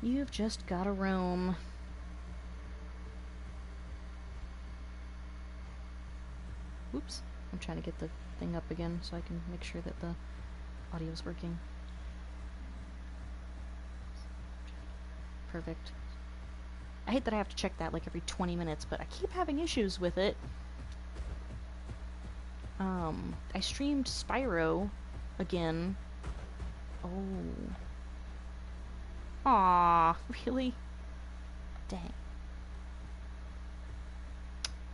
You've just gotta roam. Whoops. I'm trying to get the thing up again so I can make sure that the audio's working. Perfect. I hate that I have to check that like every 20 minutes, but I keep having issues with it. I streamed Spyro again. Oh. Aw, really? Dang.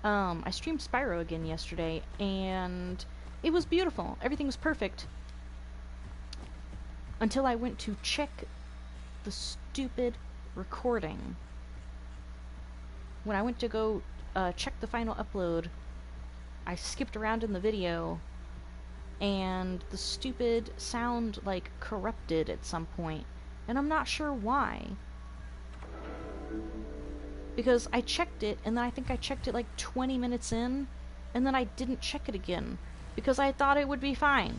I streamed Spyro again yesterday, and it was beautiful. Everything was perfect. Until I went to check the stupid recording. When I went to go check the final upload, I skipped around in the video, and the stupid sound, like, corrupted at some point, and I'm not sure why. Because I checked it, and then I think I checked it like 20 minutes in, and then I didn't check it again, because I thought it would be fine.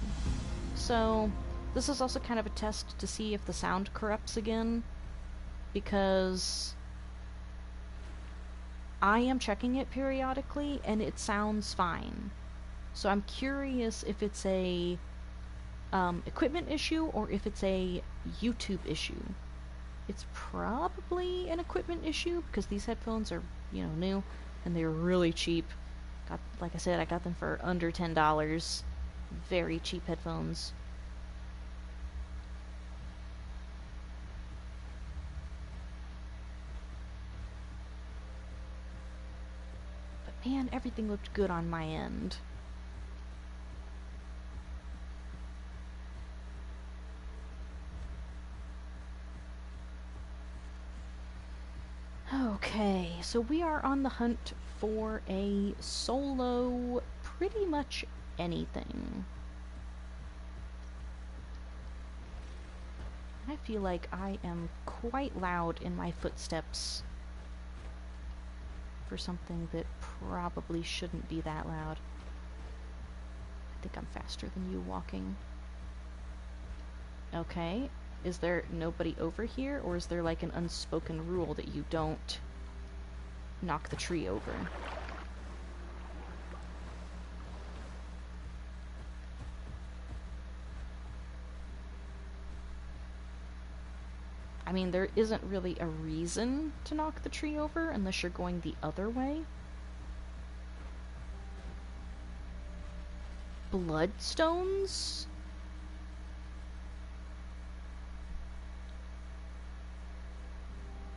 So, this is also kind of a test to see if the sound corrupts again, because I am checking it periodically, and it sounds fine. So I'm curious if it's a equipment issue or if it's a YouTube issue. It's probably an equipment issue because these headphones are, new and they're really cheap. Like I said, I got them for under $10. Very cheap headphones. But man, everything looked good on my end. Okay, so we are on the hunt for a solo pretty much anything. I feel like I am quite loud in my footsteps for something that probably shouldn't be that loud. I think I'm faster than you walking. Okay. Is there nobody over here, or is there like an unspoken rule that you don't knock the tree over? I mean, there isn't really a reason to knock the tree over unless you're going the other way. Bloodstones?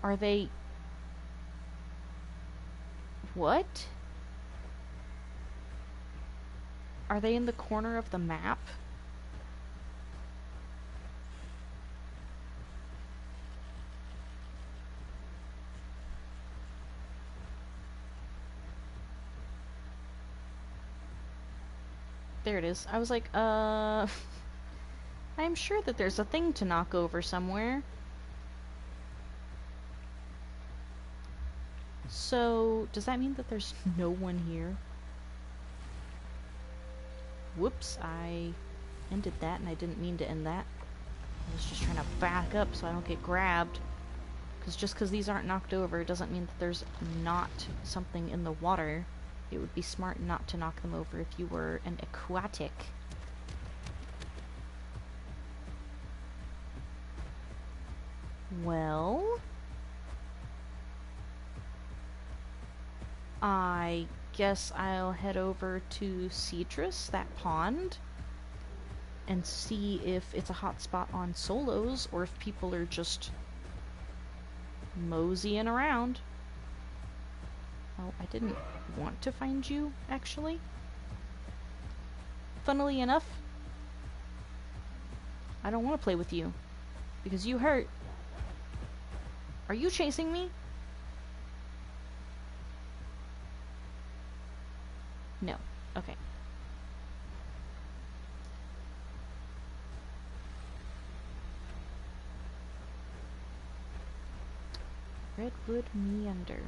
Are they... What? Are they in the corner of the map? There it is. I was like, I'm sure that there's a thing to knock over somewhere. So, does that mean that there's no one here? Whoops, I ended that and I didn't mean to end that. I was just trying to back up so I don't get grabbed. Because just because these aren't knocked over doesn't mean that there's not something in the water. It would be smart not to knock them over if you were an aquatic. Well... I guess I'll head over to Citrus, that pond, and see if it's a hotspot on solos or if people are just moseying around. Oh, I didn't want to find you, actually. Funnily enough, I don't want to play with you because you hurt. Are you chasing me? No. Okay. Redwood Meander.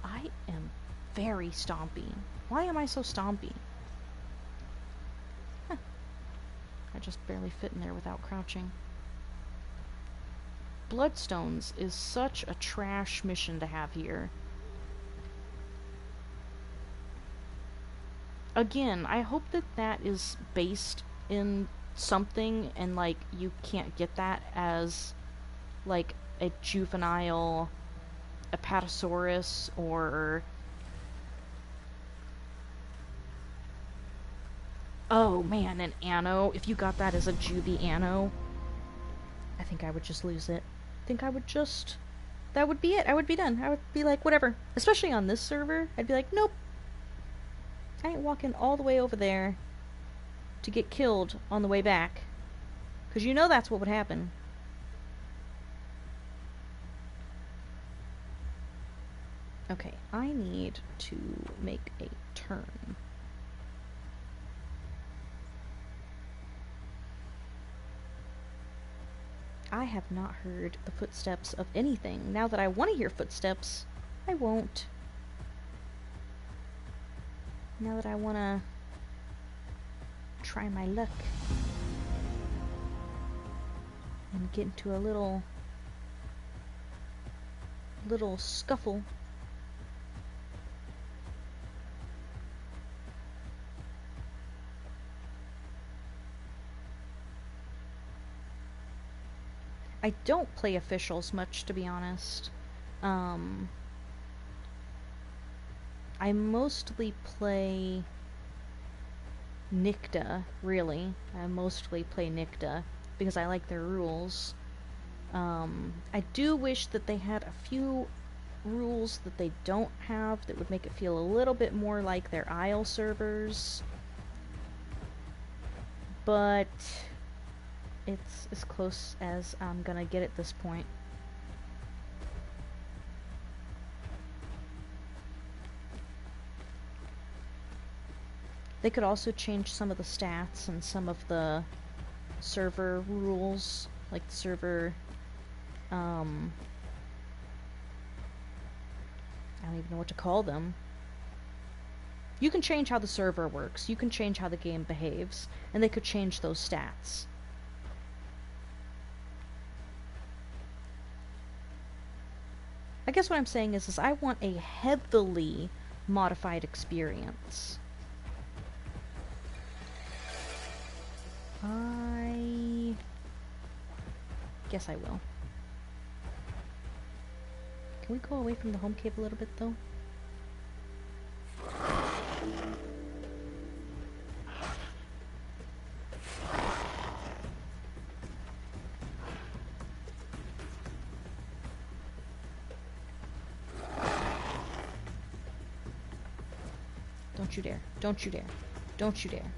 I am very stompy. Why am I so stompy? Huh. I just barely fit in there without crouching. Bloodstones is such a trash mission to have here. Again, I hope that that is based in something and, like, you can't get that as, like, a juvenile Apatosaurus or... Oh, man, an Anno. If you got that as a juvie Anno, I think I would just lose it. I think I would just... That would be it. I would be done. I would be like, whatever. Especially on this server, I'd be like, nope. I ain't walking all the way over there to get killed on the way back. Because you know that's what would happen. Okay, I need to make a turn. I have not heard the footsteps of anything. Now that I want to hear footsteps, I won't. Now that I want to try my luck and get into a little scuffle. I don't play officials much, to be honest. I mostly play Nicta, really. I mostly play Nicta because I like their rules. I do wish that they had a few rules that they don't have that would make it feel a little bit more like their Isle servers. But it's as close as I'm gonna get at this point. They could also change some of the stats and some of the server rules, like the server, I don't even know what to call them. You can change how the server works, you can change how the game behaves, and they could change those stats. I guess what I'm saying is I want a heavily modified experience. I guess I will. Can we go away from the home cave a little bit, though? Don't you dare. Don't you dare. Don't you dare.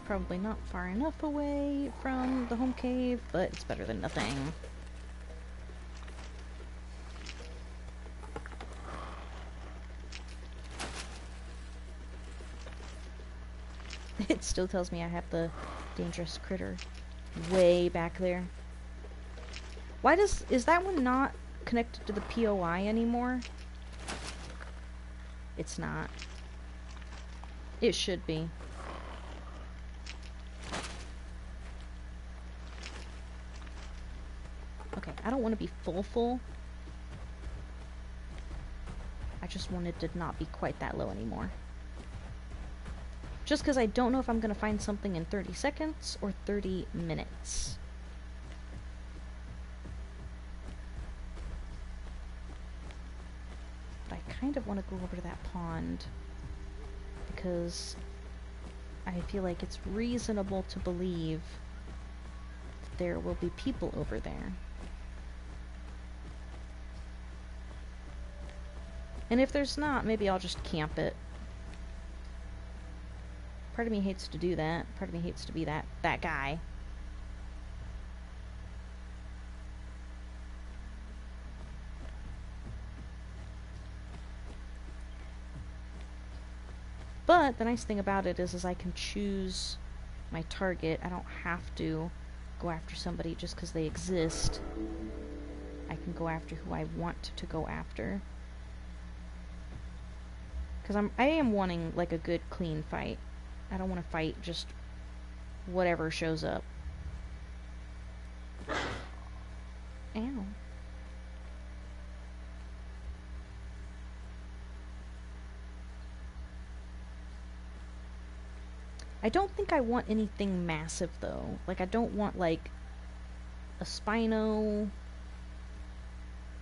Probably not far enough away from the home cave, but it's better than nothing. It still tells me I have the dangerous critter way back there. Why is that one not connected to the POI anymore? It's not. It should be. Okay, I don't want to be full. I just wanted to not be quite that low anymore. Just because I don't know if I'm going to find something in 30 seconds or 30 minutes. But I kind of want to go over to that pond because I feel like it's reasonable to believe that there will be people over there. And if there's not, maybe I'll just camp it. Part of me hates to do that. Part of me hates to be that guy. But the nice thing about it is I can choose my target. I don't have to go after somebody just because they exist. I can go after who I want to go after. Because I am wanting, like, a good, clean fight. I don't want to fight just whatever shows up. Ow. I don't think I want anything massive, though. Like, I don't want, like, a Spino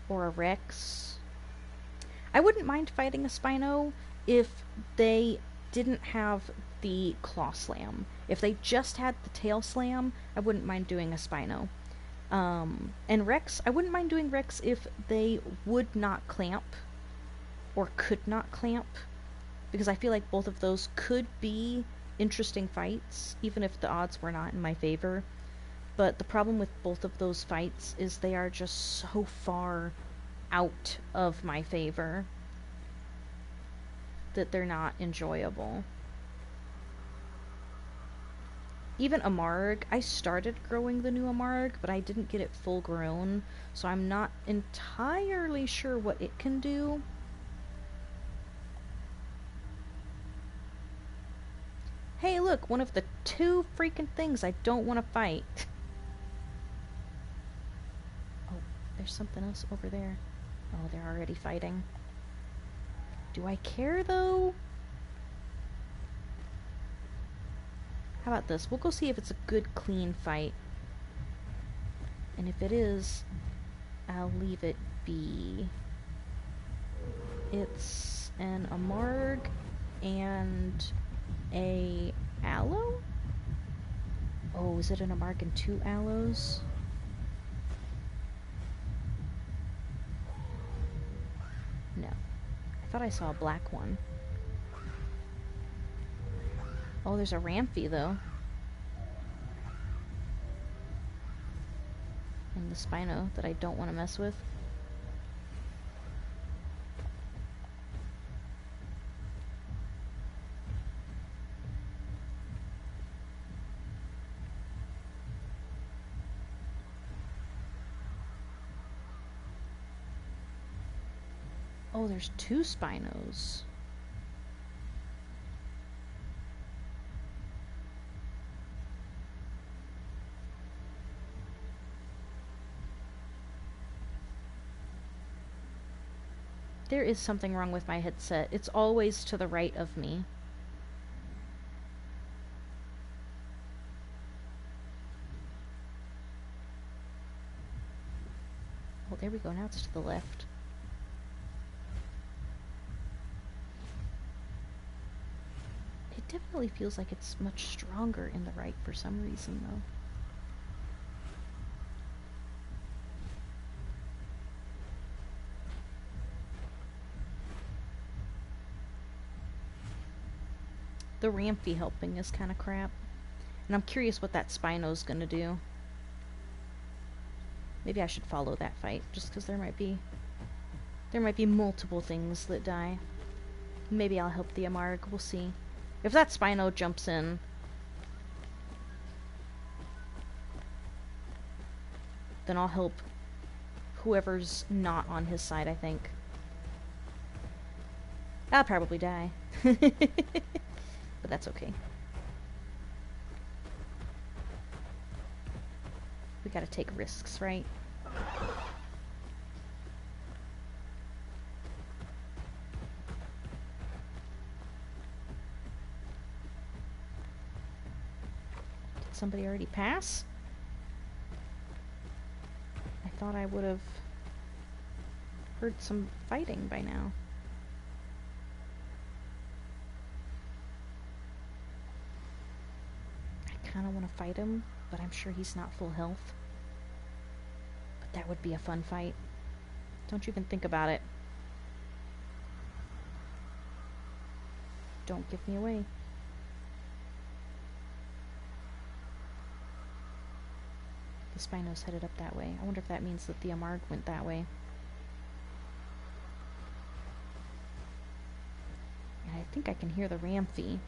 or a Rex. I wouldn't mind fighting a Spino if they didn't have the Claw Slam. If they just had the Tail Slam, I wouldn't mind doing a Spino. And Rex, I wouldn't mind doing Rex if they would not clamp or could not clamp, because I feel like both of those could be interesting fights, even if the odds were not in my favor. But the problem with both of those fights is they are just so far out of my favor that they're not enjoyable. Even Amarg, I started growing the new Amarg, but I didn't get it full grown, so I'm not entirely sure what it can do. Hey, look, one of the two freaking things I don't want to fight. Oh, there's something else over there. Oh, they're already fighting. Do I care, though? How about this? We'll go see if it's a good, clean fight. And if it is, I'll leave it be. It's an Amarg and a Aloe? Oh, is it an Amarg and 2 Aloes? No. I thought I saw a black one. Oh, there's a Rampy, though. And the Spino that I don't want to mess with. Oh, there's 2 Spinos. There is something wrong with my headset. It's always to the right of me. Oh, there we go. Now it's to the left. It definitely feels like it's much stronger in the right for some reason, though. The Rampy helping is kind of crap. And I'm curious what that Spino's gonna do. Maybe I should follow that fight, just because there might be multiple things that die. Maybe I'll help the Amarg, we'll see. If that Spino jumps in, then I'll help whoever's not on his side, I think. I'll probably die. But that's okay. We gotta take risks, right? Did somebody already pass? I thought I would have heard some fighting by now. I kind of want to fight him, but I'm sure he's not full health. But that would be a fun fight. Don't you even think about it. Don't give me away. The Spino's headed up that way. I wonder if that means that the Amarg went that way. And I think I can hear the Rampy.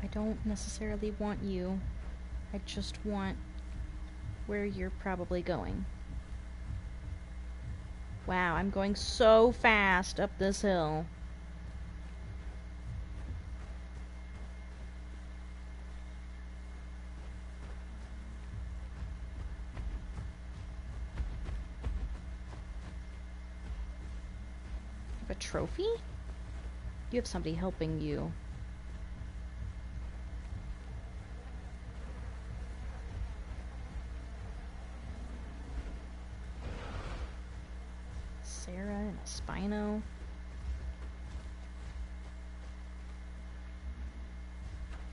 I don't necessarily want you. I just want where you're probably going. Wow, I'm going so fast up this hill. have a trophy? You have somebody helping you. Sarah and a Spino.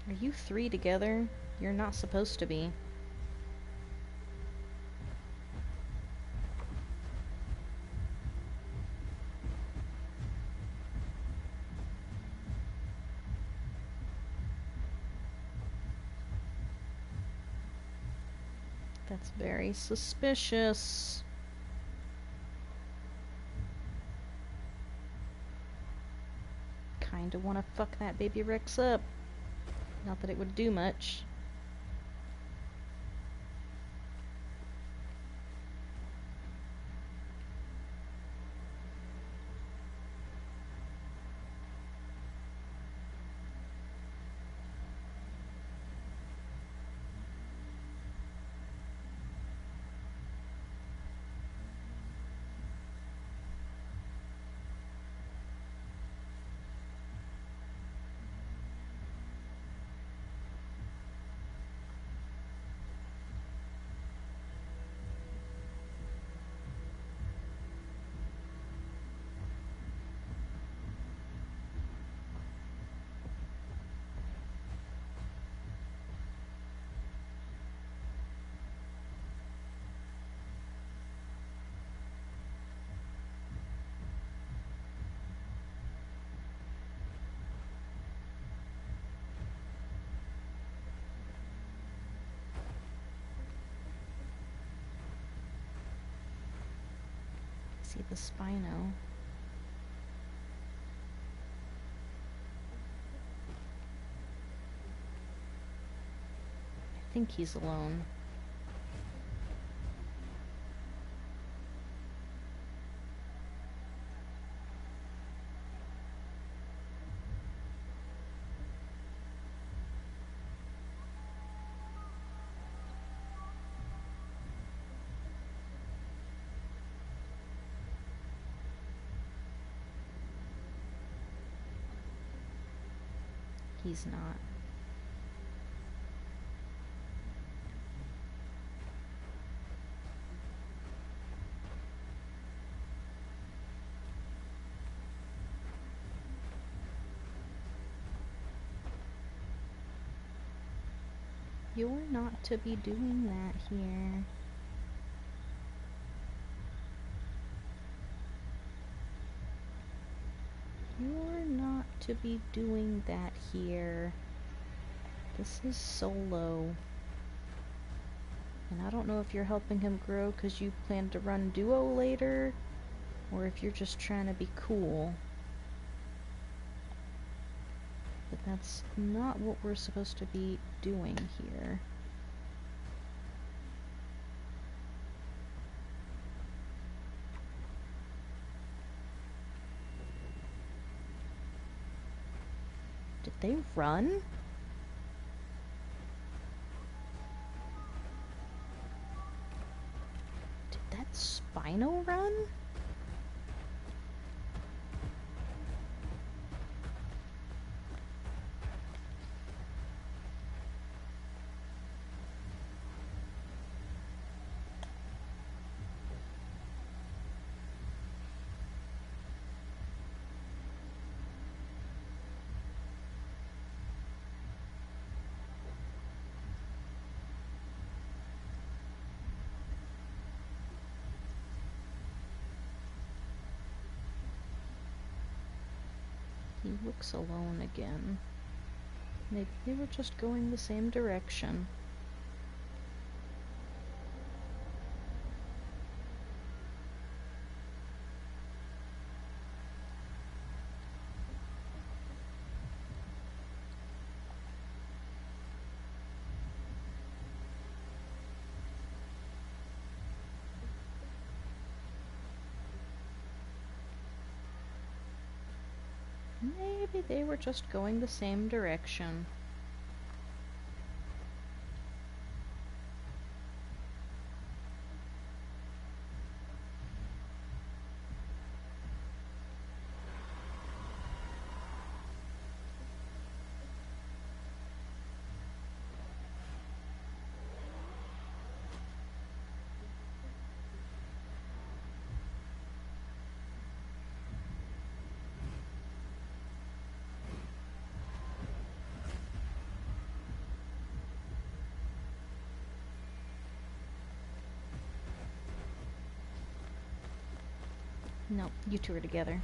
Are you three together? You're not supposed to be. That's very suspicious. Kinda wanna fuck that baby Rex up. Not that it would do much. See the Spino. I think he's alone. He's not. You're not to be doing that here. You're not to be doing that here. This is solo. And I don't know if you're helping him grow because you plan to run duo later, or if you're just trying to be cool. But that's not what we're supposed to be doing here. Did they run? Did that Spino run? He looks alone again. Maybe they were just going the same direction. Maybe they were just going the same direction. Nope, you two are together.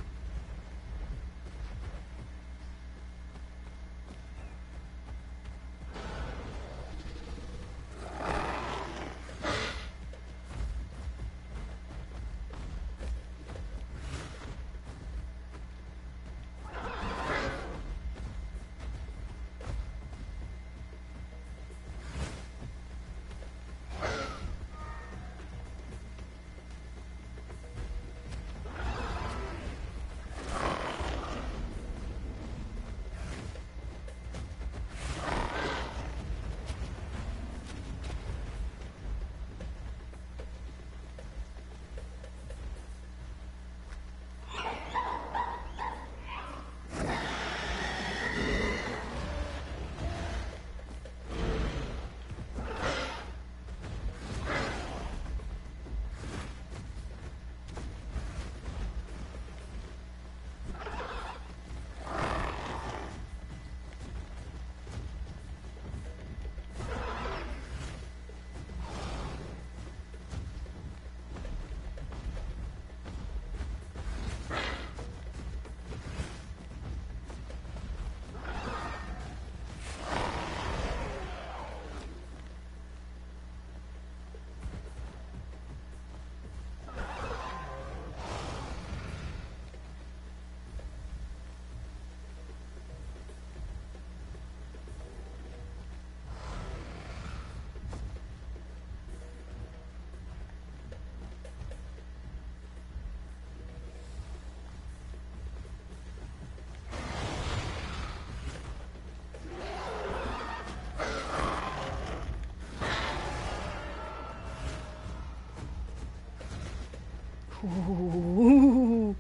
Ooh.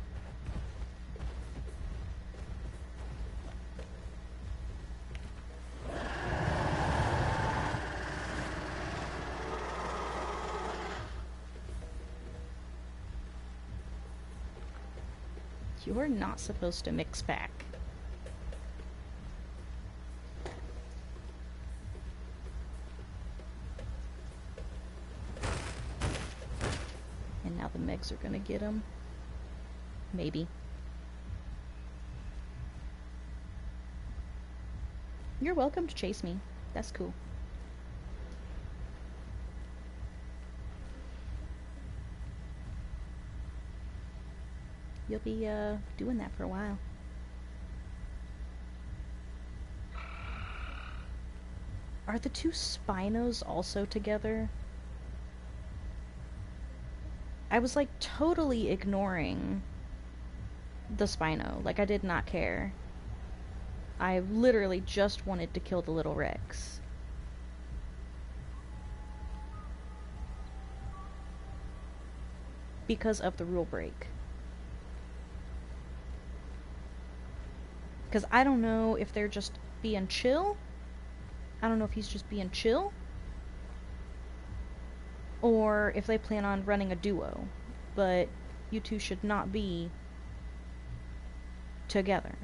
You're not supposed to mix back. And now the Megs are gonna get him. Maybe. You're welcome to chase me. That's cool. You'll be, doing that for a while. Are the two Spinos also together? I was, like, totally ignoring the Spino. Like, I did not care. I literally just wanted to kill the little Rex. Because of the rule break. Because I don't know if they're just being chill. I don't know if he's just being chill. Or if they plan on running a duo. But you two should not be together.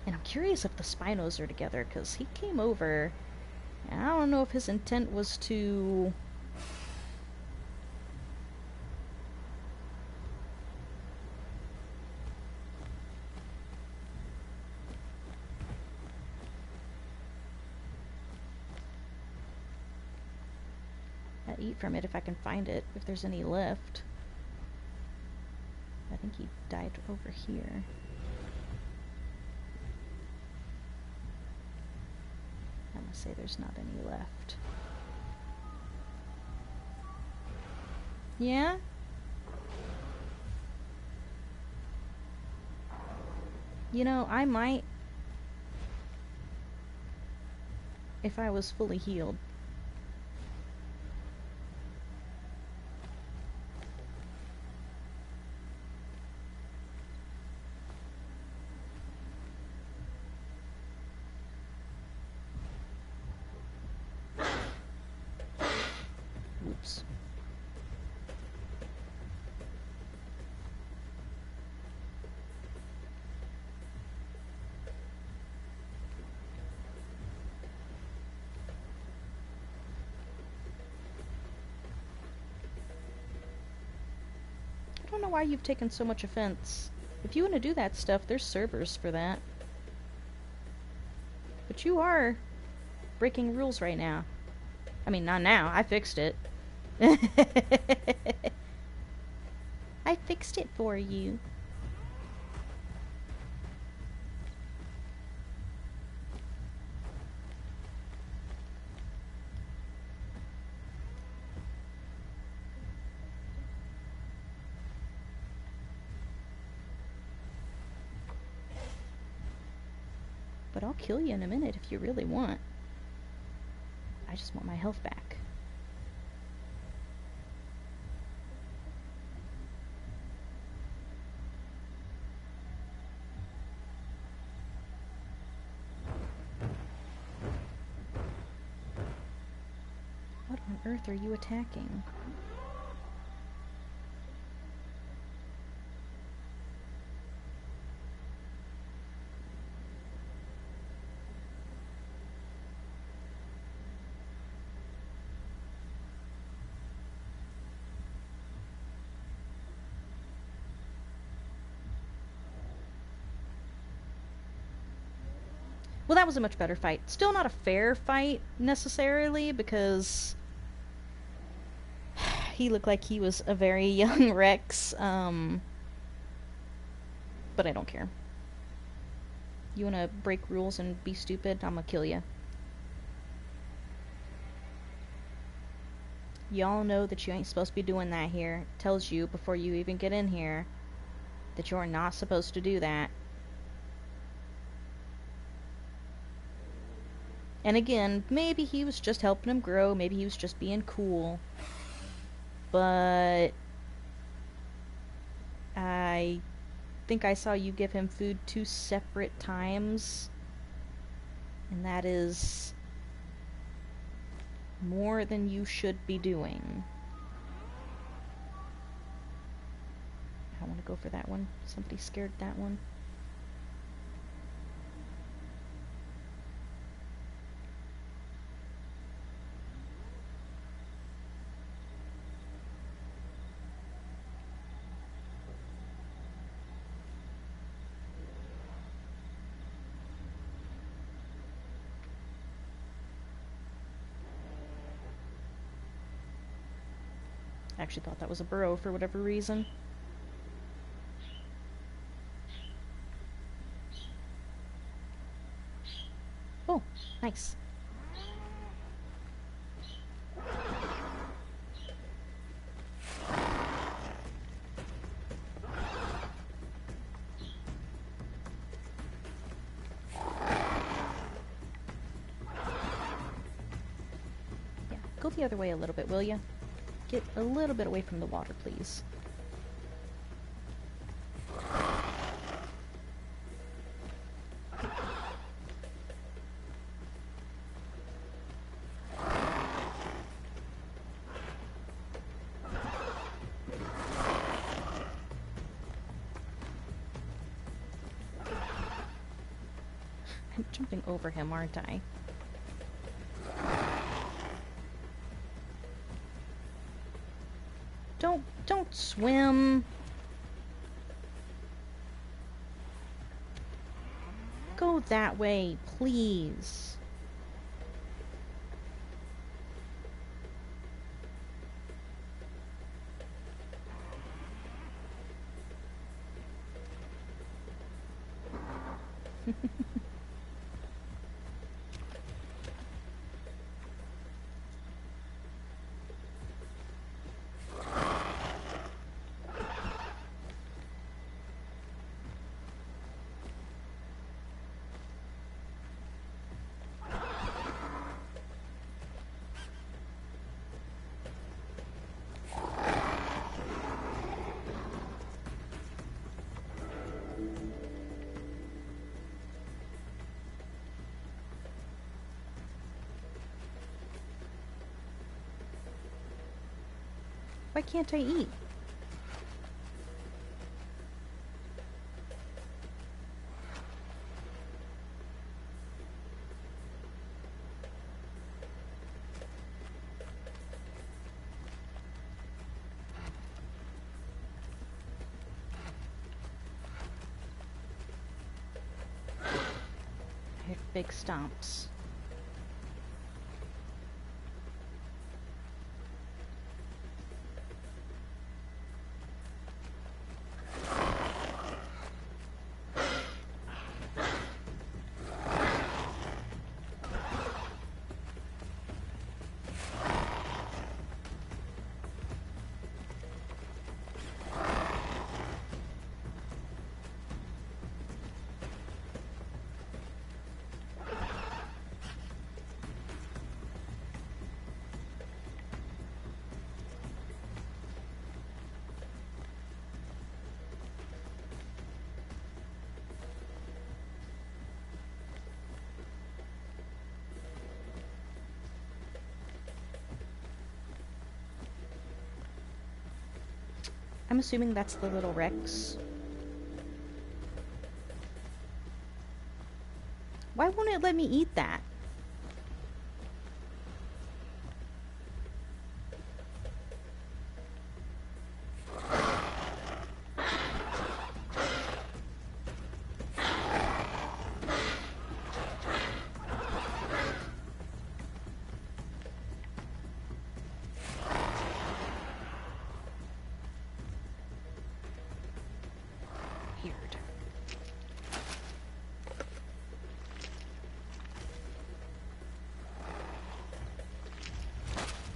And I'm curious if the Spinos are together, because he came over, and I don't know if his intent was to... I'll eat from it if I can find it, if there's any left. I think he died over here. I'm gonna say there's not any left. Yeah? You know, I might, if I was fully healed. Oops. why you've taken so much offense. If you want to do that stuff, there's servers for that. But you are breaking rules right now. I mean, not now. I fixed it. I fixed it for you. But I'll kill you in a minute if you really want. I just want my health back. What on earth are you attacking? Well, that was a much better fight. Still not a fair fight, necessarily, because he looked like he was a very young Rex, but I don't care. You wanna break rules and be stupid? I'm gonna kill you. Y'all know that you ain't supposed to be doing that here. It tells you before you even get in here that you're not supposed to do that. And again, maybe he was just helping him grow, maybe he was just being cool. But I think I saw you give him food 2 separate times. And that is more than you should be doing. I want to go for that one. Somebody scared that one. I actually thought that was a burrow for whatever reason. Oh, nice. Yeah, go the other way a little bit, will ya? Get a little bit away from the water, please. I'm jumping over him, aren't I? Don't swim. Go that way, please. Why can't I eat? big stomps. I'm assuming that's the little Rex. Why won't it let me eat that?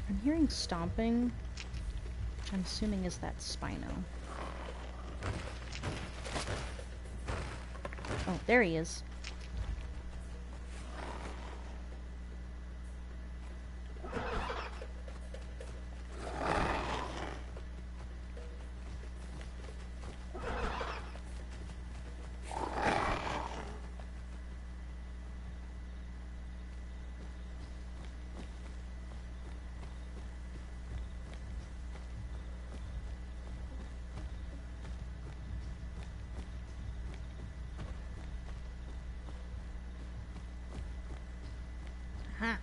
I'm hearing stomping, which I'm assuming is that Spino. Oh, there he is. Aha.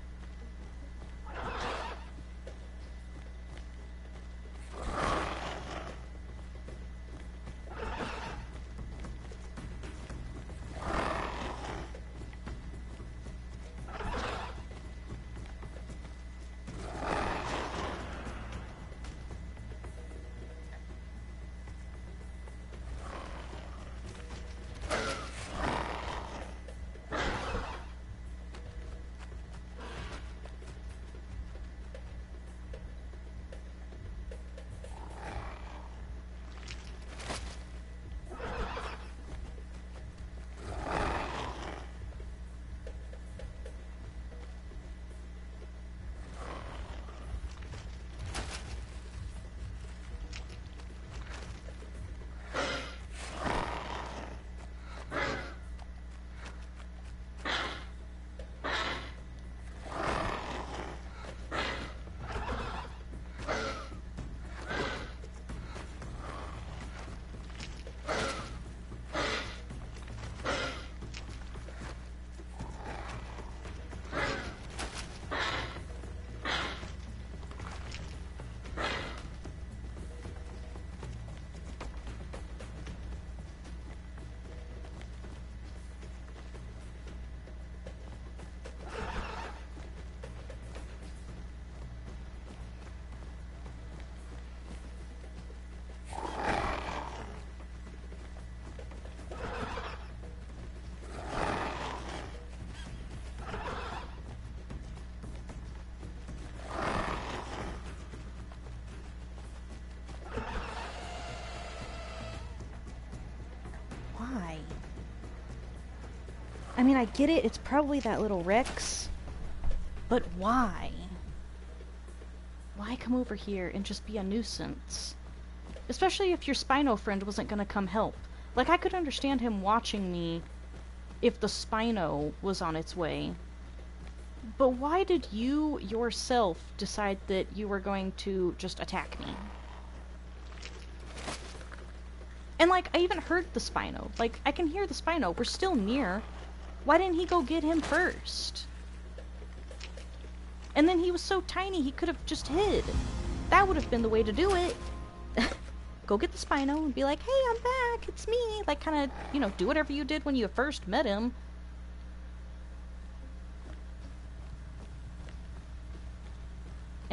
Why? I mean, I get it, it's probably that little Rex, but why? Why come over here and just be a nuisance? Especially if your Spino friend wasn't gonna come help. Like, I could understand him watching me if the Spino was on its way. But why did you yourself decide that you were going to just attack me? And, like, I even heard the Spino. Like, I can hear the Spino. We're still near. Why didn't he go get him first? And then he was so tiny, he could have just hid. That would have been the way to do it. Go get the Spino and be like, hey, I'm back, it's me. Like, kind of, you know, do whatever you did when you first met him.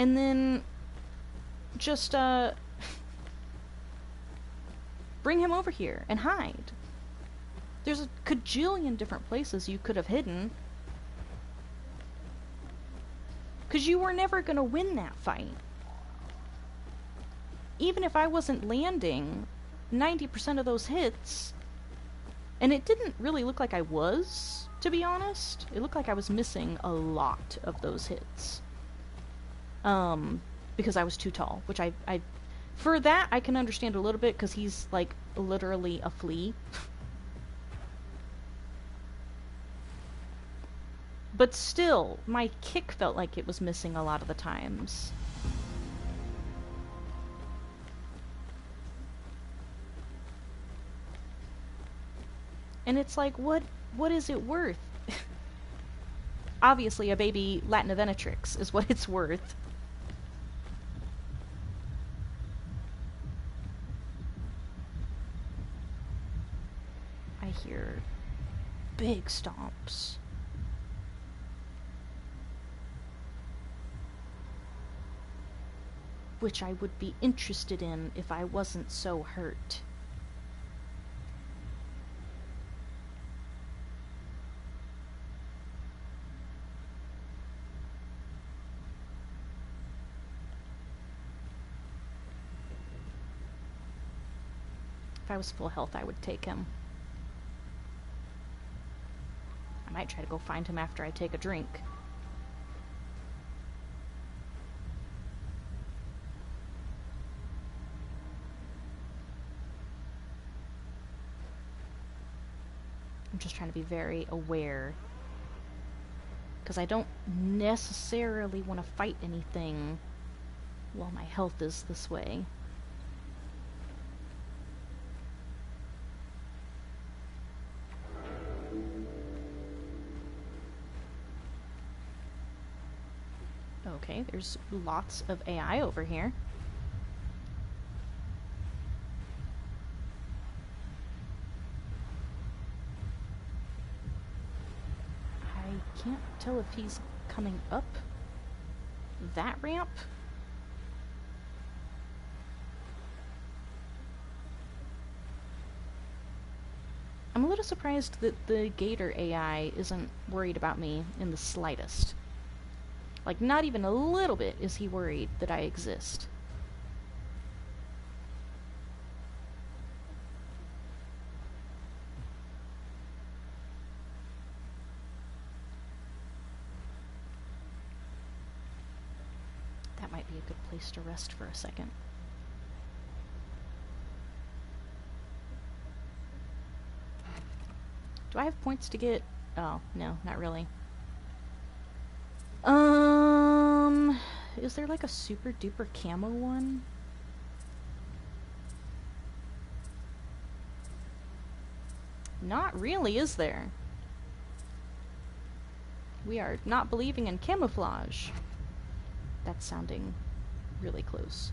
and then just, bring him over here and hide. There's a cajillion different places you could have hidden. Because you were never going to win that fight. Even if I wasn't landing 90% of those hits, and it didn't really look like I was, to be honest. It looked like I was missing a lot of those hits. Because I was too tall, which I for that I can understand a little bit, because he's, like, literally a flea. But still, my kick felt like it was missing a lot of the times. And it's like, what is it worth? Obviously, a baby Latina Venatrix is what it's worth. I hear big stomps. Which I would be interested in if I wasn't so hurt. If I was full health, I would take him. I might try to go find him after I take a drink. I'm just trying to be very aware, because I don't necessarily want to fight anything while my health is this way. Okay, there's lots of AI over here. I can't tell if he's coming up that ramp. I'm a little surprised that the Gator AI isn't worried about me in the slightest. Like, not even a little bit is he worried that I exist. That might be a good place to rest for a second. Do I have points to get... Oh, no, not really. Is there like a super duper camo one? Not really, is there? We are not believing in camouflage. That's sounding really close.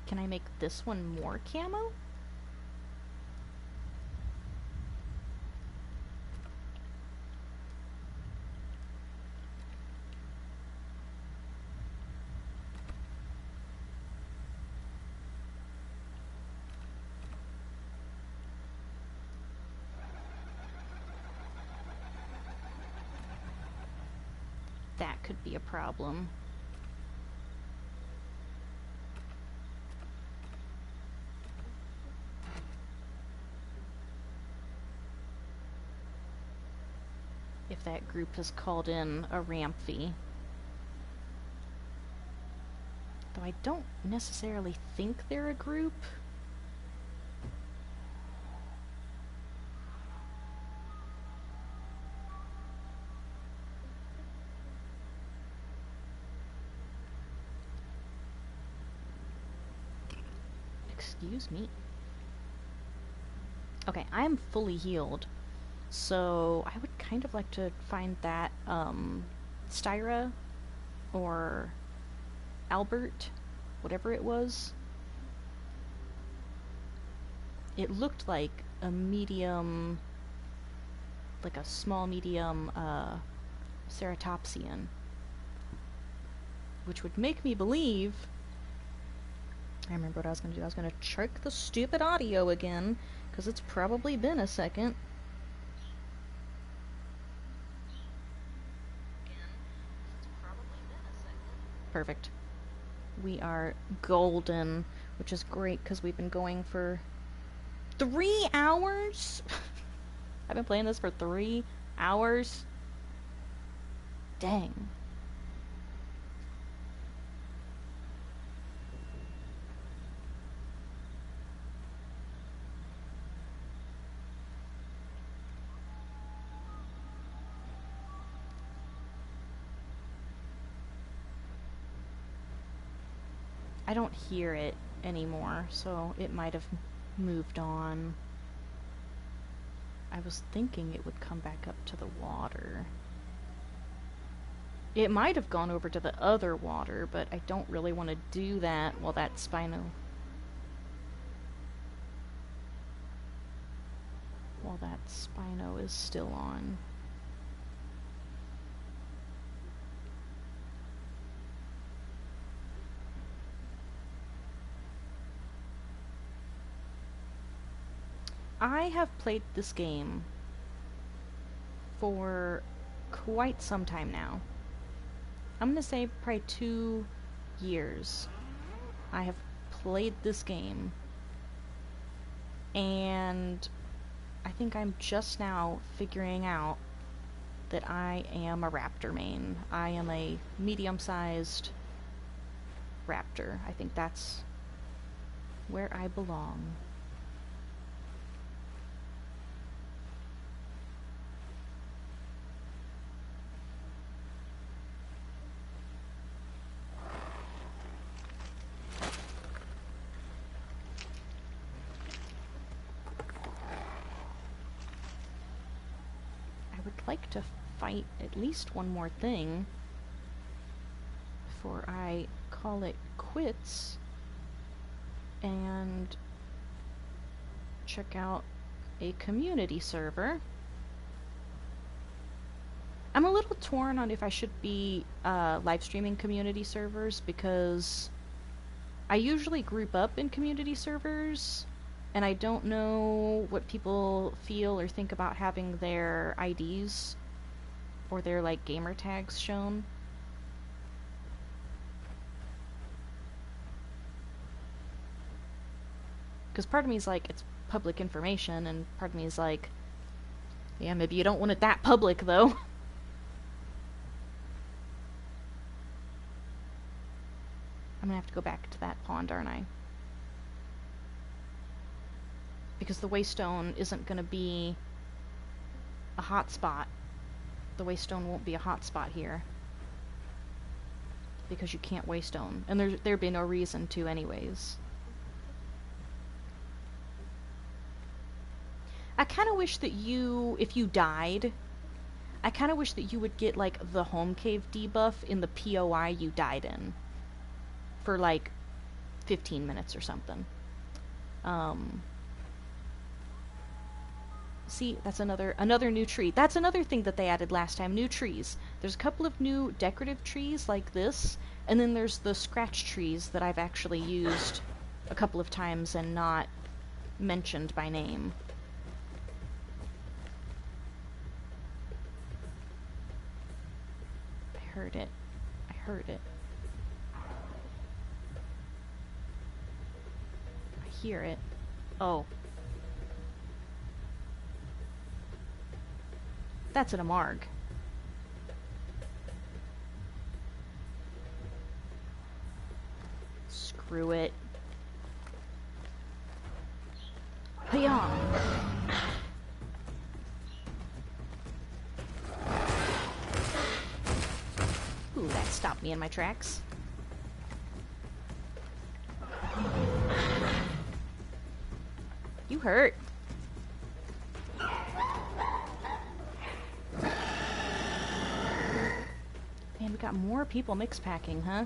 Can I make this one more camo? That could be a problem. If that group has called in a ramp fee. Though I don't necessarily think they're a group. Excuse me. Okay, I am fully healed. So I would kind of like to find that Styra or Albert, whatever it was. It looked like a medium, like a small medium ceratopsian, which would make me believe. I remember what I was going to do. I was going to check the stupid audio again, because it's probably been a second. Perfect. We are golden, which is great because we've been going for 3 hours? I've been playing this for 3 hours? Dang. I don't hear it anymore, so it might have moved on. I was thinking it would come back up to the water. It might have gone over to the other water, but I don't really want to do that while that Spino is still on. I have played this game for quite some time now. I'm gonna say probably 2 years. I have played this game, and I think I'm just now figuring out that I am a raptor main. I am a medium-sized raptor. I think that's where I belong. Like to fight at least one more thing before I call it quits and check out a community server. I'm a little torn on if I should be live streaming community servers, because I usually group up in community servers, and I don't know what people feel or think about having their IDs or their, like, gamer tags shown. Because part of me is like, it's public information, and part of me is like, yeah, maybe you don't want it that public, though. I'm gonna have to go back to that pond, aren't I? Because the Waystone isn't going to be a hotspot. The Waystone won't be a hotspot here. Because you can't Waystone. And there'd be no reason to anyways. I kind of wish that if you died, I kind of wish that you would get, like, the home cave debuff in the POI you died in. For, like, 15 minutes or something. See, that's another new tree. That's another thing that they added last time, new trees. There's a couple of new decorative trees like this, and then there's the scratch trees that I've actually used a couple of times and not mentioned by name. I heard it. I heard it. I hear it. Oh. That's an Amarg. Screw it. Hiya! Ooh, that stopped me in my tracks. You hurt. Man, we got more people mix packing, huh?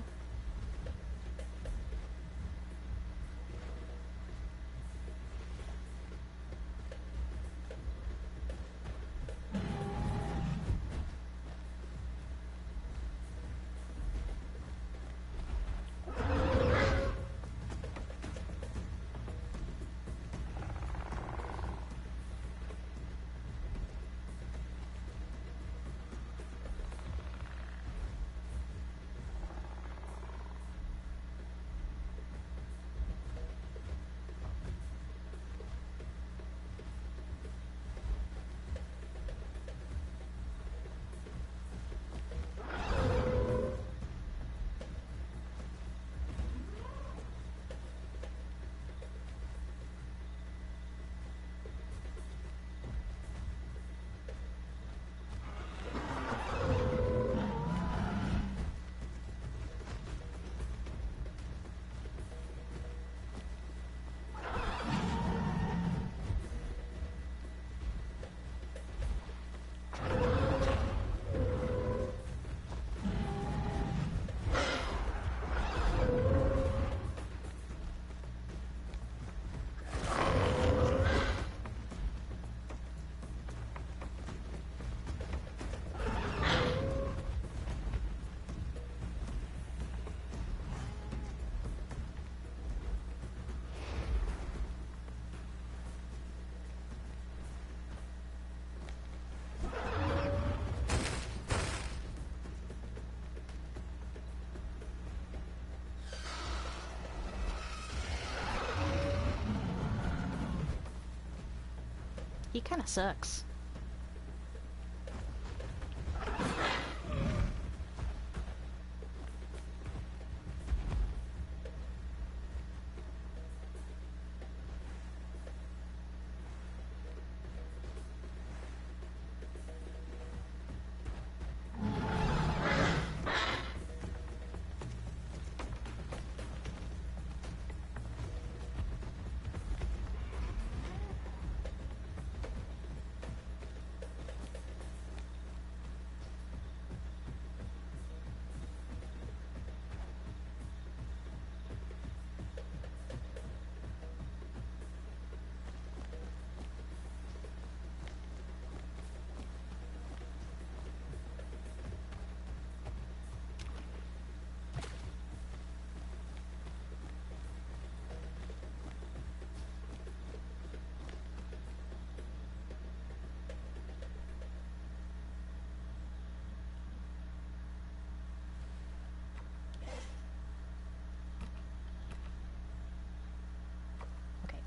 He kind of sucks.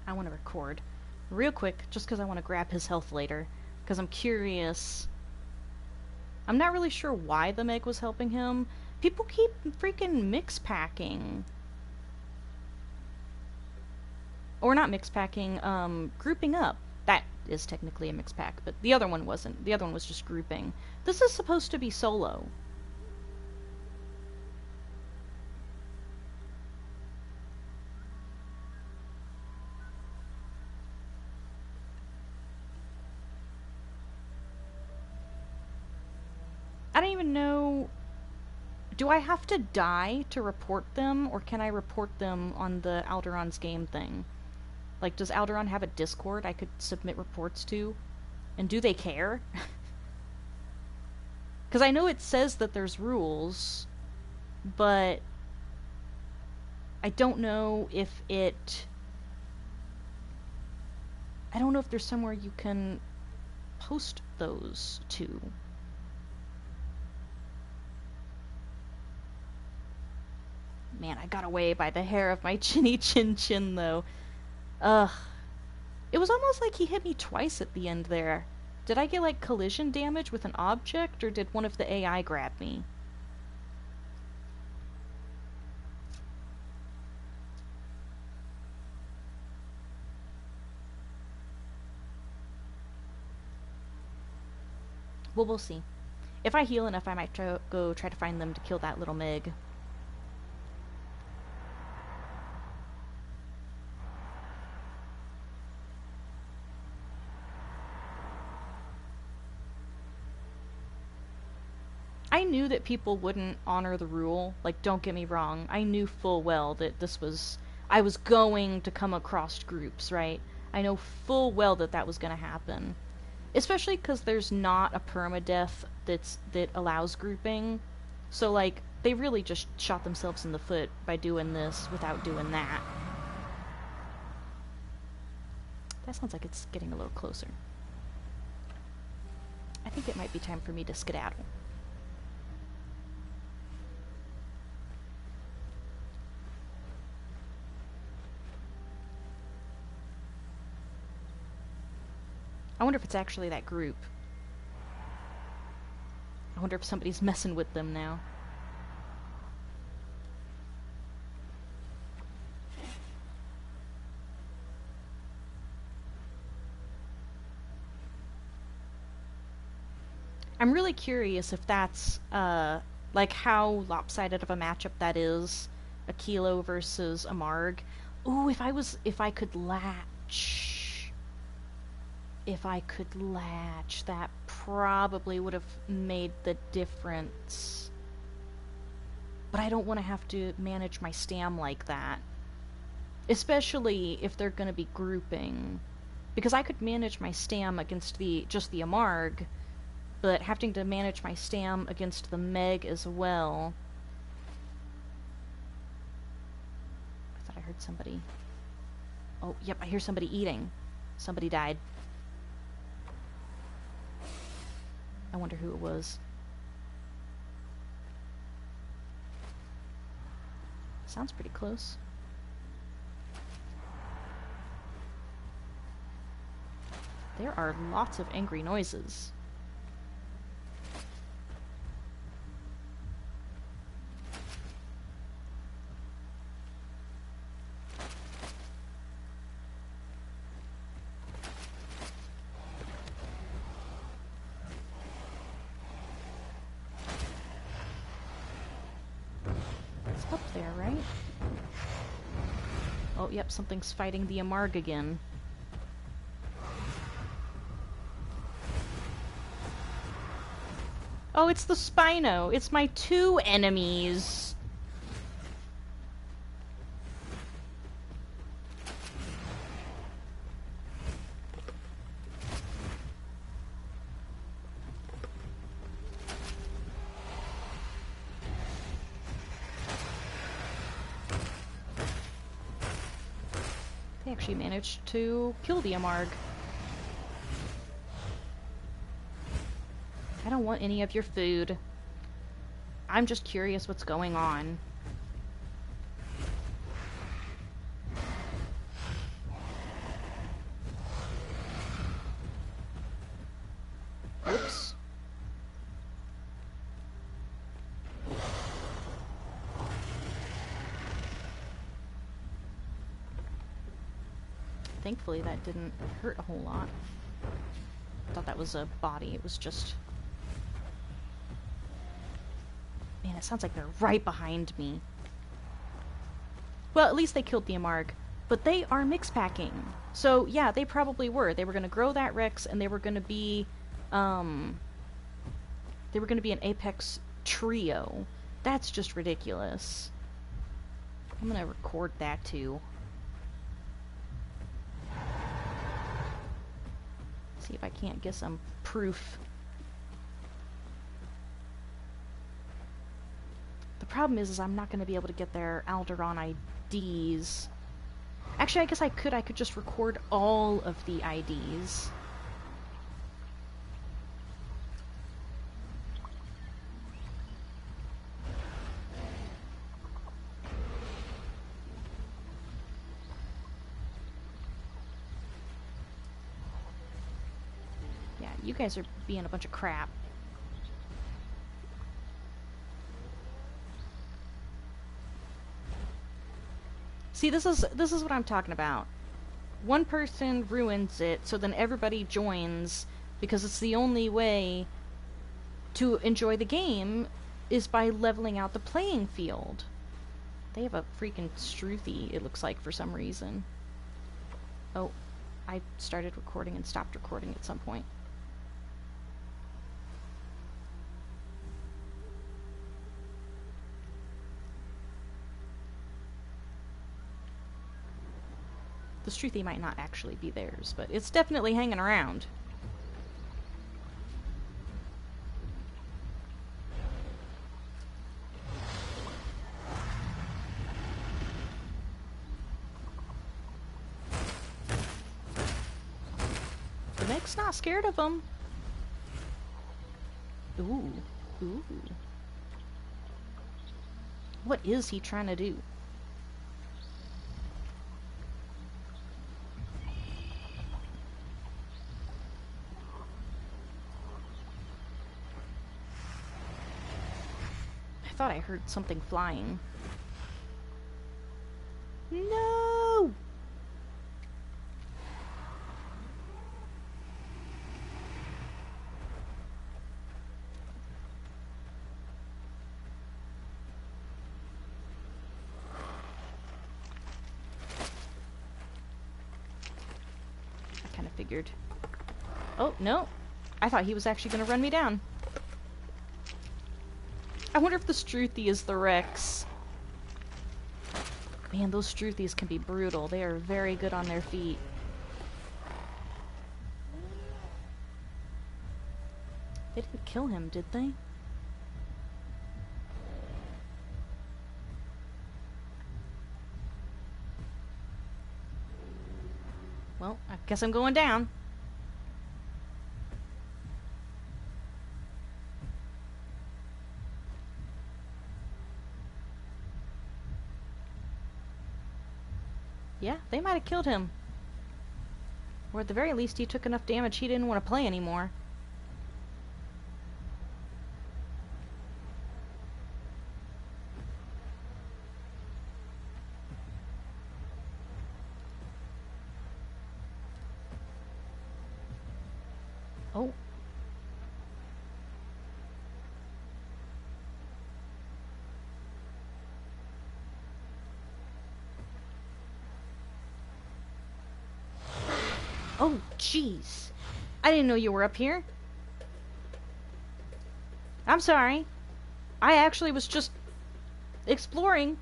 I want to record real quick just because I want to grab his health later. Because I'm curious. I'm not really sure why the Meg was helping him. People keep freaking mix packing. Or not mix packing, grouping up. That is technically a mix pack, but the other one wasn't. The other one was just grouping. This is supposed to be solo. I don't even know... Do I have to die to report them, or can I report them on the Alderon's game thing? Like, does Alderon have a Discord I could submit reports to? And do they care? Because I know it says that there's rules, but I don't know if it... I don't know if there's somewhere you can post those to. Man, I got away by the hair of my chinny chin chin, though. Ugh. It was almost like he hit me twice at the end there. Did I get, like, collision damage with an object, or did one of the AI grab me? Well, we'll see. If I heal enough, I might go try to find them to kill that little Meg. I knew that people wouldn't honor the rule. Like, don't get me wrong. I knew full well that this was... I was going to come across groups, right? I know full well that that was going to happen. Especially because there's not a permadeath that allows grouping. So, like, they really just shot themselves in the foot by doing this without doing that. That sounds like it's getting a little closer. I think it might be time for me to skedaddle. I wonder if it's actually that group. I wonder if somebody's messing with them now. I'm really curious if that's, like, how lopsided of a matchup that is. A Kilo versus a Marg. Ooh, if I could latch. If I could latch, that probably would have made the difference. But I don't want to have to manage my stam like that. Especially if they're going to be grouping. Because I could manage my stam against just the Amarg, but having to manage my stam against the Meg as well. I thought I heard somebody. Oh, yep, I hear somebody eating. Somebody died. I wonder who it was. Sounds pretty close. There are lots of angry noises. It's up there, right? Oh, yep, something's fighting the Amarg again. Oh, it's the Spino. It's my two enemies. They actually managed to kill the Amarg. I don't want any of your food. I'm just curious what's going on. Oops. Thankfully that didn't hurt a whole lot. I thought that was a body. It was just... Man, it sounds like they're right behind me. Well, at least they killed the Amarg. But they are mix packing. So, yeah, they probably were. They were going to grow that Rex, and they were going to be, they were going to be an Apex trio. That's just ridiculous. I'm going to record that, too. See if I can't get some proof. The problem is I'm not going to be able to get their Alderaan IDs. Actually, I guess I could just record all of the IDs. Yeah, you guys are being a bunch of crap. See, this is what I'm talking about. One person ruins it, so then everybody joins, because it's the only way to enjoy the game is by leveling out the playing field. They have a freaking Struthy, it looks like, for some reason. Oh, I started recording and stopped recording at some point. The Struthy might not actually be theirs, but it's definitely hanging around. The mech's not scared of them. Ooh. Ooh. What is he trying to do? I thought I heard something flying. No! I kind of figured. Oh, no. I thought he was actually going to run me down. I wonder if the Struthy is the Rex. Man, those Struthys can be brutal. They are very good on their feet. They didn't kill him, did they? Well, I guess I'm going down. Yeah, they might have killed him. Or at the very least, he took enough damage he didn't want to play anymore. Oh. Oh, jeez. I didn't know you were up here. I'm sorry. I actually was just exploring.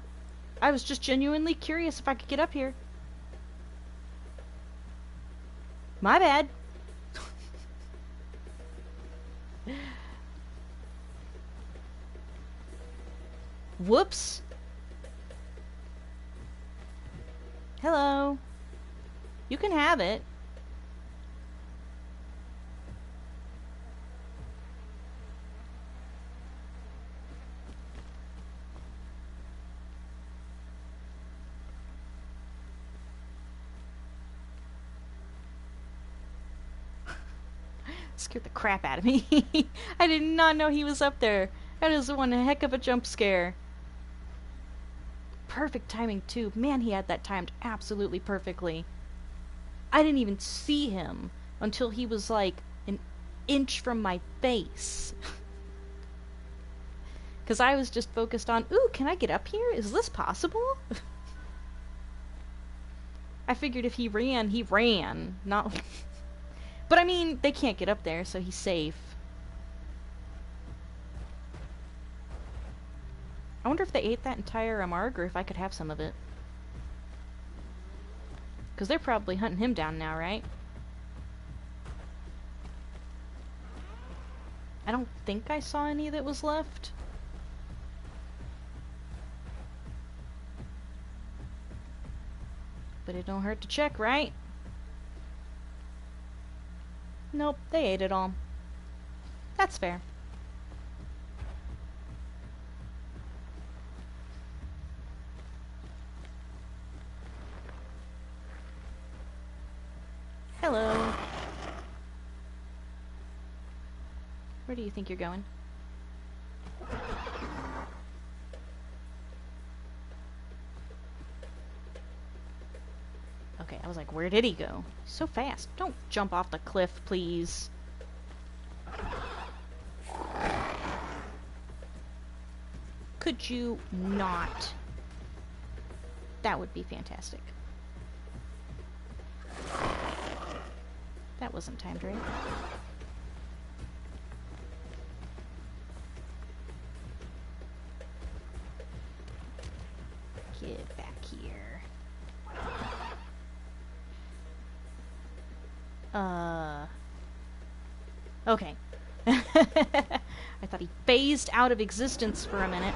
I was just genuinely curious if I could get up here. My bad. Whoops. Hello. You can have it. Scared the crap out of me. I did not know he was up there. That is one heck of a jump scare. Perfect timing, too. Man, he had that timed absolutely perfectly. I didn't even see him until he was like an inch from my face. Because I was just focused on, ooh, can I get up here? Is this possible? I figured if he ran. Not... But I mean, they can't get up there, so he's safe. I wonder if they ate that entire Amarg, or if I could have some of it. Because they're probably hunting him down now, right? I don't think I saw any that was left. But it don't hurt to check, right? Nope, they ate it all. That's fair. Hello. Where do you think you're going? Okay, I was like, where did he go? So fast. Don't jump off the cliff, please. Could you not? That would be fantastic. That wasn't timed right. Get back here. Okay. I thought he phased out of existence for a minute.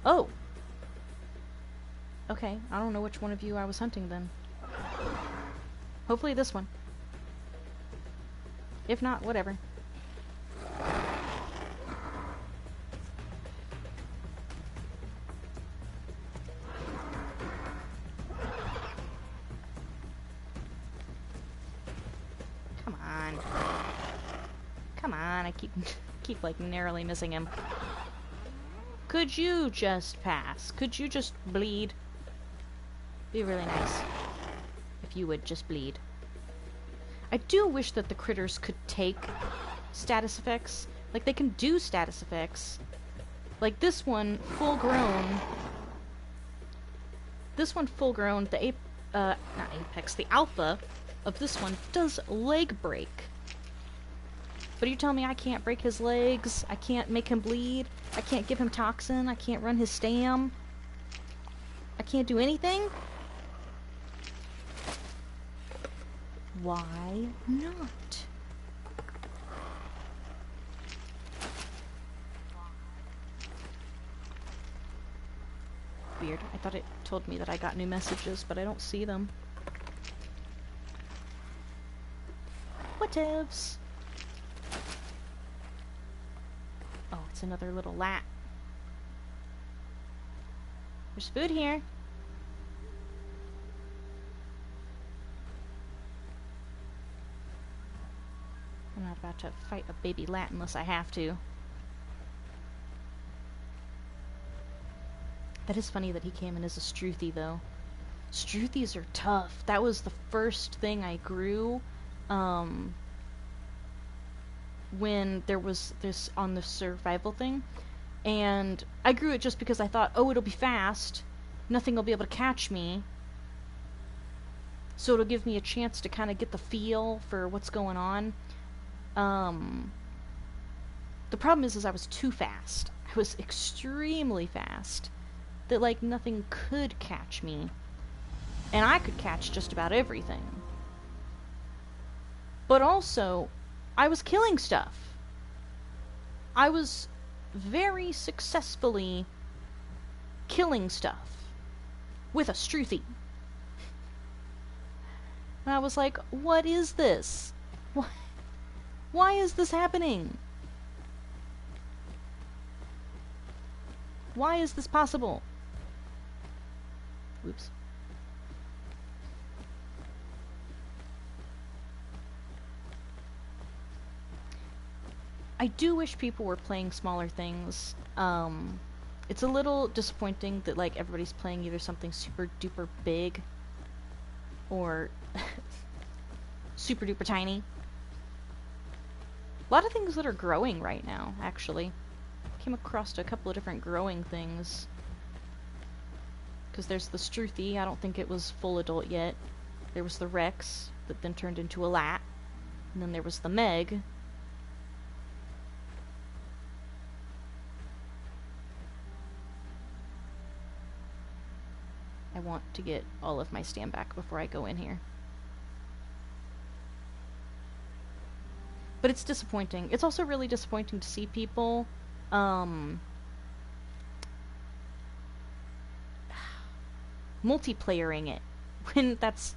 Oh! Okay, I don't know which one of you I was hunting then. Hopefully this one. If not, whatever. Come on. Come on, I keep like narrowly missing him. Could you just pass? Could you just bleed? Be really nice if you would just bleed. I do wish that the critters could take status effects. Like, they can do status effects. Like this one, full grown. This one, full grown. The not Apex, the alpha of this one does leg break. But you tell me I can't break his legs, I can't make him bleed, I can't give him toxin, I can't run his stam, I can't do anything? Why not? Weird. I thought it told me that I got new messages, but I don't see them. Whatevs? Oh, it's another little lat. There's food here. I'm not about to fight a baby lat unless I have to. That is funny that he came in as a Struthie, though. Struthies are tough. That was the first thing I grew, when there was this on the survival thing. And I grew it just because I thought, oh, it'll be fast. Nothing will be able to catch me. So it'll give me a chance to kind of get the feel for what's going on. The problem is I was too fast. I was extremely fast. That, like, nothing could catch me. And I could catch just about everything. But also, I was killing stuff. I was very successfully killing stuff with a Struthie. And I was like, what is this? Why is this happening? Why is this possible? Oops. I do wish people were playing smaller things. It's a little disappointing that, like, everybody's playing either something super duper big or super duper tiny. A lot of things that are growing right now, actually. Came across a couple of different growing things. Because there's the Struthie, I don't think it was full adult yet. There was the Rex, that then turned into a Lat. And then there was the Meg. I want to get all of my stand back before I go in here. But it's disappointing. It's also really disappointing to see people, multiplayering it. When that's...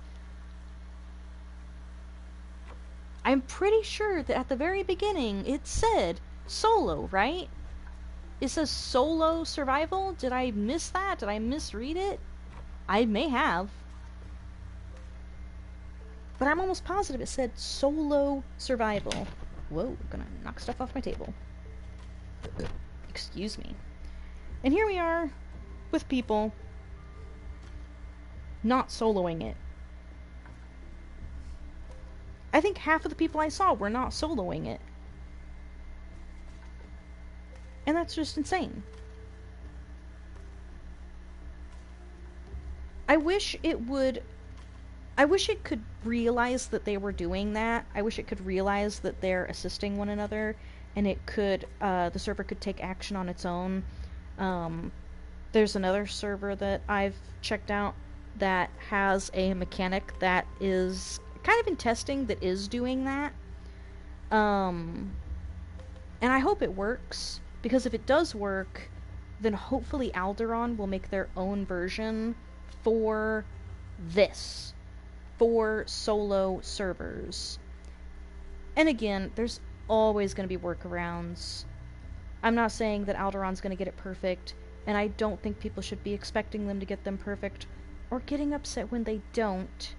I'm pretty sure that at the very beginning it said solo, right? It says solo survival? Did I miss that? Did I misread it? I may have. But I'm almost positive it said solo survival. Whoa, I'm gonna knock stuff off my table. Excuse me. And here we are with people not soloing it. I think half of the people I saw were not soloing it. And that's just insane. I wish it could realize that they were doing that. I wish it could realize that they're assisting one another, and it could, the server could take action on its own. There's another server that I've checked out that has a mechanic that is kind of in testing that is doing that. And I hope it works, because if it does work, then hopefully Alderaan will make their own version for this. For solo servers. And again, there's always going to be workarounds. I'm not saying that Alderaan's going to get it perfect, and I don't think people should be expecting them to get them perfect, or getting upset when they don't.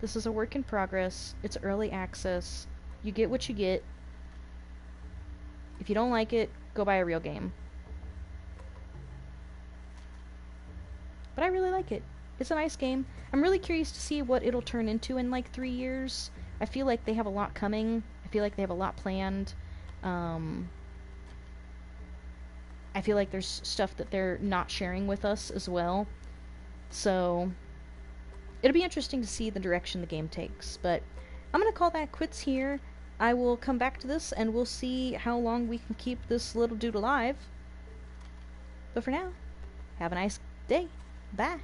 This is a work in progress. It's early access. You get what you get. If you don't like it, go buy a real game. But I really like it. It's a nice game. I'm really curious to see what it'll turn into in like 3 years. I feel like they have a lot coming. I feel like they have a lot planned. I feel like there's stuff that they're not sharing with us as well. So it'll be interesting to see the direction the game takes. But I'm going to call that quits here. I will come back to this and we'll see how long we can keep this little dude alive. But for now, have a nice day. Bye.